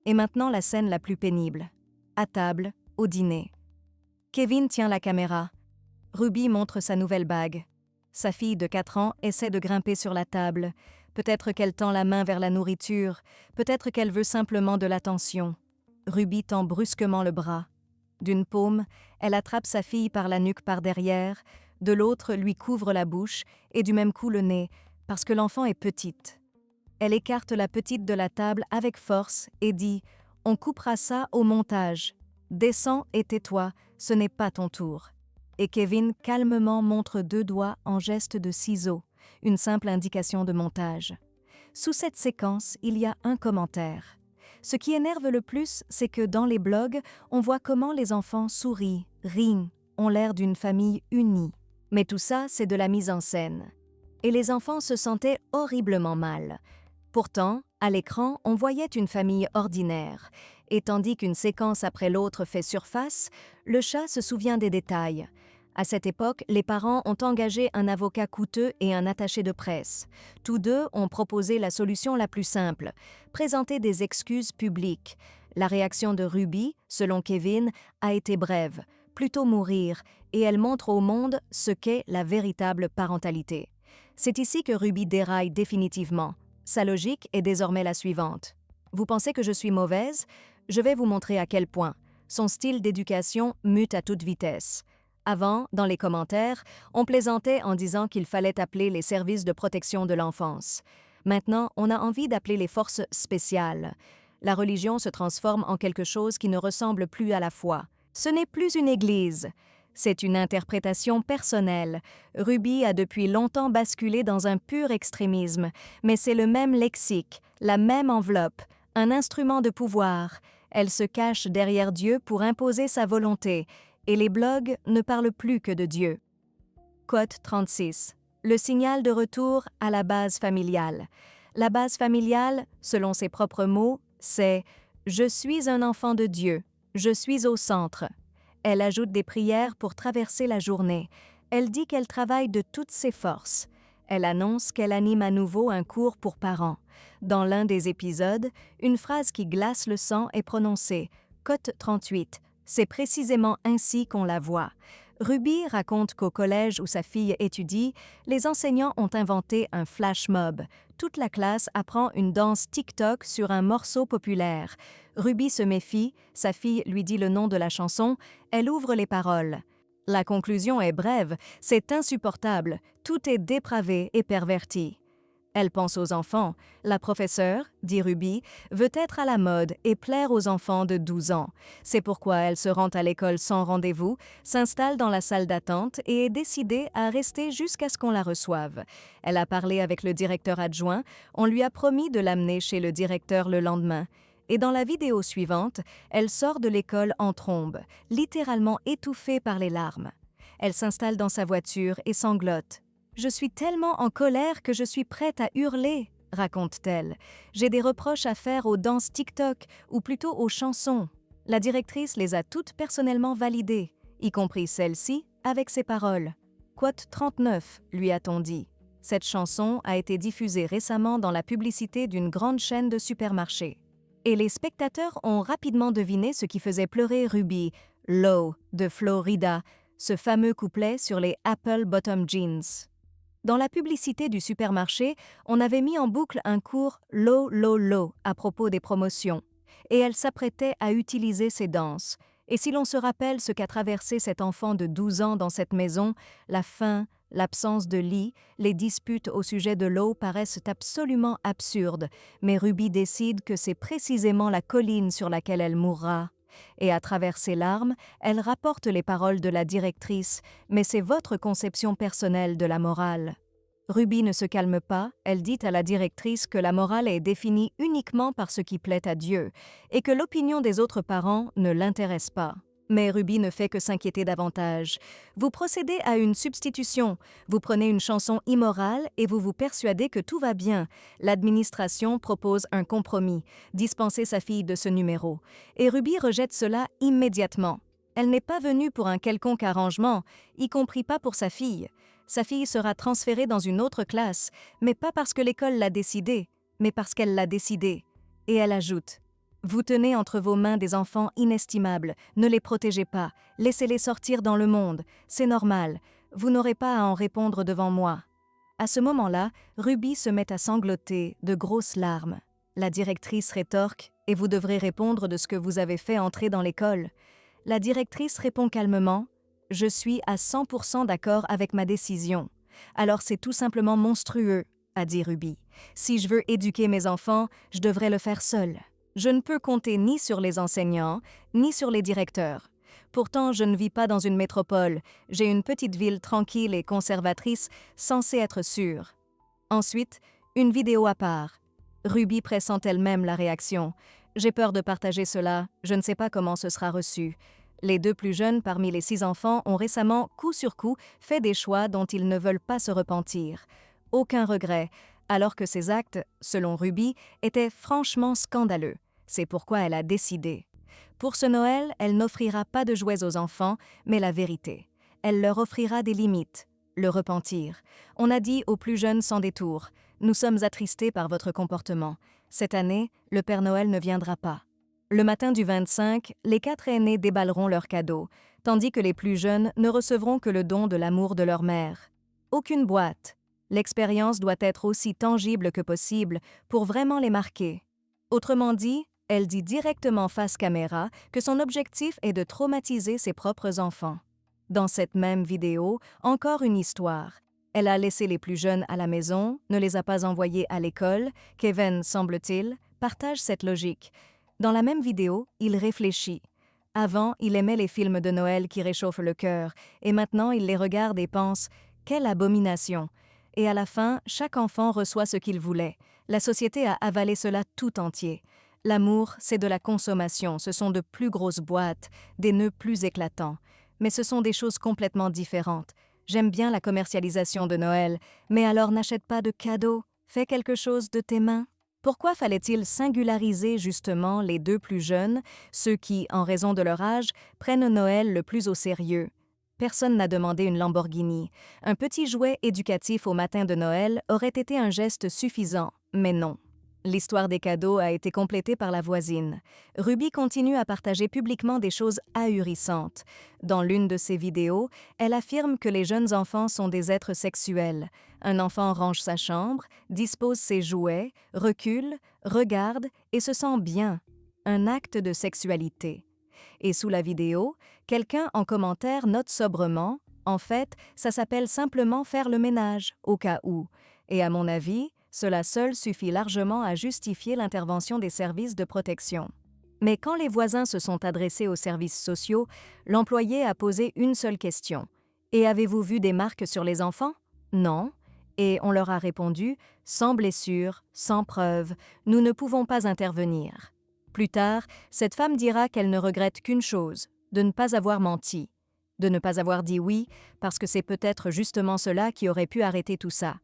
Et maintenant la scène la plus pénible. À table, au dîner. Kevin tient la caméra. Ruby montre sa nouvelle bague. Sa fille de 4 ans essaie de grimper sur la table. Peut-être qu'elle tend la main vers la nourriture. Peut-être qu'elle veut simplement de l'attention. Ruby tend brusquement le bras. D'une paume, elle attrape sa fille par la nuque par derrière. De l'autre, lui couvre la bouche et du même coup le nez, parce que l'enfant est petite. Elle écarte la petite de la table avec force et dit « On coupera ça au montage. Descends et tais-toi, ce n'est pas ton tour. » Et Kevin calmement montre 2 doigts en geste de ciseaux, une simple indication de montage. Sous cette séquence, il y a un commentaire. Ce qui énerve le plus, c'est que dans les blogs, on voit comment les enfants sourient, rient, ont l'air d'une famille unie. Mais tout ça, c'est de la mise en scène. Et les enfants se sentaient horriblement mal. Pourtant, à l'écran, on voyait une famille ordinaire, et tandis qu'une séquence après l'autre fait surface, le chat se souvient des détails. À cette époque, les parents ont engagé un avocat coûteux et un attaché de presse. Tous deux ont proposé la solution la plus simple, présenter des excuses publiques. La réaction de Ruby, selon Kevin, a été brève, plutôt mourir, et elle montre au monde ce qu'est la véritable parentalité. C'est ici que Ruby déraille définitivement. Sa logique est désormais la suivante. Vous pensez que je suis mauvaise? Je vais vous montrer à quel point. Son style d'éducation mute à toute vitesse. Avant, dans les commentaires, on plaisantait en disant qu'il fallait appeler les services de protection de l'enfance. Maintenant, on a envie d'appeler les forces spéciales. La religion se transforme en quelque chose qui ne ressemble plus à la foi. Ce n'est plus une église. C'est une interprétation personnelle. Ruby a depuis longtemps basculé dans un pur extrémisme, mais c'est le même lexique, la même enveloppe, un instrument de pouvoir. Elle se cache derrière Dieu pour imposer sa volonté, et les blogs ne parlent plus que de Dieu. Quote 36. Le signal de retour à la base familiale. La base familiale, selon ses propres mots, c'est « Je suis un enfant de Dieu, je suis au centre ». Elle ajoute des prières pour traverser la journée. Elle dit qu'elle travaille de toutes ses forces. Elle annonce qu'elle anime à nouveau un cours pour parents. Dans l'un des épisodes, une phrase qui glace le sang est prononcée. Cote 38. C'est précisément ainsi qu'on la voit. Ruby raconte qu'au collège où sa fille étudie, les enseignants ont inventé un flash mob. Toute la classe apprend une danse TikTok sur un morceau populaire. Ruby se méfie, sa fille lui dit le nom de la chanson, elle ouvre les paroles. La conclusion est brève, c'est insupportable, tout est dépravé et perverti. Elle pense aux enfants. La professeure, dit Ruby, veut être à la mode et plaire aux enfants de 12 ans. C'est pourquoi elle se rend à l'école sans rendez-vous, s'installe dans la salle d'attente et est décidée à rester jusqu'à ce qu'on la reçoive. Elle a parlé avec le directeur adjoint, on lui a promis de l'amener chez le directeur le lendemain. Et dans la vidéo suivante, elle sort de l'école en trombe, littéralement étouffée par les larmes. Elle s'installe dans sa voiture et sanglote. « Je suis tellement en colère que je suis prête à hurler », raconte-t-elle. « J'ai des reproches à faire aux danses TikTok, ou plutôt aux chansons. La directrice les a toutes personnellement validées, y compris celle-ci, avec ses paroles. Quote 39, lui a-t-on dit. Cette chanson a été diffusée récemment dans la publicité d'une grande chaîne de supermarchés. Et les spectateurs ont rapidement deviné ce qui faisait pleurer Ruby, « Low » de Florida, ce fameux couplet sur les Apple Bottom Jeans. Dans la publicité du supermarché, on avait mis en boucle un cours low, low, low à propos des promotions, et elle s'apprêtait à utiliser ces danses. Et si l'on se rappelle ce qu'a traversé cet enfant de 12 ans dans cette maison, la faim, l'absence de lit, les disputes au sujet de l'eau paraissent absolument absurdes, mais Ruby décide que c'est précisément la colline sur laquelle elle mourra. Et à travers ses larmes, elle rapporte les paroles de la directrice, mais c'est votre conception personnelle de la morale. Ruby ne se calme pas, elle dit à la directrice que la morale est définie uniquement par ce qui plaît à Dieu, et que l'opinion des autres parents ne l'intéresse pas. Mais Ruby ne fait que s'inquiéter davantage. Vous procédez à une substitution. Vous prenez une chanson immorale et vous vous persuadez que tout va bien. L'administration propose un compromis, dispenser sa fille de ce numéro. Et Ruby rejette cela immédiatement. Elle n'est pas venue pour un quelconque arrangement, y compris pas pour sa fille. Sa fille sera transférée dans une autre classe, mais pas parce que l'école l'a décidé, mais parce qu'elle l'a décidé. Et elle ajoute: vous tenez entre vos mains des enfants inestimables, ne les protégez pas, laissez-les sortir dans le monde, c'est normal, vous n'aurez pas à en répondre devant moi. À ce moment-là, Ruby se met à sangloter, de grosses larmes. La directrice rétorque: et vous devrez répondre de ce que vous avez fait entrer dans l'école. La directrice répond calmement: je suis à 100% d'accord avec ma décision. Alors c'est tout simplement monstrueux, a dit Ruby. Si je veux éduquer mes enfants, je devrais le faire seule. Je ne peux compter ni sur les enseignants, ni sur les directeurs. Pourtant, je ne vis pas dans une métropole. J'ai une petite ville tranquille et conservatrice, censée être sûre. Ensuite, une vidéo à part. Ruby pressent elle-même la réaction. J'ai peur de partager cela, je ne sais pas comment ce sera reçu. Les 2 plus jeunes parmi les 6 enfants ont récemment, coup sur coup, fait des choix dont ils ne veulent pas se repentir. Aucun regret, alors que ces actes, selon Ruby, étaient franchement scandaleux. C'est pourquoi elle a décidé. Pour ce Noël, elle n'offrira pas de jouets aux enfants, mais la vérité. Elle leur offrira des limites, le repentir. On a dit aux plus jeunes sans détour: nous sommes attristés par votre comportement. Cette année, le Père Noël ne viendra pas. Le matin du 25, les 4 aînés déballeront leurs cadeaux, tandis que les plus jeunes ne recevront que le don de l'amour de leur mère. Aucune boîte. L'expérience doit être aussi tangible que possible pour vraiment les marquer. Autrement dit, elle dit directement face caméra que son objectif est de traumatiser ses propres enfants. Dans cette même vidéo, encore une histoire. Elle a laissé les plus jeunes à la maison, ne les a pas envoyés à l'école. Kevin, semble-t-il, partage cette logique. Dans la même vidéo, il réfléchit. Avant, il aimait les films de Noël qui réchauffent le cœur, et maintenant il les regarde et pense: quelle abomination! Et à la fin, chaque enfant reçoit ce qu'il voulait. La société a avalé cela tout entier. L'amour, c'est de la consommation, ce sont de plus grosses boîtes, des nœuds plus éclatants. Mais ce sont des choses complètement différentes. J'aime bien la commercialisation de Noël, mais alors n'achète pas de cadeaux, fais quelque chose de tes mains. Pourquoi fallait-il singulariser justement les 2 plus jeunes, ceux qui, en raison de leur âge, prennent Noël le plus au sérieux? Personne n'a demandé une Lamborghini. Un petit jouet éducatif au matin de Noël aurait été un geste suffisant, mais non. L'histoire des cadeaux a été complétée par la voisine. Ruby continue à partager publiquement des choses ahurissantes. Dans l'une de ses vidéos, elle affirme que les jeunes enfants sont des êtres sexuels. Un enfant range sa chambre, dispose ses jouets, recule, regarde et se sent bien. Un acte de sexualité. Et sous la vidéo, quelqu'un en commentaire note sobrement: en fait, ça s'appelle simplement faire le ménage, au cas où. Et à mon avis, cela seul suffit largement à justifier l'intervention des services de protection. Mais quand les voisins se sont adressés aux services sociaux, l'employé a posé une seule question: et avez-vous vu des marques sur les enfants? Non. Et on leur a répondu: sans blessure, sans preuve, nous ne pouvons pas intervenir. Plus tard, cette femme dira qu'elle ne regrette qu'une chose: de ne pas avoir menti. De ne pas avoir dit oui, parce que c'est peut-être justement cela qui aurait pu arrêter tout ça.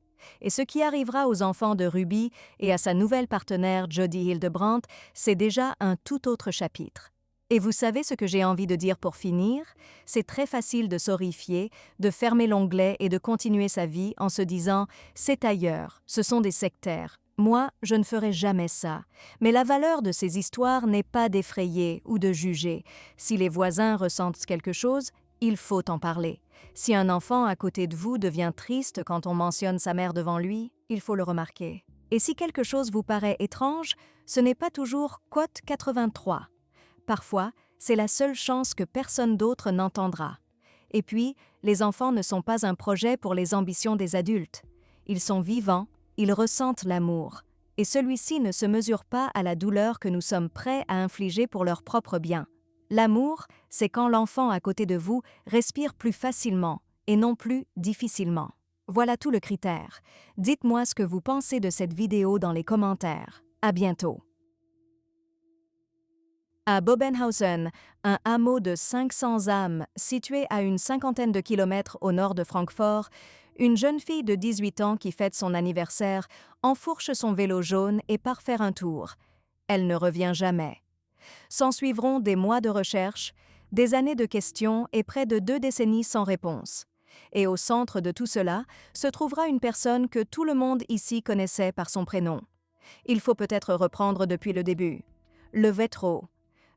Et ce qui arrivera aux enfants de Ruby et à sa nouvelle partenaire Jodie Hildebrandt, c'est déjà un tout autre chapitre. Et vous savez ce que j'ai envie de dire pour finir? C'est très facile de s'horrifier, de fermer l'onglet et de continuer sa vie en se disant « c'est ailleurs, ce sont des sectaires ». Moi, je ne ferai jamais ça. Mais la valeur de ces histoires n'est pas d'effrayer ou de juger. Si les voisins ressentent quelque chose, Il faut en parler. Si un enfant à côté de vous devient triste quand on mentionne sa mère devant lui, il faut le remarquer. Et si quelque chose vous paraît étrange, ce n'est pas toujours quote 83. Parfois, c'est la seule chance que personne d'autre n'entendra. Et puis, les enfants ne sont pas un projet pour les ambitions des adultes. Ils sont vivants, ils ressentent l'amour. Et celui-ci ne se mesure pas à la douleur que nous sommes prêts à infliger pour leur propre bien. L'amour, c'est quand l'enfant à côté de vous respire plus facilement et non plus difficilement. Voilà tout le critère. Dites-moi ce que vous pensez de cette vidéo dans les commentaires. À bientôt. À Bobenhausen, un hameau de 500 âmes situé à une cinquantaine de kilomètres au nord de Francfort, une jeune fille de 18 ans qui fête son anniversaire enfourche son vélo jaune et part faire un tour. Elle ne revient jamais. S'ensuivront des mois de recherche, des années de questions et près de 2 décennies sans réponse. Et au centre de tout cela se trouvera une personne que tout le monde ici connaissait par son prénom. Il faut peut-être reprendre depuis le début. Le Wettrow.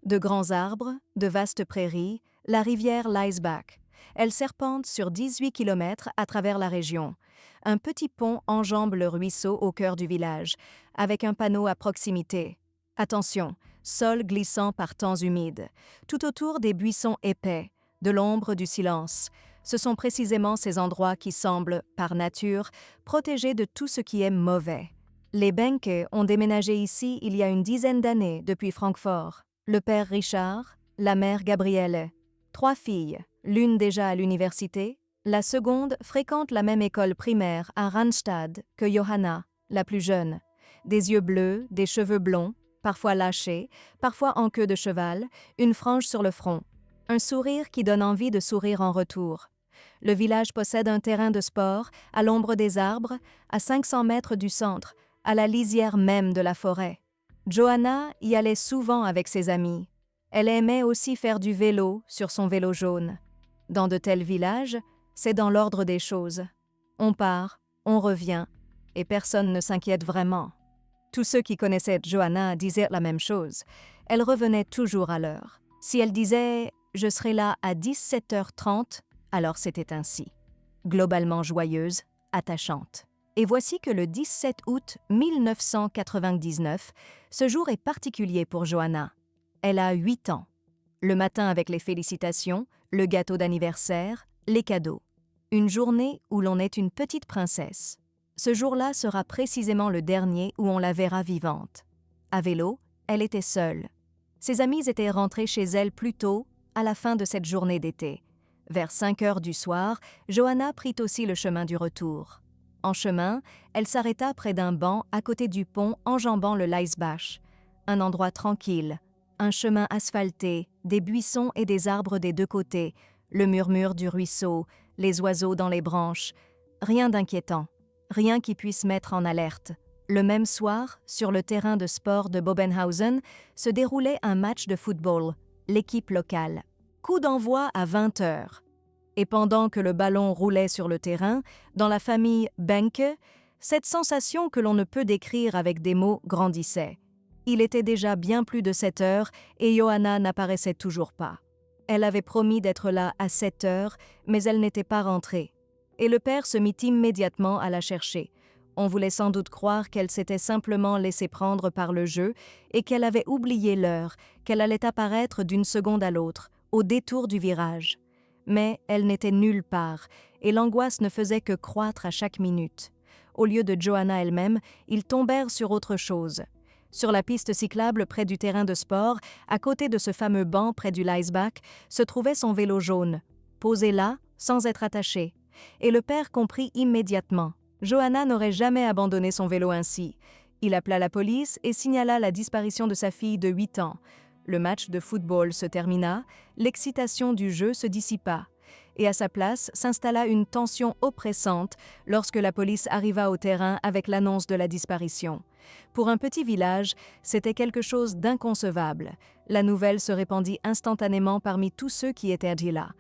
De grands arbres, de vastes prairies, la rivière Leisbach. Elle serpente sur 18 kilomètres à travers la région. Un petit pont enjambe le ruisseau au cœur du village, avec un panneau à proximité. Attention, sol glissant par temps humides. Tout autour des buissons épais, de l'ombre du silence. Ce sont précisément ces endroits qui semblent, par nature, protégés de tout ce qui est mauvais. Les Benke ont déménagé ici il y a une dizaine d'années depuis Francfort. Le père Richard, la mère Gabriele. 3 filles, l'une déjà à l'université, la seconde fréquente la même école primaire à Randstad que Johanna, la plus jeune. Des yeux bleus, des cheveux blonds, parfois lâchés, parfois en queue de cheval, une frange sur le front. Un sourire qui donne envie de sourire en retour. Le village possède un terrain de sport, à l'ombre des arbres, à 500 mètres du centre, à la lisière même de la forêt. Johanna y allait souvent avec ses amis. Elle aimait aussi faire du vélo sur son vélo jaune. Dans de tels villages, c'est dans l'ordre des choses. On part, on revient, et personne ne s'inquiète vraiment. Tous ceux qui connaissaient Johanna disaient la même chose. Elle revenait toujours à l'heure. Si elle disait « je serai là à 17h30 », alors c'était ainsi. Globalement joyeuse, attachante. Et voici que le 17 août 1999, ce jour est particulier pour Johanna. Elle a 8 ans. Le matin avec les félicitations, le gâteau d'anniversaire, les cadeaux. Une journée où l'on est une petite princesse. Ce jour-là sera précisément le dernier où on la verra vivante. À vélo, elle était seule. Ses amis étaient rentrés chez elle plus tôt, à la fin de cette journée d'été. Vers 5 heures du soir, Johanna prit aussi le chemin du retour. En chemin, elle s'arrêta près d'un banc à côté du pont enjambant le Leisbach. Un endroit tranquille, un chemin asphalté, des buissons et des arbres des deux côtés, le murmure du ruisseau, les oiseaux dans les branches. Rien d'inquiétant, rien qui puisse mettre en alerte. Le même soir, sur le terrain de sport de Bobenhausen, se déroulait un match de football, l'équipe locale. Coup d'envoi à 20 heures. Et pendant que le ballon roulait sur le terrain, dans la famille Benke, cette sensation que l'on ne peut décrire avec des mots grandissait. Il était déjà bien plus de 7 heures et Johanna n'apparaissait toujours pas. Elle avait promis d'être là à 7 heures, mais elle n'était pas rentrée. Et le père se mit immédiatement à la chercher. On voulait sans doute croire qu'elle s'était simplement laissée prendre par le jeu et qu'elle avait oublié l'heure, qu'elle allait apparaître d'une seconde à l'autre, au détour du virage. Mais elle n'était nulle part, et l'angoisse ne faisait que croître à chaque minute. Au lieu de Johanna elle-même, ils tombèrent sur autre chose. Sur la piste cyclable près du terrain de sport, à côté de ce fameux banc près du Leisbach, se trouvait son vélo jaune, posé là, sans être attaché. Et le père comprit immédiatement. Johanna n'aurait jamais abandonné son vélo ainsi. Il appela la police et signala la disparition de sa fille de 8 ans. Le match de football se termina, l'excitation du jeu se dissipa, et à sa place s'installa une tension oppressante lorsque la police arriva au terrain avec l'annonce de la disparition. Pour un petit village, c'était quelque chose d'inconcevable. La nouvelle se répandit instantanément parmi tous ceux qui étaient dit là.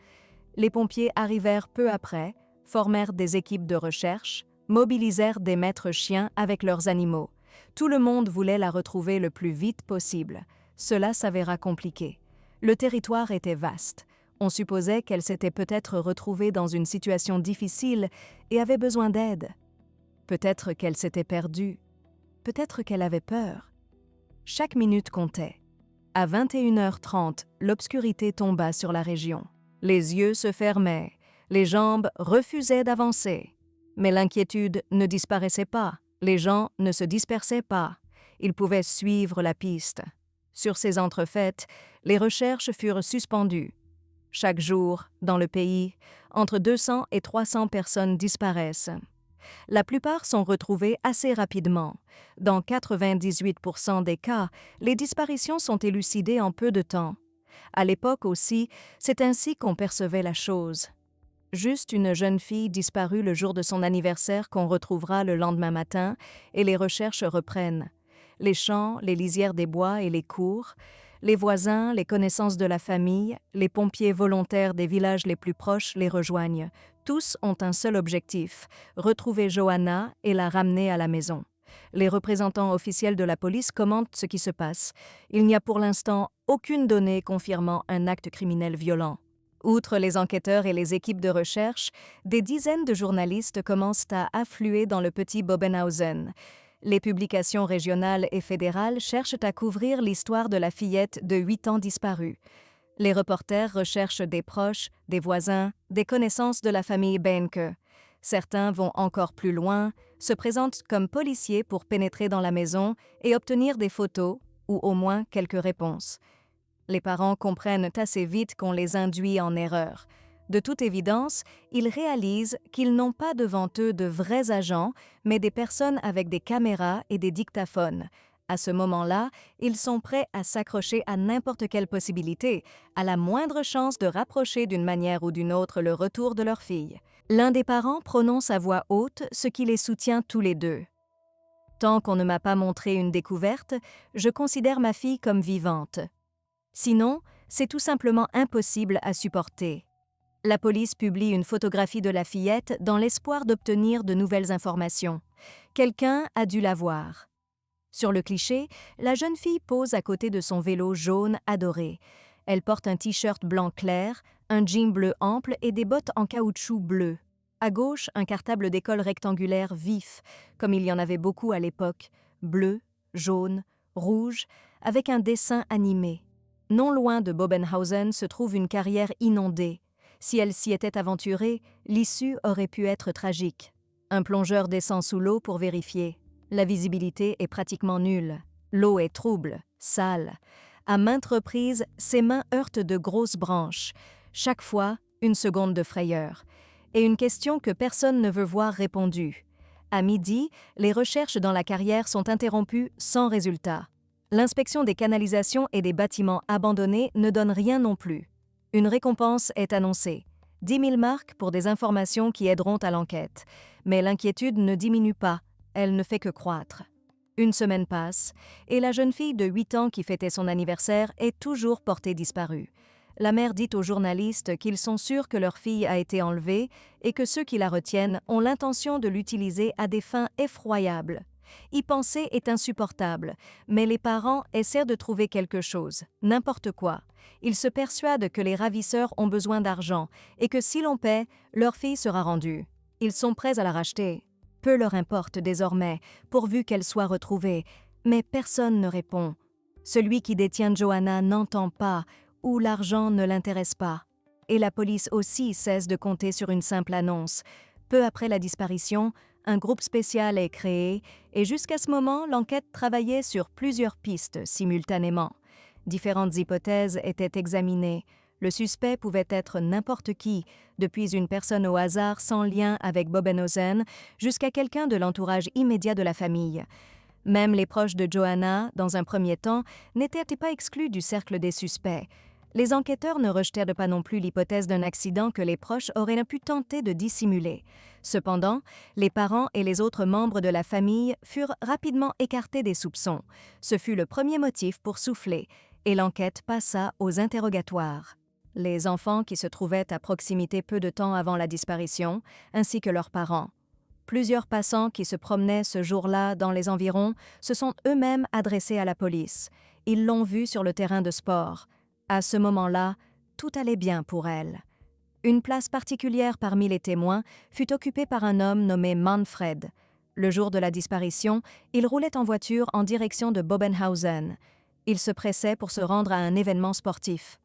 Les pompiers arrivèrent peu après, formèrent des équipes de recherche, mobilisèrent des maîtres chiens avec leurs animaux. Tout le monde voulait la retrouver le plus vite possible. Cela s'avéra compliqué. Le territoire était vaste. On supposait qu'elle s'était peut-être retrouvée dans une situation difficile et avait besoin d'aide. Peut-être qu'elle s'était perdue. Peut-être qu'elle avait peur. Chaque minute comptait. À 21h30, l'obscurité tomba sur la région. Les yeux se fermaient, les jambes refusaient d'avancer. Mais l'inquiétude ne disparaissait pas, les gens ne se dispersaient pas. Ils pouvaient suivre la piste. Sur ces entrefaites, les recherches furent suspendues. Chaque jour, dans le pays, entre 200 et 300 personnes disparaissent. La plupart sont retrouvées assez rapidement. Dans 98% des cas, les disparitions sont élucidées en peu de temps. À l'époque aussi, c'est ainsi qu'on percevait la chose. Juste une jeune fille disparue le jour de son anniversaire qu'on retrouvera le lendemain matin et les recherches reprennent. Les champs, les lisières des bois et les cours, les voisins, les connaissances de la famille, les pompiers volontaires des villages les plus proches les rejoignent. Tous ont un seul objectif, retrouver Johanna et la ramener à la maison. Les représentants officiels de la police commentent ce qui se passe. Il n'y a pour l'instant aucune donnée confirmant un acte criminel violent. Outre les enquêteurs et les équipes de recherche, des dizaines de journalistes commencent à affluer dans le petit Bobenhausen. Les publications régionales et fédérales cherchent à couvrir l'histoire de la fillette de 8 ans disparue. Les reporters recherchent des proches, des voisins, des connaissances de la famille Benke. Certains vont encore plus loin, se présentent comme policiers pour pénétrer dans la maison et obtenir des photos ou au moins quelques réponses. Les parents comprennent assez vite qu'on les induit en erreur. De toute évidence, ils réalisent qu'ils n'ont pas devant eux de vrais agents, mais des personnes avec des caméras et des dictaphones. À ce moment-là, ils sont prêts à s'accrocher à n'importe quelle possibilité, à la moindre chance de rapprocher d'une manière ou d'une autre le retour de leur fille. L'un des parents prononce à voix haute ce qui les soutient tous les deux. « Tant qu'on ne m'a pas montré une découverte, je considère ma fille comme vivante. Sinon, c'est tout simplement impossible à supporter. » La police publie une photographie de la fillette dans l'espoir d'obtenir de nouvelles informations. Quelqu'un a dû la voir. Sur le cliché, la jeune fille pose à côté de son vélo jaune adoré. Elle porte un t-shirt blanc clair, un jean bleu ample et des bottes en caoutchouc bleu. À gauche, un cartable d'école rectangulaire vif, comme il y en avait beaucoup à l'époque, bleu, jaune, rouge, avec un dessin animé. Non loin de Bobenhausen se trouve une carrière inondée. Si elle s'y était aventurée, l'issue aurait pu être tragique. Un plongeur descend sous l'eau pour vérifier. La visibilité est pratiquement nulle. L'eau est trouble, sale. À maintes reprises, ses mains heurtent de grosses branches. Chaque fois, une seconde de frayeur. Et une question que personne ne veut voir répondue. À midi, les recherches dans la carrière sont interrompues sans résultat. L'inspection des canalisations et des bâtiments abandonnés ne donne rien non plus. Une récompense est annoncée. 10 000 marks pour des informations qui aideront à l'enquête. Mais l'inquiétude ne diminue pas, elle ne fait que croître. Une semaine passe, et la jeune fille de 8 ans qui fêtait son anniversaire est toujours portée disparue. La mère dit aux journalistes qu'ils sont sûrs que leur fille a été enlevée et que ceux qui la retiennent ont l'intention de l'utiliser à des fins effroyables. Y penser est insupportable, mais les parents essaient de trouver quelque chose, n'importe quoi. Ils se persuadent que les ravisseurs ont besoin d'argent et que si l'on paie, leur fille sera rendue. Ils sont prêts à la racheter. Peu leur importe désormais, pourvu qu'elle soit retrouvée, mais personne ne répond. Celui qui détient Johanna n'entend pas ou l'argent ne l'intéresse pas. Et la police aussi cesse de compter sur une simple annonce. Peu après la disparition, un groupe spécial est créé et jusqu'à ce moment, l'enquête travaillait sur plusieurs pistes simultanément. Différentes hypothèses étaient examinées. Le suspect pouvait être n'importe qui, depuis une personne au hasard sans lien avec Bobenhausen jusqu'à quelqu'un de l'entourage immédiat de la famille. Même les proches de Johanna, dans un premier temps, n'étaient pas exclus du cercle des suspects. Les enquêteurs ne rejetèrent pas non plus l'hypothèse d'un accident que les proches auraient pu tenter de dissimuler. Cependant, les parents et les autres membres de la famille furent rapidement écartés des soupçons. Ce fut le premier motif pour souffler, et l'enquête passa aux interrogatoires. Les enfants qui se trouvaient à proximité peu de temps avant la disparition, ainsi que leurs parents. Plusieurs passants qui se promenaient ce jour-là dans les environs se sont eux-mêmes adressés à la police. Ils l'ont vue sur le terrain de sport. À ce moment-là, tout allait bien pour elle. Une place particulière parmi les témoins fut occupée par un homme nommé Manfred. Le jour de la disparition, il roulait en voiture en direction de Bobenhausen. Il se pressait pour se rendre à un événement sportif.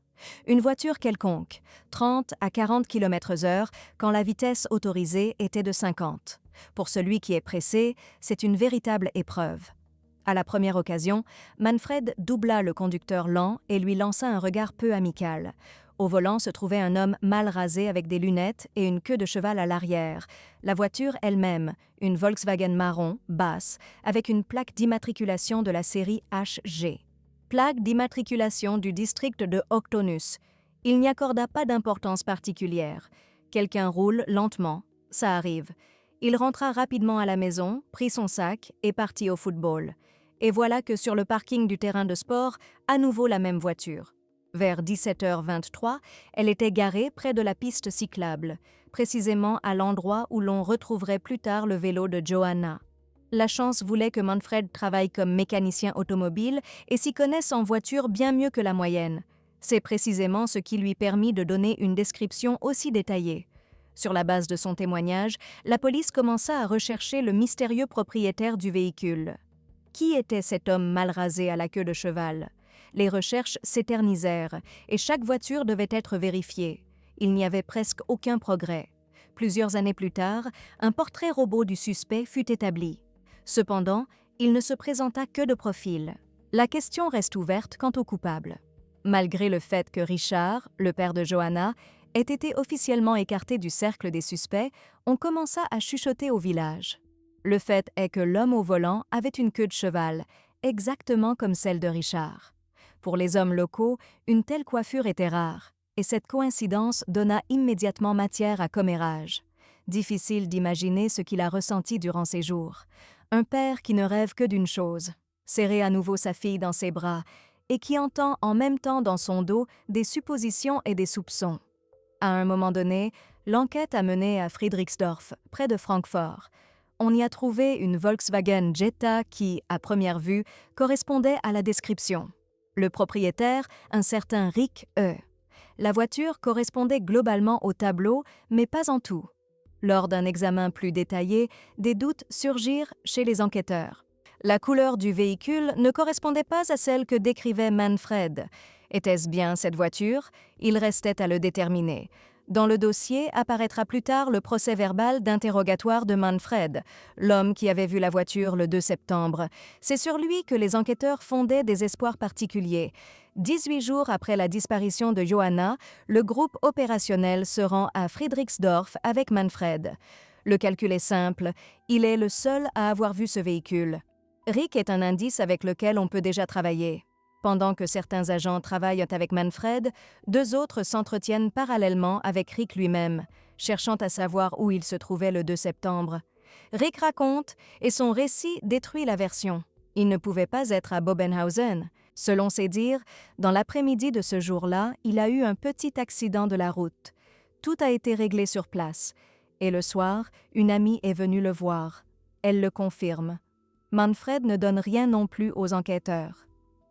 Une voiture quelconque, 30 à 40 km/h, quand la vitesse autorisée était de 50. Pour celui qui est pressé, c'est une véritable épreuve. À la première occasion, Manfred doubla le conducteur lent et lui lança un regard peu amical. Au volant se trouvait un homme mal rasé avec des lunettes et une queue de cheval à l'arrière. La voiture elle-même, une Volkswagen marron, basse, avec une plaque d'immatriculation de la série HG. Plaque d'immatriculation du district de Octonus. Il n'y accorda pas d'importance particulière. Quelqu'un roule lentement, ça arrive. Il rentra rapidement à la maison, prit son sac et partit au football. Et voilà que sur le parking du terrain de sport, à nouveau la même voiture. Vers 17h23, elle était garée près de la piste cyclable, précisément à l'endroit où l'on retrouverait plus tard le vélo de Johanna. La chance voulait que Manfred travaille comme mécanicien automobile et s'y connaisse en voiture bien mieux que la moyenne. C'est précisément ce qui lui permit de donner une description aussi détaillée. Sur la base de son témoignage, la police commença à rechercher le mystérieux propriétaire du véhicule. Qui était cet homme mal rasé à la queue de cheval? Les recherches s'éternisèrent et chaque voiture devait être vérifiée. Il n'y avait presque aucun progrès. Plusieurs années plus tard, un portrait robot du suspect fut établi. Cependant, il ne se présenta que de profil. La question reste ouverte quant au coupable. Malgré le fait que Richard, le père de Johanna, ait été officiellement écarté du cercle des suspects, on commença à chuchoter au village. Le fait est que l'homme au volant avait une queue de cheval, exactement comme celle de Richard. Pour les hommes locaux, une telle coiffure était rare, et cette coïncidence donna immédiatement matière à commérage. Difficile d'imaginer ce qu'il a ressenti durant ces jours. Un père qui ne rêve que d'une chose, serrer à nouveau sa fille dans ses bras, et qui entend en même temps dans son dos des suppositions et des soupçons. À un moment donné, l'enquête a mené à Friedrichsdorf, près de Francfort. On y a trouvé une Volkswagen Jetta qui, à première vue, correspondait à la description. Le propriétaire, un certain Rick E. La voiture correspondait globalement au tableau, mais pas en tout. Lors d'un examen plus détaillé, des doutes surgirent chez les enquêteurs. La couleur du véhicule ne correspondait pas à celle que décrivait Manfred. Était-ce bien cette voiture? Il restait à le déterminer. Dans le dossier apparaîtra plus tard le procès-verbal d'interrogatoire de Manfred, l'homme qui avait vu la voiture le 2 septembre. C'est sur lui que les enquêteurs fondaient des espoirs particuliers. 18 jours après la disparition de Johanna, le groupe opérationnel se rend à Friedrichsdorf avec Manfred. Le calcul est simple, il est le seul à avoir vu ce véhicule. Rick est un indice avec lequel on peut déjà travailler. Pendant que certains agents travaillent avec Manfred, deux autres s'entretiennent parallèlement avec Rick lui-même, cherchant à savoir où il se trouvait le 2 septembre. Rick raconte, et son récit détruit la version. Il ne pouvait pas être à Bobenhausen. Selon ses dires, dans l'après-midi de ce jour-là, il a eu un petit accident de la route. Tout a été réglé sur place. Et le soir, une amie est venue le voir. Elle le confirme. Manfred ne donne rien non plus aux enquêteurs.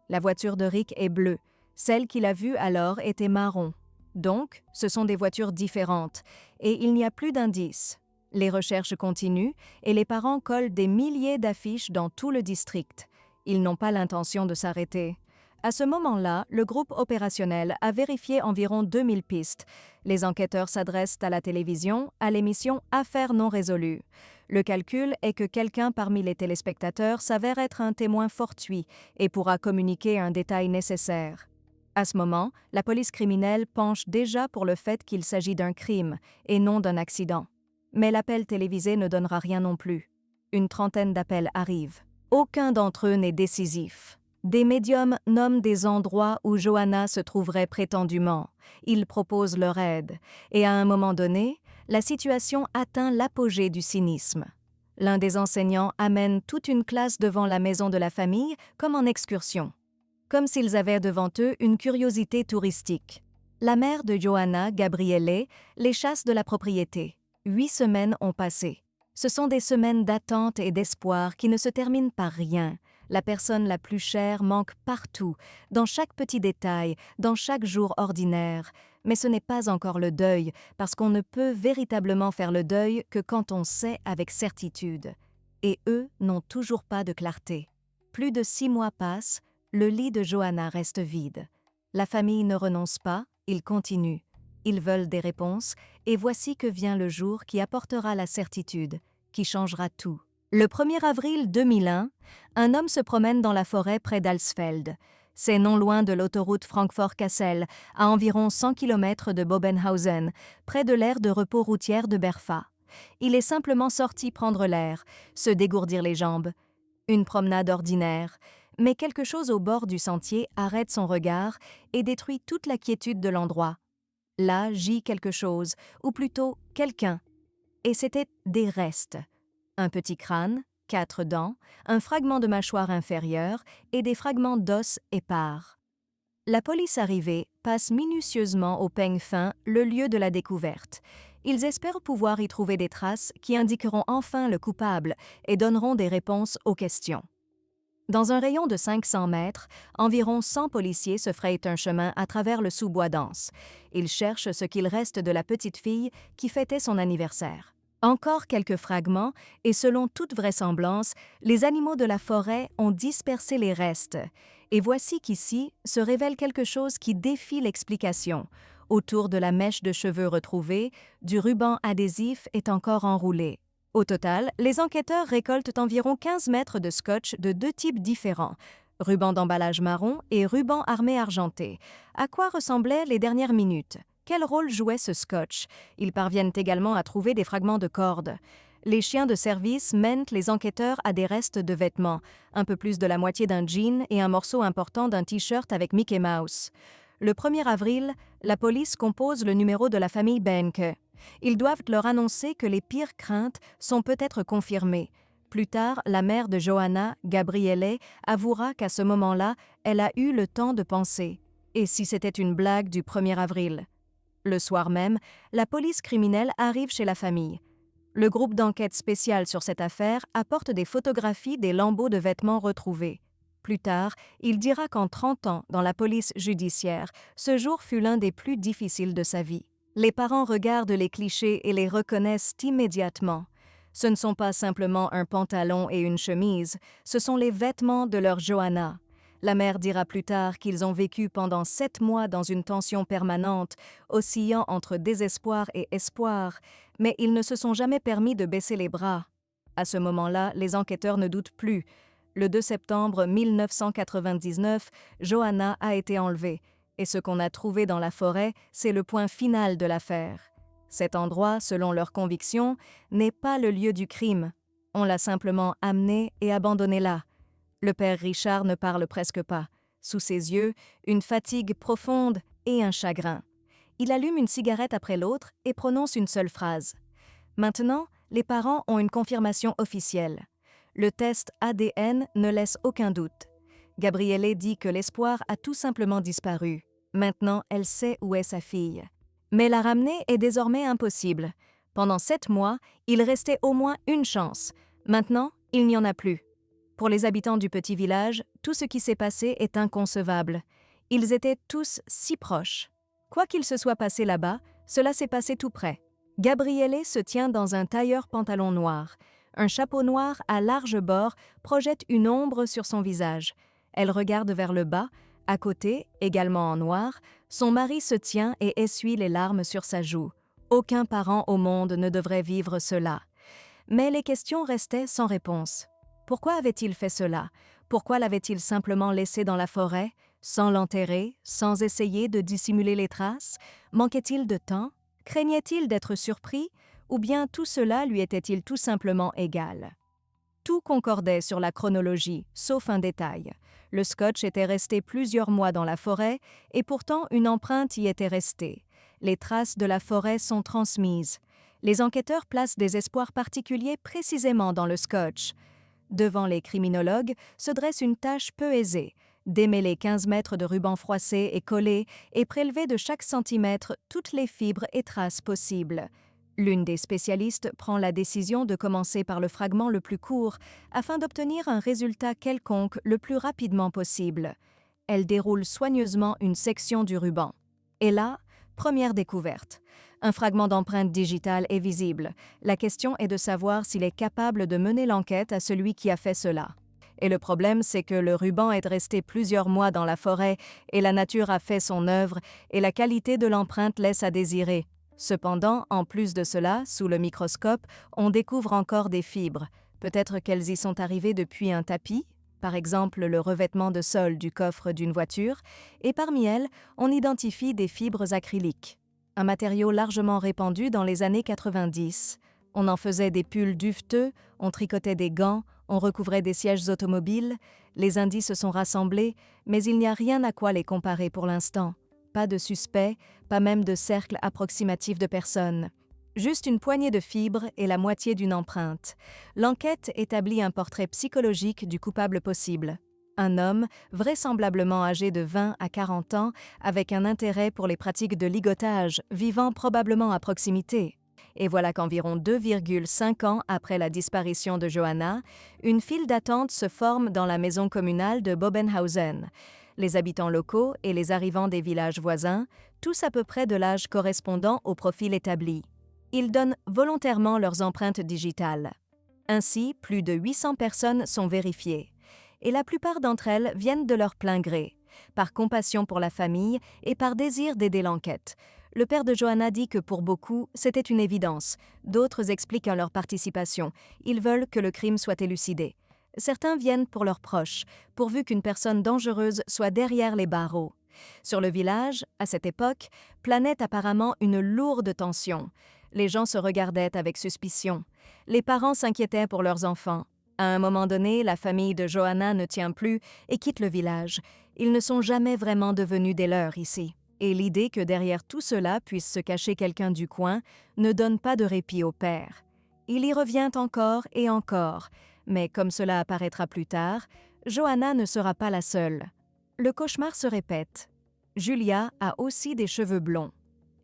La voiture de Rick est bleue. Celle qu'il a vue alors était marron. Donc, ce sont des voitures différentes, et il n'y a plus d'indices. Les recherches continuent, et les parents collent des milliers d'affiches dans tout le district. Ils n'ont pas l'intention de s'arrêter. À ce moment-là, le groupe opérationnel a vérifié environ 2000 pistes. Les enquêteurs s'adressent à la télévision, à l'émission Affaires non résolues. Le calcul est que quelqu'un parmi les téléspectateurs s'avère être un témoin fortuit et pourra communiquer un détail nécessaire. À ce moment, la police criminelle penche déjà pour le fait qu'il s'agit d'un crime et non d'un accident. Mais l'appel télévisé ne donnera rien non plus. Une trentaine d'appels arrivent. Aucun d'entre eux n'est décisif. Des médiums nomment des endroits où Johanna se trouverait prétendument. Ils proposent leur aide. Et à un moment donné, la situation atteint l'apogée du cynisme. L'un des enseignants amène toute une classe devant la maison de la famille comme en excursion, comme s'ils avaient devant eux une curiosité touristique. La mère de Johanna, Gabriele, les chasse de la propriété. 8 semaines ont passé. Ce sont des semaines d'attente et d'espoir qui ne se terminent par rien. La personne la plus chère manque partout, dans chaque petit détail, dans chaque jour ordinaire. Mais ce n'est pas encore le deuil, parce qu'on ne peut véritablement faire le deuil que quand on sait avec certitude. Et eux n'ont toujours pas de clarté. Plus de 6 mois passent, le lit de Johanna reste vide. La famille ne renonce pas, ils continuent. Ils veulent des réponses, et voici que vient le jour qui apportera la certitude, qui changera tout. Le 1er avril 2001, un homme se promène dans la forêt près d'Alsfeld. C'est non loin de l'autoroute Francfort-Kassel, à environ 100 km de Bobenhausen, près de l'aire de repos routière de Berfa. Il est simplement sorti prendre l'air, se dégourdir les jambes. Une promenade ordinaire, mais quelque chose au bord du sentier arrête son regard et détruit toute la quiétude de l'endroit. Là gît quelque chose, ou plutôt quelqu'un. Et c'était des restes. Un petit crâne, 4 dents, un fragment de mâchoire inférieure et des fragments d'os épars. La police arrivée passe minutieusement au peigne fin le lieu de la découverte. Ils espèrent pouvoir y trouver des traces qui indiqueront enfin le coupable et donneront des réponses aux questions. Dans un rayon de 500 mètres, environ 100 policiers se frayent un chemin à travers le sous-bois dense. Ils cherchent ce qu'il reste de la petite fille qui fêtait son anniversaire. Encore quelques fragments, et selon toute vraisemblance, les animaux de la forêt ont dispersé les restes. Et voici qu'ici se révèle quelque chose qui défie l'explication. Autour de la mèche de cheveux retrouvée, du ruban adhésif est encore enroulé. Au total, les enquêteurs récoltent environ 15 mètres de scotch de 2 types différents, ruban d'emballage marron et ruban armé argenté. À quoi ressemblaient les dernières minutes? Quel rôle jouait ce scotch? Ils parviennent également à trouver des fragments de cordes. Les chiens de service mènent les enquêteurs à des restes de vêtements, un peu plus de la moitié d'un jean et un morceau important d'un t-shirt avec Mickey Mouse. Le 1er avril, la police compose le numéro de la famille Benke. Ils doivent leur annoncer que les pires craintes sont peut-être confirmées. Plus tard, la mère de Johanna, Gabriele, avouera qu'à ce moment-là, elle a eu le temps de penser. Et si c'était une blague du 1er avril? Le soir même, la police criminelle arrive chez la famille. Le groupe d'enquête spéciale sur cette affaire apporte des photographies des lambeaux de vêtements retrouvés. Plus tard, il dira qu'en 30 ans dans la police judiciaire, ce jour fut l'un des plus difficiles de sa vie. Les parents regardent les clichés et les reconnaissent immédiatement. Ce ne sont pas simplement un pantalon et une chemise, ce sont les vêtements de leur Johanna. La mère dira plus tard qu'ils ont vécu pendant 7 mois dans une tension permanente, oscillant entre désespoir et espoir, mais ils ne se sont jamais permis de baisser les bras. À ce moment-là, les enquêteurs ne doutent plus. Le 2 septembre 1999, Johanna a été enlevée, et ce qu'on a trouvé dans la forêt, c'est le point final de l'affaire. Cet endroit, selon leurs convictions, n'est pas le lieu du crime. On l'a simplement amenée et abandonnée là. Le père Richard ne parle presque pas. Sous ses yeux, une fatigue profonde et un chagrin. Il allume une cigarette après l'autre et prononce une seule phrase. Maintenant, les parents ont une confirmation officielle. Le test ADN ne laisse aucun doute. Gabriele dit que l'espoir a tout simplement disparu. Maintenant, elle sait où est sa fille. Mais la ramener est désormais impossible. Pendant 7 mois, il restait au moins une chance. Maintenant, il n'y en a plus. Pour les habitants du petit village, tout ce qui s'est passé est inconcevable. Ils étaient tous si proches. Quoi qu'il se soit passé là-bas, cela s'est passé tout près. Gabriele se tient dans un tailleur pantalon noir. Un chapeau noir à large bord projette une ombre sur son visage. Elle regarde vers le bas. À côté, également en noir, son mari se tient et essuie les larmes sur sa joue. Aucun parent au monde ne devrait vivre cela. Mais les questions restaient sans réponse. Pourquoi avait-il fait cela? Pourquoi l'avait-il simplement laissé dans la forêt, sans l'enterrer, sans essayer de dissimuler les traces? Manquait-il de temps? Craignait-il d'être surpris? Ou bien tout cela lui était-il tout simplement égal? Tout concordait sur la chronologie, sauf un détail. Le scotch était resté plusieurs mois dans la forêt et pourtant une empreinte y était restée. Les traces de la forêt sont transmises. Les enquêteurs placent des espoirs particuliers précisément dans le scotch. Devant les criminologues se dresse une tâche peu aisée, démêler 15 mètres de ruban froissé et collé et prélever de chaque centimètre toutes les fibres et traces possibles. L'une des spécialistes prend la décision de commencer par le fragment le plus court afin d'obtenir un résultat quelconque le plus rapidement possible. Elle déroule soigneusement une section du ruban. Et là, première découverte. Un fragment d'empreinte digitale est visible. La question est de savoir s'il est capable de mener l'enquête à celui qui a fait cela. Et le problème, c'est que le ruban est resté plusieurs mois dans la forêt et la nature a fait son œuvre et la qualité de l'empreinte laisse à désirer. Cependant, en plus de cela, sous le microscope, on découvre encore des fibres. Peut-être qu'elles y sont arrivées depuis un tapis, par exemple le revêtement de sol du coffre d'une voiture, et parmi elles, on identifie des fibres acryliques, un matériau largement répandu dans les années 90. On en faisait des pulls duveteux, on tricotait des gants, on recouvrait des sièges automobiles, les indices se sont rassemblés, mais il n'y a rien à quoi les comparer pour l'instant. Pas de suspect, pas même de cercle approximatif de personnes. Juste une poignée de fibres et la moitié d'une empreinte. L'enquête établit un portrait psychologique du coupable possible. Un homme, vraisemblablement âgé de 20 à 40 ans, avec un intérêt pour les pratiques de ligotage, vivant probablement à proximité. Et voilà qu'environ 2,5 ans après la disparition de Johanna, une file d'attente se forme dans la maison communale de Bobenhausen. Les habitants locaux et les arrivants des villages voisins, tous à peu près de l'âge correspondant au profil établi. Ils donnent volontairement leurs empreintes digitales. Ainsi, plus de 800 personnes sont vérifiées. Et la plupart d'entre elles viennent de leur plein gré, par compassion pour la famille et par désir d'aider l'enquête. Le père de Johanna dit que pour beaucoup, c'était une évidence. D'autres expliquent leur participation. Ils veulent que le crime soit élucidé. Certains viennent pour leurs proches, pourvu qu'une personne dangereuse soit derrière les barreaux. Sur le village, à cette époque, planait apparemment une lourde tension. Les gens se regardaient avec suspicion. Les parents s'inquiétaient pour leurs enfants. À un moment donné, la famille de Johanna ne tient plus et quitte le village. Ils ne sont jamais vraiment devenus des leurs ici. Et l'idée que derrière tout cela puisse se cacher quelqu'un du coin ne donne pas de répit au père. Il y revient encore et encore, mais comme cela apparaîtra plus tard, Johanna ne sera pas la seule. Le cauchemar se répète. Julia a aussi des cheveux blonds.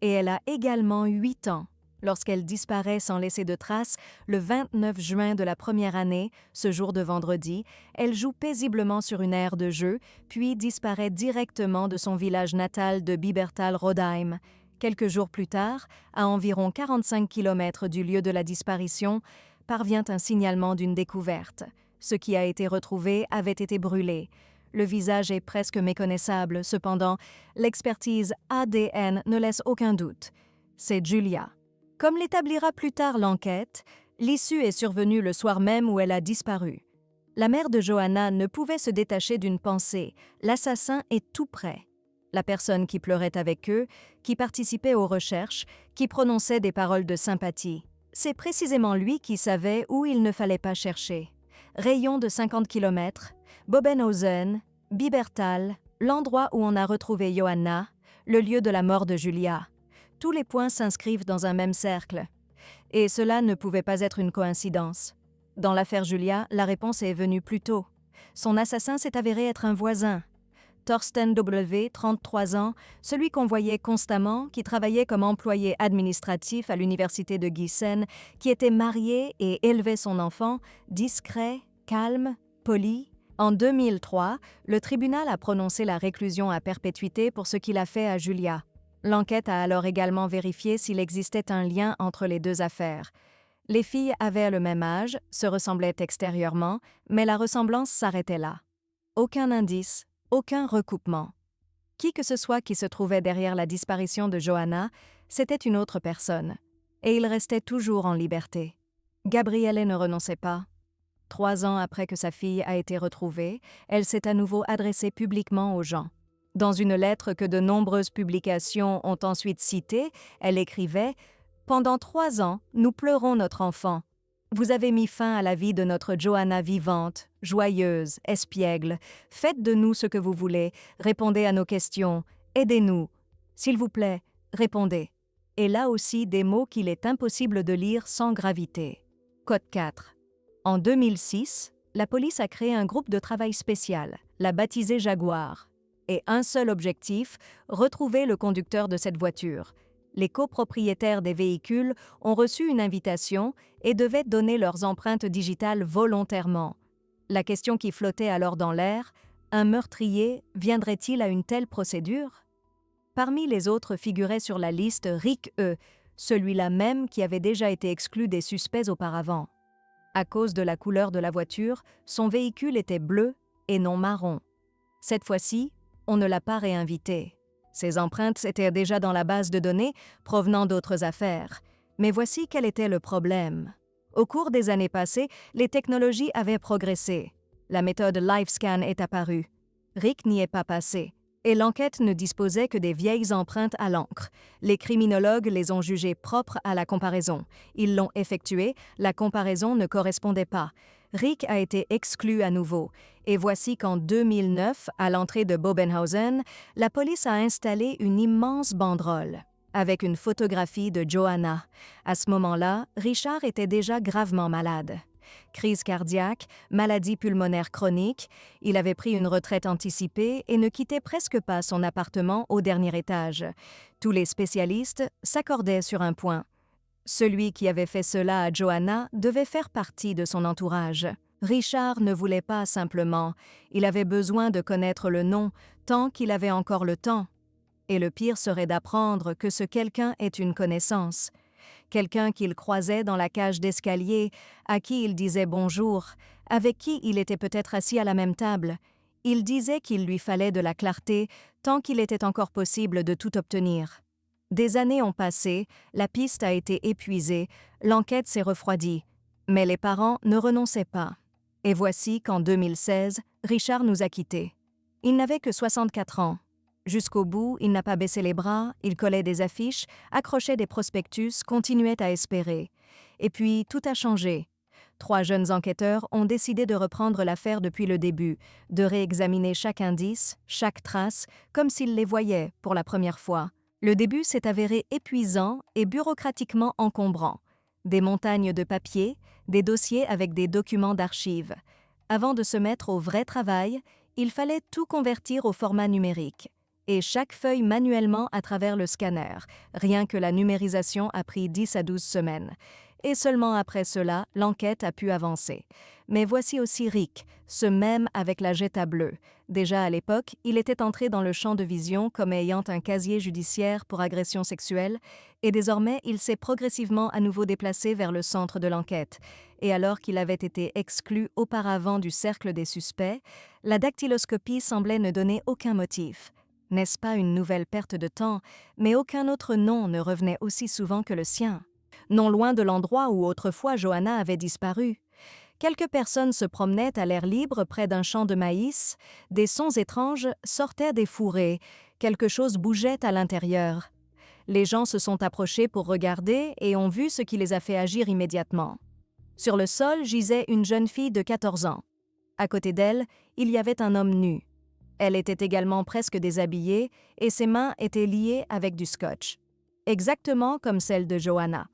Et elle a également 8 ans. Lorsqu'elle disparaît sans laisser de traces, le 29 juin de la première année, ce jour de vendredi, elle joue paisiblement sur une aire de jeu, puis disparaît directement de son village natal de Bibertal-Rodheim. Quelques jours plus tard, à environ 45 km du lieu de la disparition, parvient un signalement d'une découverte. Ce qui a été retrouvé avait été brûlé. Le visage est presque méconnaissable, cependant, l'expertise ADN ne laisse aucun doute. C'est Julia. Comme l'établira plus tard l'enquête, l'issue est survenue le soir même où elle a disparu. La mère de Johanna ne pouvait se détacher d'une pensée. L'assassin est tout près. La personne qui pleurait avec eux, qui participait aux recherches, qui prononçait des paroles de sympathie. C'est précisément lui qui savait où il ne fallait pas chercher. Rayon de 50 km, Bobenhausen, Bibertal, l'endroit où on a retrouvé Johanna, le lieu de la mort de Julia. Tous les points s'inscrivent dans un même cercle. Et cela ne pouvait pas être une coïncidence. Dans l'affaire Julia, la réponse est venue plus tôt. Son assassin s'est avéré être un voisin. Thorsten W., 33 ans, celui qu'on voyait constamment, qui travaillait comme employé administratif à l'université de Gießen, qui était marié et élevait son enfant, discret, calme, poli. En 2003, le tribunal a prononcé la réclusion à perpétuité pour ce qu'il a fait à Julia. L'enquête a alors également vérifié s'il existait un lien entre les deux affaires. Les filles avaient le même âge, se ressemblaient extérieurement, mais la ressemblance s'arrêtait là. Aucun indice, aucun recoupement. Qui que ce soit qui se trouvait derrière la disparition de Johanna, c'était une autre personne. Et il restait toujours en liberté. Gabriele ne renonçait pas. 3 ans après que sa fille a été retrouvée, elle s'est à nouveau adressée publiquement aux gens. Dans une lettre que de nombreuses publications ont ensuite citée, elle écrivait « Pendant 3 ans, nous pleurons notre enfant. Vous avez mis fin à la vie de notre Johanna vivante, joyeuse, espiègle. Faites de nous ce que vous voulez, répondez à nos questions, aidez-nous. S'il vous plaît, répondez. » Et là aussi des mots qu'il est impossible de lire sans gravité. Code 4. En 2006, la police a créé un groupe de travail spécial, l'a baptisé Jaguar. Et un seul objectif, retrouver le conducteur de cette voiture. Les copropriétaires des véhicules ont reçu une invitation et devaient donner leurs empreintes digitales volontairement. La question qui flottait alors dans l'air, un meurtrier viendrait-il à une telle procédure? Parmi les autres figurait sur la liste Rick E., celui-là même qui avait déjà été exclu des suspects auparavant. À cause de la couleur de la voiture, son véhicule était bleu et non marron. Cette fois-ci, on ne l'a pas réinvité. Ses empreintes étaient déjà dans la base de données provenant d'autres affaires. Mais voici quel était le problème. Au cours des années passées, les technologies avaient progressé. La méthode LiveScan est apparue. Rick n'y est pas passé. Et l'enquête ne disposait que des vieilles empreintes à l'encre. Les criminologues les ont jugées propres à la comparaison. Ils l'ont effectuée, la comparaison ne correspondait pas. Rick a été exclu à nouveau. Et voici qu'en 2009, à l'entrée de Bobenhausen, la police a installé une immense banderole avec une photographie de Johanna. À ce moment-là, Richard était déjà gravement malade. Crise cardiaque, maladie pulmonaire chronique, il avait pris une retraite anticipée et ne quittait presque pas son appartement au dernier étage. Tous les spécialistes s'accordaient sur un point. Celui qui avait fait cela à Johanna devait faire partie de son entourage. Richard ne voulait pas simplement, il avait besoin de connaître le nom tant qu'il avait encore le temps. Et le pire serait d'apprendre que ce quelqu'un est une connaissance. Quelqu'un qu'il croisait dans la cage d'escalier, à qui il disait bonjour, avec qui il était peut-être assis à la même table. Il disait qu'il lui fallait de la clarté tant qu'il était encore possible de tout obtenir. Des années ont passé, la piste a été épuisée, l'enquête s'est refroidie, mais les parents ne renonçaient pas. Et voici qu'en 2016, Richard nous a quittés. Il n'avait que 64 ans. Jusqu'au bout, il n'a pas baissé les bras, il collait des affiches, accrochait des prospectus, continuait à espérer. Et puis, tout a changé. 3 jeunes enquêteurs ont décidé de reprendre l'affaire depuis le début, de réexaminer chaque indice, chaque trace, comme s'ils les voyaient pour la première fois. Le début s'est avéré épuisant et bureaucratiquement encombrant. Des montagnes de papier, des dossiers avec des documents d'archives. Avant de se mettre au vrai travail, il fallait tout convertir au format numérique. Et chaque feuille manuellement à travers le scanner. Rien que la numérisation a pris 10 à 12 semaines. Et seulement après cela, l'enquête a pu avancer. Mais voici aussi Rick, ce même avec la Jetta bleue. Déjà à l'époque, il était entré dans le champ de vision comme ayant un casier judiciaire pour agression sexuelle, et désormais il s'est progressivement à nouveau déplacé vers le centre de l'enquête. Et alors qu'il avait été exclu auparavant du cercle des suspects, la dactyloscopie semblait ne donner aucun motif. N'est-ce pas une nouvelle perte de temps, mais aucun autre nom ne revenait aussi souvent que le sien. Non loin de l'endroit où autrefois Johanna avait disparu. Quelques personnes se promenaient à l'air libre près d'un champ de maïs, des sons étranges sortaient des fourrés, quelque chose bougeait à l'intérieur. Les gens se sont approchés pour regarder et ont vu ce qui les a fait agir immédiatement. Sur le sol gisait une jeune fille de 14 ans. À côté d'elle, il y avait un homme nu. Elle était également presque déshabillée et ses mains étaient liées avec du scotch. Exactement comme celle de Johanna.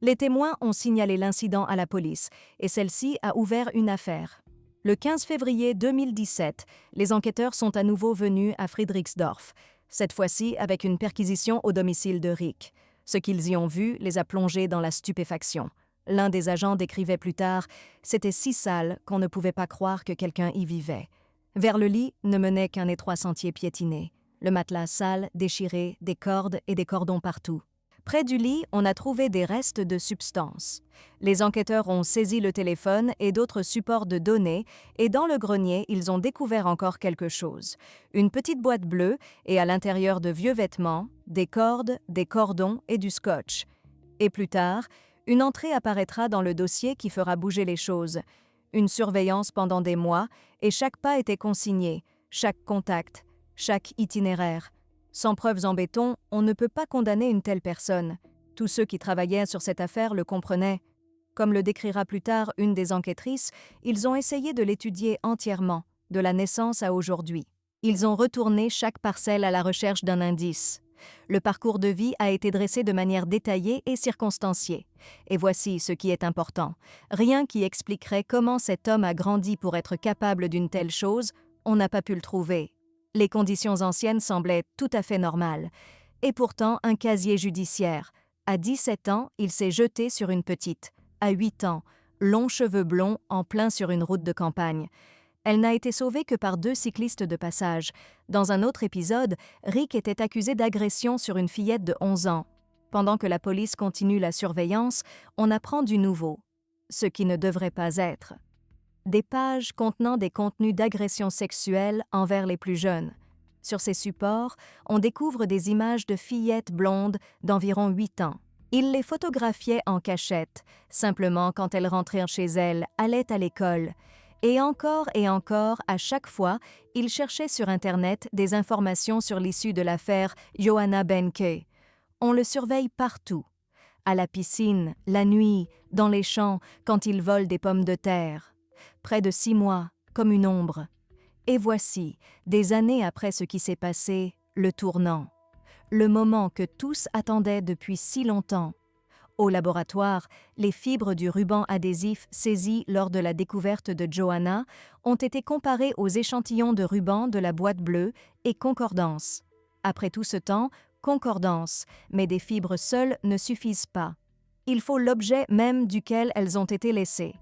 Les témoins ont signalé l'incident à la police et celle-ci a ouvert une affaire. Le 15 février 2017, les enquêteurs sont à nouveau venus à Friedrichsdorf, cette fois-ci avec une perquisition au domicile de Rick. Ce qu'ils y ont vu les a plongés dans la stupéfaction. L'un des agents décrivait plus tard « C'était si sale qu'on ne pouvait pas croire que quelqu'un y vivait ». Vers le lit ne menait qu'un étroit sentier piétiné. Le matelas sale, déchiré, des cordes et des cordons partout. Près du lit, on a trouvé des restes de substances. Les enquêteurs ont saisi le téléphone et d'autres supports de données et dans le grenier, ils ont découvert encore quelque chose. Une petite boîte bleue et à l'intérieur de vieux vêtements, des cordes, des cordons et du scotch. Et plus tard, une entrée apparaîtra dans le dossier qui fera bouger les choses. Une surveillance pendant des mois et chaque pas était consigné, chaque contact, chaque itinéraire. Sans preuves en béton, on ne peut pas condamner une telle personne. Tous ceux qui travaillaient sur cette affaire le comprenaient. Comme le décrira plus tard une des enquêtrices, ils ont essayé de l'étudier entièrement, de la naissance à aujourd'hui. Ils ont retourné chaque parcelle à la recherche d'un indice. Le parcours de vie a été dressé de manière détaillée et circonstanciée. Et voici ce qui est important. Rien qui expliquerait comment cet homme a grandi pour être capable d'une telle chose, on n'a pas pu le trouver. Les conditions anciennes semblaient tout à fait normales. Et pourtant, un casier judiciaire. À 17 ans, il s'est jeté sur une petite. À 8 ans, longs cheveux blonds en plein sur une route de campagne. Elle n'a été sauvée que par 2 cyclistes de passage. Dans un autre épisode, Rick était accusé d'agression sur une fillette de 11 ans. Pendant que la police continue la surveillance, on apprend du nouveau. Ce qui ne devrait pas être. Des pages contenant des contenus d'agression sexuelle envers les plus jeunes. Sur ces supports, on découvre des images de fillettes blondes d'environ 8 ans. Il les photographiait en cachette, simplement quand elles rentraient chez elles, allaient à l'école. Et encore, à chaque fois, il cherchait sur Internet des informations sur l'issue de l'affaire Johanna Ben-K. On le surveille partout. À la piscine, la nuit, dans les champs, quand il vole des pommes de terre. Près de 6 mois, comme une ombre. Et voici, des années après ce qui s'est passé, le tournant. Le moment que tous attendaient depuis si longtemps. Au laboratoire, les fibres du ruban adhésif saisies lors de la découverte de Johanna ont été comparées aux échantillons de ruban de la boîte bleue et concordance. Après tout ce temps, concordance, mais des fibres seules ne suffisent pas. Il faut l'objet même duquel elles ont été laissées.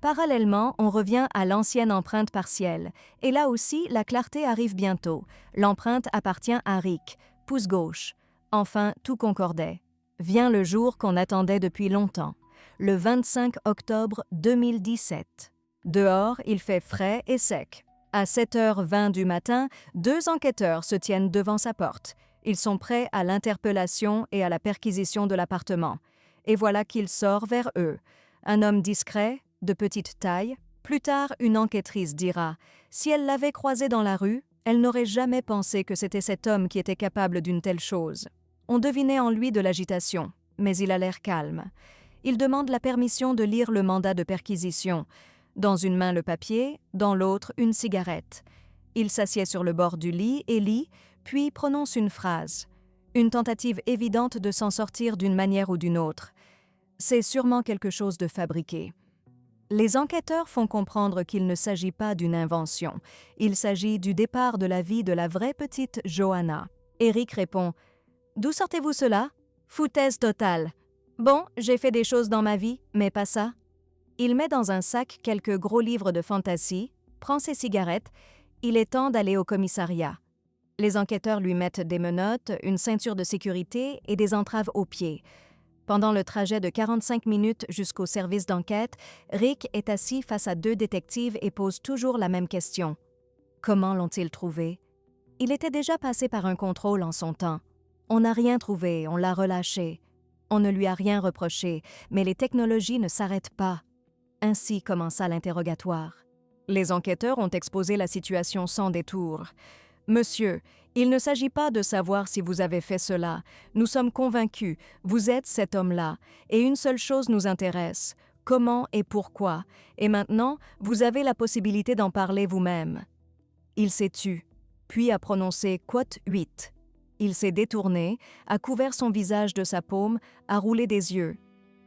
Parallèlement, on revient à l'ancienne empreinte partielle, et là aussi la clarté arrive bientôt. L'empreinte appartient à Rick, pouce gauche. Enfin, tout concordait. Vient le jour qu'on attendait depuis longtemps, le 25 octobre 2017. Dehors, il fait frais et sec. À 7h20 du matin, 2 enquêteurs se tiennent devant sa porte. Ils sont prêts à l'interpellation et à la perquisition de l'appartement. Et voilà qu'il sort vers eux. Un homme discret, de petite taille. Plus tard, une enquêtrice dira « Si elle l'avait croisé dans la rue, elle n'aurait jamais pensé que c'était cet homme qui était capable d'une telle chose. » On devinait en lui de l'agitation, mais il a l'air calme. Il demande la permission de lire le mandat de perquisition. Dans une main le papier, dans l'autre une cigarette. Il s'assied sur le bord du lit et lit, puis prononce une phrase. Une tentative évidente de s'en sortir d'une manière ou d'une autre. C'est sûrement quelque chose de fabriqué. Les enquêteurs font comprendre qu'il ne s'agit pas d'une invention. Il s'agit du départ de la vie de la vraie petite Johanna. Eric répond « D'où sortez-vous cela? Foutaise totale. Bon, j'ai fait des choses dans ma vie, mais pas ça. » Il met dans un sac quelques gros livres de fantasy, prend ses cigarettes. Il est temps d'aller au commissariat. Les enquêteurs lui mettent des menottes, une ceinture de sécurité et des entraves aux pieds. Pendant le trajet de 45 minutes jusqu'au service d'enquête, Rick est assis face à 2 détectives et pose toujours la même question. Comment l'ont-ils trouvé? Il était déjà passé par un contrôle en son temps. On n'a rien trouvé, on l'a relâché. On ne lui a rien reproché, mais les technologies ne s'arrêtent pas. Ainsi commença l'interrogatoire. Les enquêteurs ont exposé la situation sans détour. « Monsieur, il ne s'agit pas de savoir si vous avez fait cela. Nous sommes convaincus, vous êtes cet homme-là, et une seule chose nous intéresse, comment et pourquoi, et maintenant, vous avez la possibilité d'en parler vous-même. » Il s'est tu, puis a prononcé « quote 8 ». Il s'est détourné, a couvert son visage de sa paume, a roulé des yeux.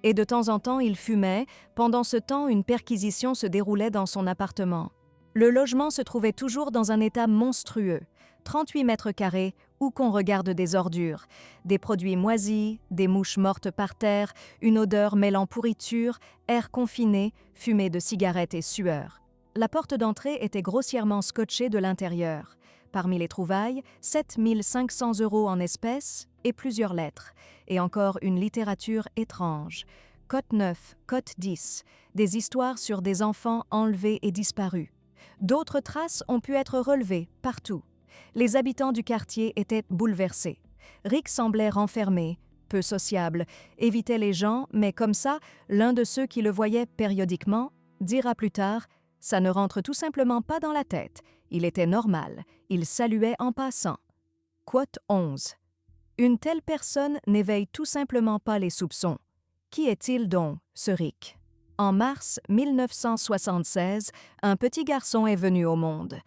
Et de temps en temps, il fumait. Pendant ce temps, une perquisition se déroulait dans son appartement. Le logement se trouvait toujours dans un état monstrueux. 38 mètres carrés, où qu'on regarde des ordures. Des produits moisis, des mouches mortes par terre, une odeur mêlant pourriture, air confiné, fumée de cigarettes et sueur. La porte d'entrée était grossièrement scotchée de l'intérieur. Parmi les trouvailles, 7 500 € en espèces et plusieurs lettres. Et encore une littérature étrange. Code 9, Code 10, des histoires sur des enfants enlevés et disparus. D'autres traces ont pu être relevées partout. Les habitants du quartier étaient bouleversés. Rick semblait renfermé, peu sociable, évitait les gens, mais comme ça, l'un de ceux qui le voyaient périodiquement dira plus tard « ça ne rentre tout simplement pas dans la tête. Il était normal. Il saluait en passant. » Quote 11. Une telle personne n'éveille tout simplement pas les soupçons. Qui est-il donc, ce Rick? En mars 1976, un petit garçon est venu au monde.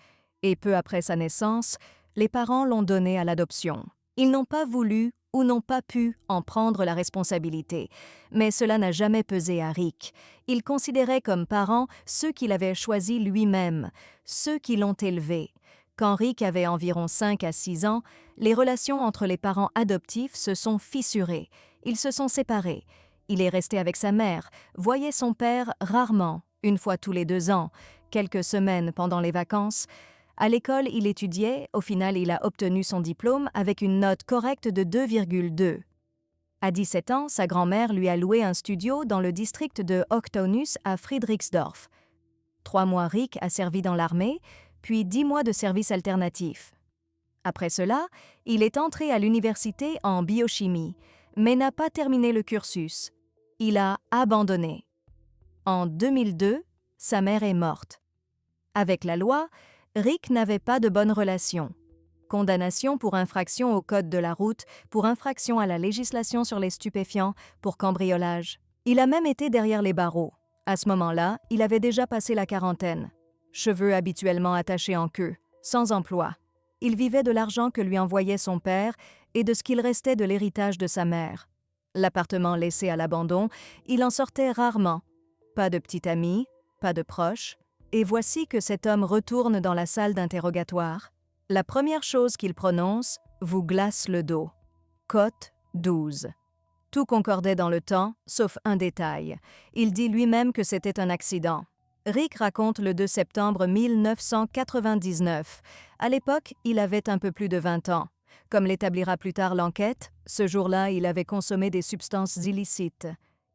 Et peu après sa naissance, les parents l'ont donné à l'adoption. Ils n'ont pas voulu ou n'ont pas pu en prendre la responsabilité. Mais cela n'a jamais pesé à Rick. Il considérait comme parents ceux qu'il avait choisis lui-même, ceux qui l'ont élevé. Quand Rick avait environ 5 à 6 ans, les relations entre les parents adoptifs se sont fissurées. Ils se sont séparés. Il est resté avec sa mère, voyait son père rarement, une fois tous les 2 ans, quelques semaines pendant les vacances. À l'école, il étudiait, au final il a obtenu son diplôme avec une note correcte de 2,2. À 17 ans, sa grand-mère lui a loué un studio dans le district de Octonus à Friedrichsdorf. 3 mois Rick a servi dans l'armée, puis 10 mois de service alternatif. Après cela, il est entré à l'université en biochimie, mais n'a pas terminé le cursus. Il a abandonné. En 2002, sa mère est morte. Avec la loi, Rick n'avait pas de bonne relation. Condamnation pour infraction au code de la route, pour infraction à la législation sur les stupéfiants, pour cambriolage. Il a même été derrière les barreaux. À ce moment-là, il avait déjà passé la quarantaine. Cheveux habituellement attachés en queue, sans emploi. Il vivait de l'argent que lui envoyait son père et de ce qu'il restait de l'héritage de sa mère. L'appartement laissé à l'abandon, il en sortait rarement. Pas de petit ami, pas de proche. Et voici que cet homme retourne dans la salle d'interrogatoire. La première chose qu'il prononce vous glace le dos. Cote 12. Tout concordait dans le temps, sauf un détail. Il dit lui-même que c'était un accident. Rick raconte le 2 septembre 1999. À l'époque, il avait un peu plus de 20 ans. Comme l'établira plus tard l'enquête, ce jour-là, il avait consommé des substances illicites.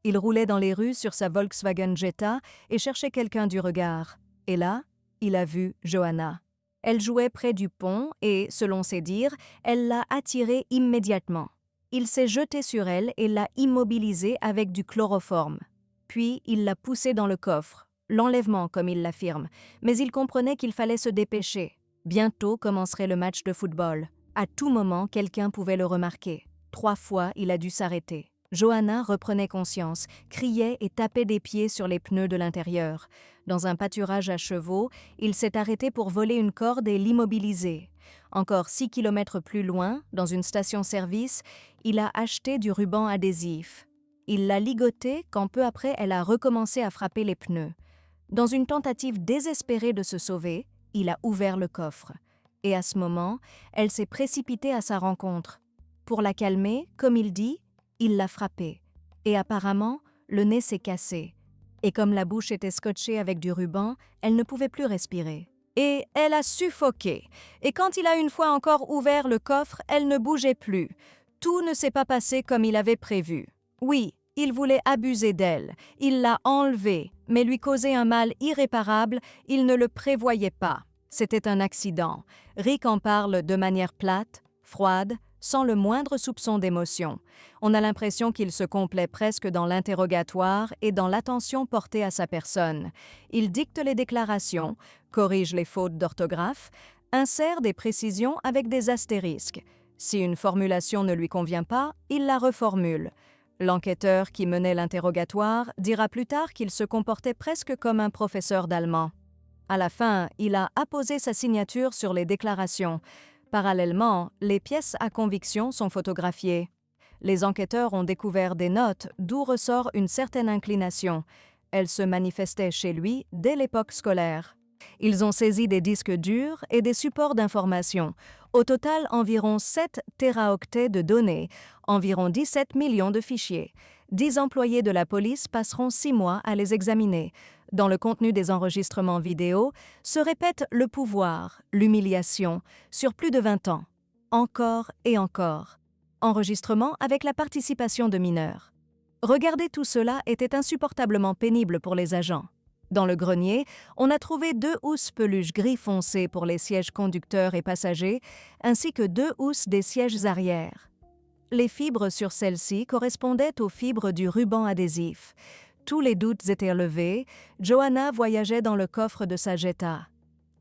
Il roulait dans les rues sur sa Volkswagen Jetta et cherchait quelqu'un du regard. Et là, il a vu Johanna. Elle jouait près du pont et, selon ses dires, elle l'a attirée immédiatement. Il s'est jeté sur elle et l'a immobilisée avec du chloroforme. Puis, il l'a poussée dans le coffre. L'enlèvement, comme il l'affirme, mais il comprenait qu'il fallait se dépêcher. Bientôt commencerait le match de football. À tout moment, quelqu'un pouvait le remarquer. 3 fois, il a dû s'arrêter. Johanna reprenait conscience, criait et tapait des pieds sur les pneus de l'intérieur. Dans un pâturage à chevaux, il s'est arrêté pour voler une corde et l'immobiliser. Encore 6 kilomètres plus loin, dans une station-service, il a acheté du ruban adhésif. Il l'a ligotée quand peu après elle a recommencé à frapper les pneus. Dans une tentative désespérée de se sauver, il a ouvert le coffre. Et à ce moment, elle s'est précipitée à sa rencontre. Pour la calmer, comme il dit, il l'a frappée. Et apparemment, le nez s'est cassé. Et comme la bouche était scotchée avec du ruban, elle ne pouvait plus respirer. Et elle a suffoqué. Et quand il a une fois encore ouvert le coffre, elle ne bougeait plus. Tout ne s'est pas passé comme il avait prévu. Oui, il voulait abuser d'elle. Il l'a enlevée, mais lui causer un mal irréparable, il ne le prévoyait pas. C'était un accident. Rick en parle de manière plate, froide, sans le moindre soupçon d'émotion. On a l'impression qu'il se complaît presque dans l'interrogatoire et dans l'attention portée à sa personne. Il dicte les déclarations, corrige les fautes d'orthographe, insère des précisions avec des astérisques. Si une formulation ne lui convient pas, il la reformule. L'enquêteur qui menait l'interrogatoire dira plus tard qu'il se comportait presque comme un professeur d'allemand. À la fin, il a apposé sa signature sur les déclarations. Parallèlement, les pièces à conviction sont photographiées. Les enquêteurs ont découvert des notes d'où ressort une certaine inclination. Elle se manifestait chez lui dès l'époque scolaire. Ils ont saisi des disques durs et des supports d'information. Au total, environ 7 téraoctets de données, environ 17 millions de fichiers. 10 employés de la police passeront 6 mois à les examiner. Dans le contenu des enregistrements vidéo se répète le pouvoir, l'humiliation, sur plus de 20 ans. Encore et encore. Enregistrement avec la participation de mineurs. Regarder tout cela était insupportablement pénible pour les agents. Dans le grenier, on a trouvé 2 housses peluche gris foncé pour les sièges conducteurs et passagers, ainsi que 2 housses des sièges arrière. Les fibres sur celles-ci correspondaient aux fibres du ruban adhésif. Tous les doutes étaient levés, Johanna voyageait dans le coffre de sa Jetta.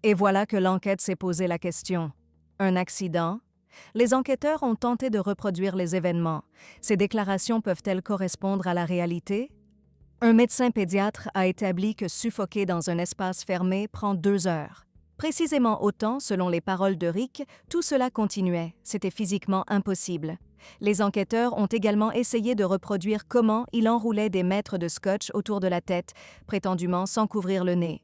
Et voilà que l'enquête s'est posé la question. Un accident? Les enquêteurs ont tenté de reproduire les événements. Ces déclarations peuvent-elles correspondre à la réalité? Un médecin pédiatre a établi que suffoquer dans un espace fermé prend 2 heures. Précisément autant, selon les paroles de Rick, tout cela continuait. C'était physiquement impossible. Les enquêteurs ont également essayé de reproduire comment il enroulait des mètres de scotch autour de la tête, prétendument sans couvrir le nez.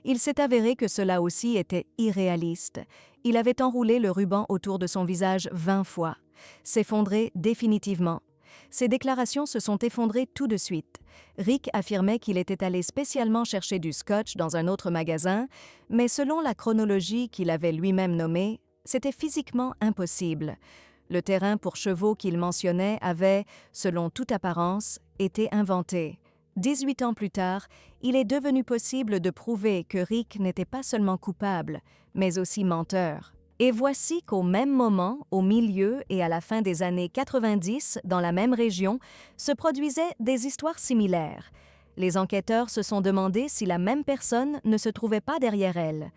Il s'est avéré que cela aussi était irréaliste. Il avait enroulé le ruban autour de son visage 20 fois. S'effondrer définitivement. Ses déclarations se sont effondrées tout de suite. Rick affirmait qu'il était allé spécialement chercher du scotch dans un autre magasin, mais selon la chronologie qu'il avait lui-même nommée, c'était physiquement impossible. Le terrain pour chevaux qu'il mentionnait avait, selon toute apparence, été inventé. 18 ans plus tard, il est devenu possible de prouver que Rick n'était pas seulement coupable, mais aussi menteur. Et voici qu'au même moment, au milieu et à la fin des années 90, dans la même région, se produisaient des histoires similaires. Les enquêteurs se sont demandé si la même personne ne se trouvait pas derrière elle.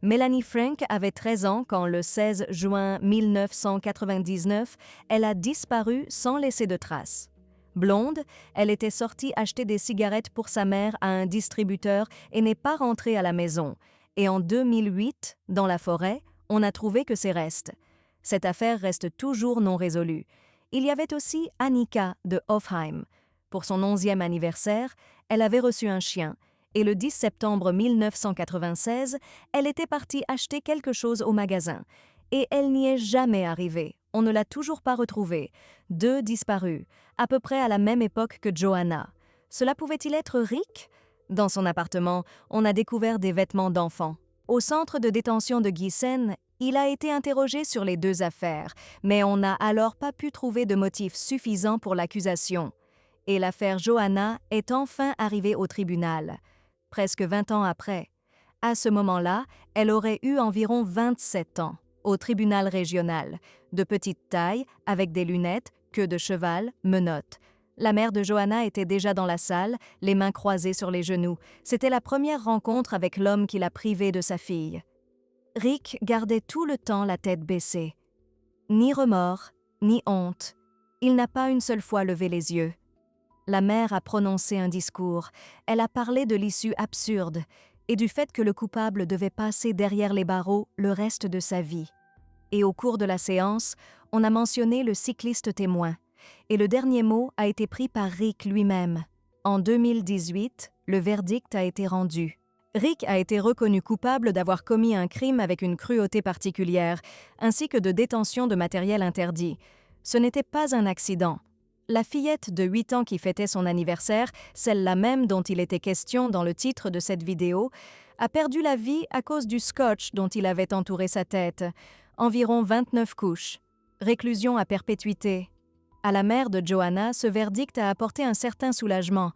Melanie Frank avait 13 ans quand, le 16 juin 1999, elle a disparu sans laisser de traces. Blonde, elle était sortie acheter des cigarettes pour sa mère à un distributeur et n'est pas rentrée à la maison. Et en 2008, dans la forêt, on a trouvé que ses restes. Cette affaire reste toujours non résolue. Il y avait aussi Annika de Hofheim. Pour son 11e anniversaire, elle avait reçu un chien. Et le 10 septembre 1996, elle était partie acheter quelque chose au magasin. Et elle n'y est jamais arrivée. On ne l'a toujours pas retrouvée. 2 disparus, à peu près à la même époque que Johanna. Cela pouvait-il être Rick? Dans son appartement, on a découvert des vêtements d'enfant. Au centre de détention de Giessen, il a été interrogé sur les 2 affaires, mais on n'a alors pas pu trouver de motif suffisant pour l'accusation. Et l'affaire Johanna est enfin arrivée au tribunal. Presque 20 ans après. À ce moment-là, elle aurait eu environ 27 ans, au tribunal régional, de petite taille, avec des lunettes, queue de cheval, menottes. La mère de Johanna était déjà dans la salle, les mains croisées sur les genoux. C'était la première rencontre avec l'homme qui l'a privée de sa fille. Rick gardait tout le temps la tête baissée. Ni remords, ni honte. Il n'a pas une seule fois levé les yeux. La mère a prononcé un discours. Elle a parlé de l'issue absurde et du fait que le coupable devait passer derrière les barreaux le reste de sa vie. Et au cours de la séance, on a mentionné le cycliste témoin. Et le dernier mot a été pris par Rick lui-même. En 2018, le verdict a été rendu. Rick a été reconnu coupable d'avoir commis un crime avec une cruauté particulière, ainsi que de détention de matériel interdit. Ce n'était pas un accident. La fillette de 8 ans qui fêtait son anniversaire, celle-là même dont il était question dans le titre de cette vidéo, a perdu la vie à cause du scotch dont il avait entouré sa tête. Environ 29 couches. Réclusion à perpétuité. À la mère de Johanna, ce verdict a apporté un certain soulagement.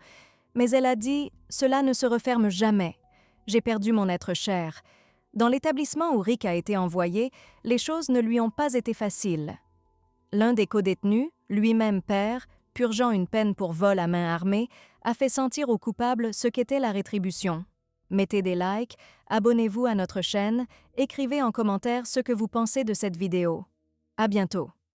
Mais elle a dit « Cela ne se referme jamais. J'ai perdu mon être cher. » Dans l'établissement où Rick a été envoyé, les choses ne lui ont pas été faciles. L'un des codétenus, lui-même père, purgeant une peine pour vol à main armée, a fait sentir au coupable ce qu'était la rétribution. Mettez des likes, abonnez-vous à notre chaîne, écrivez en commentaire ce que vous pensez de cette vidéo. À bientôt.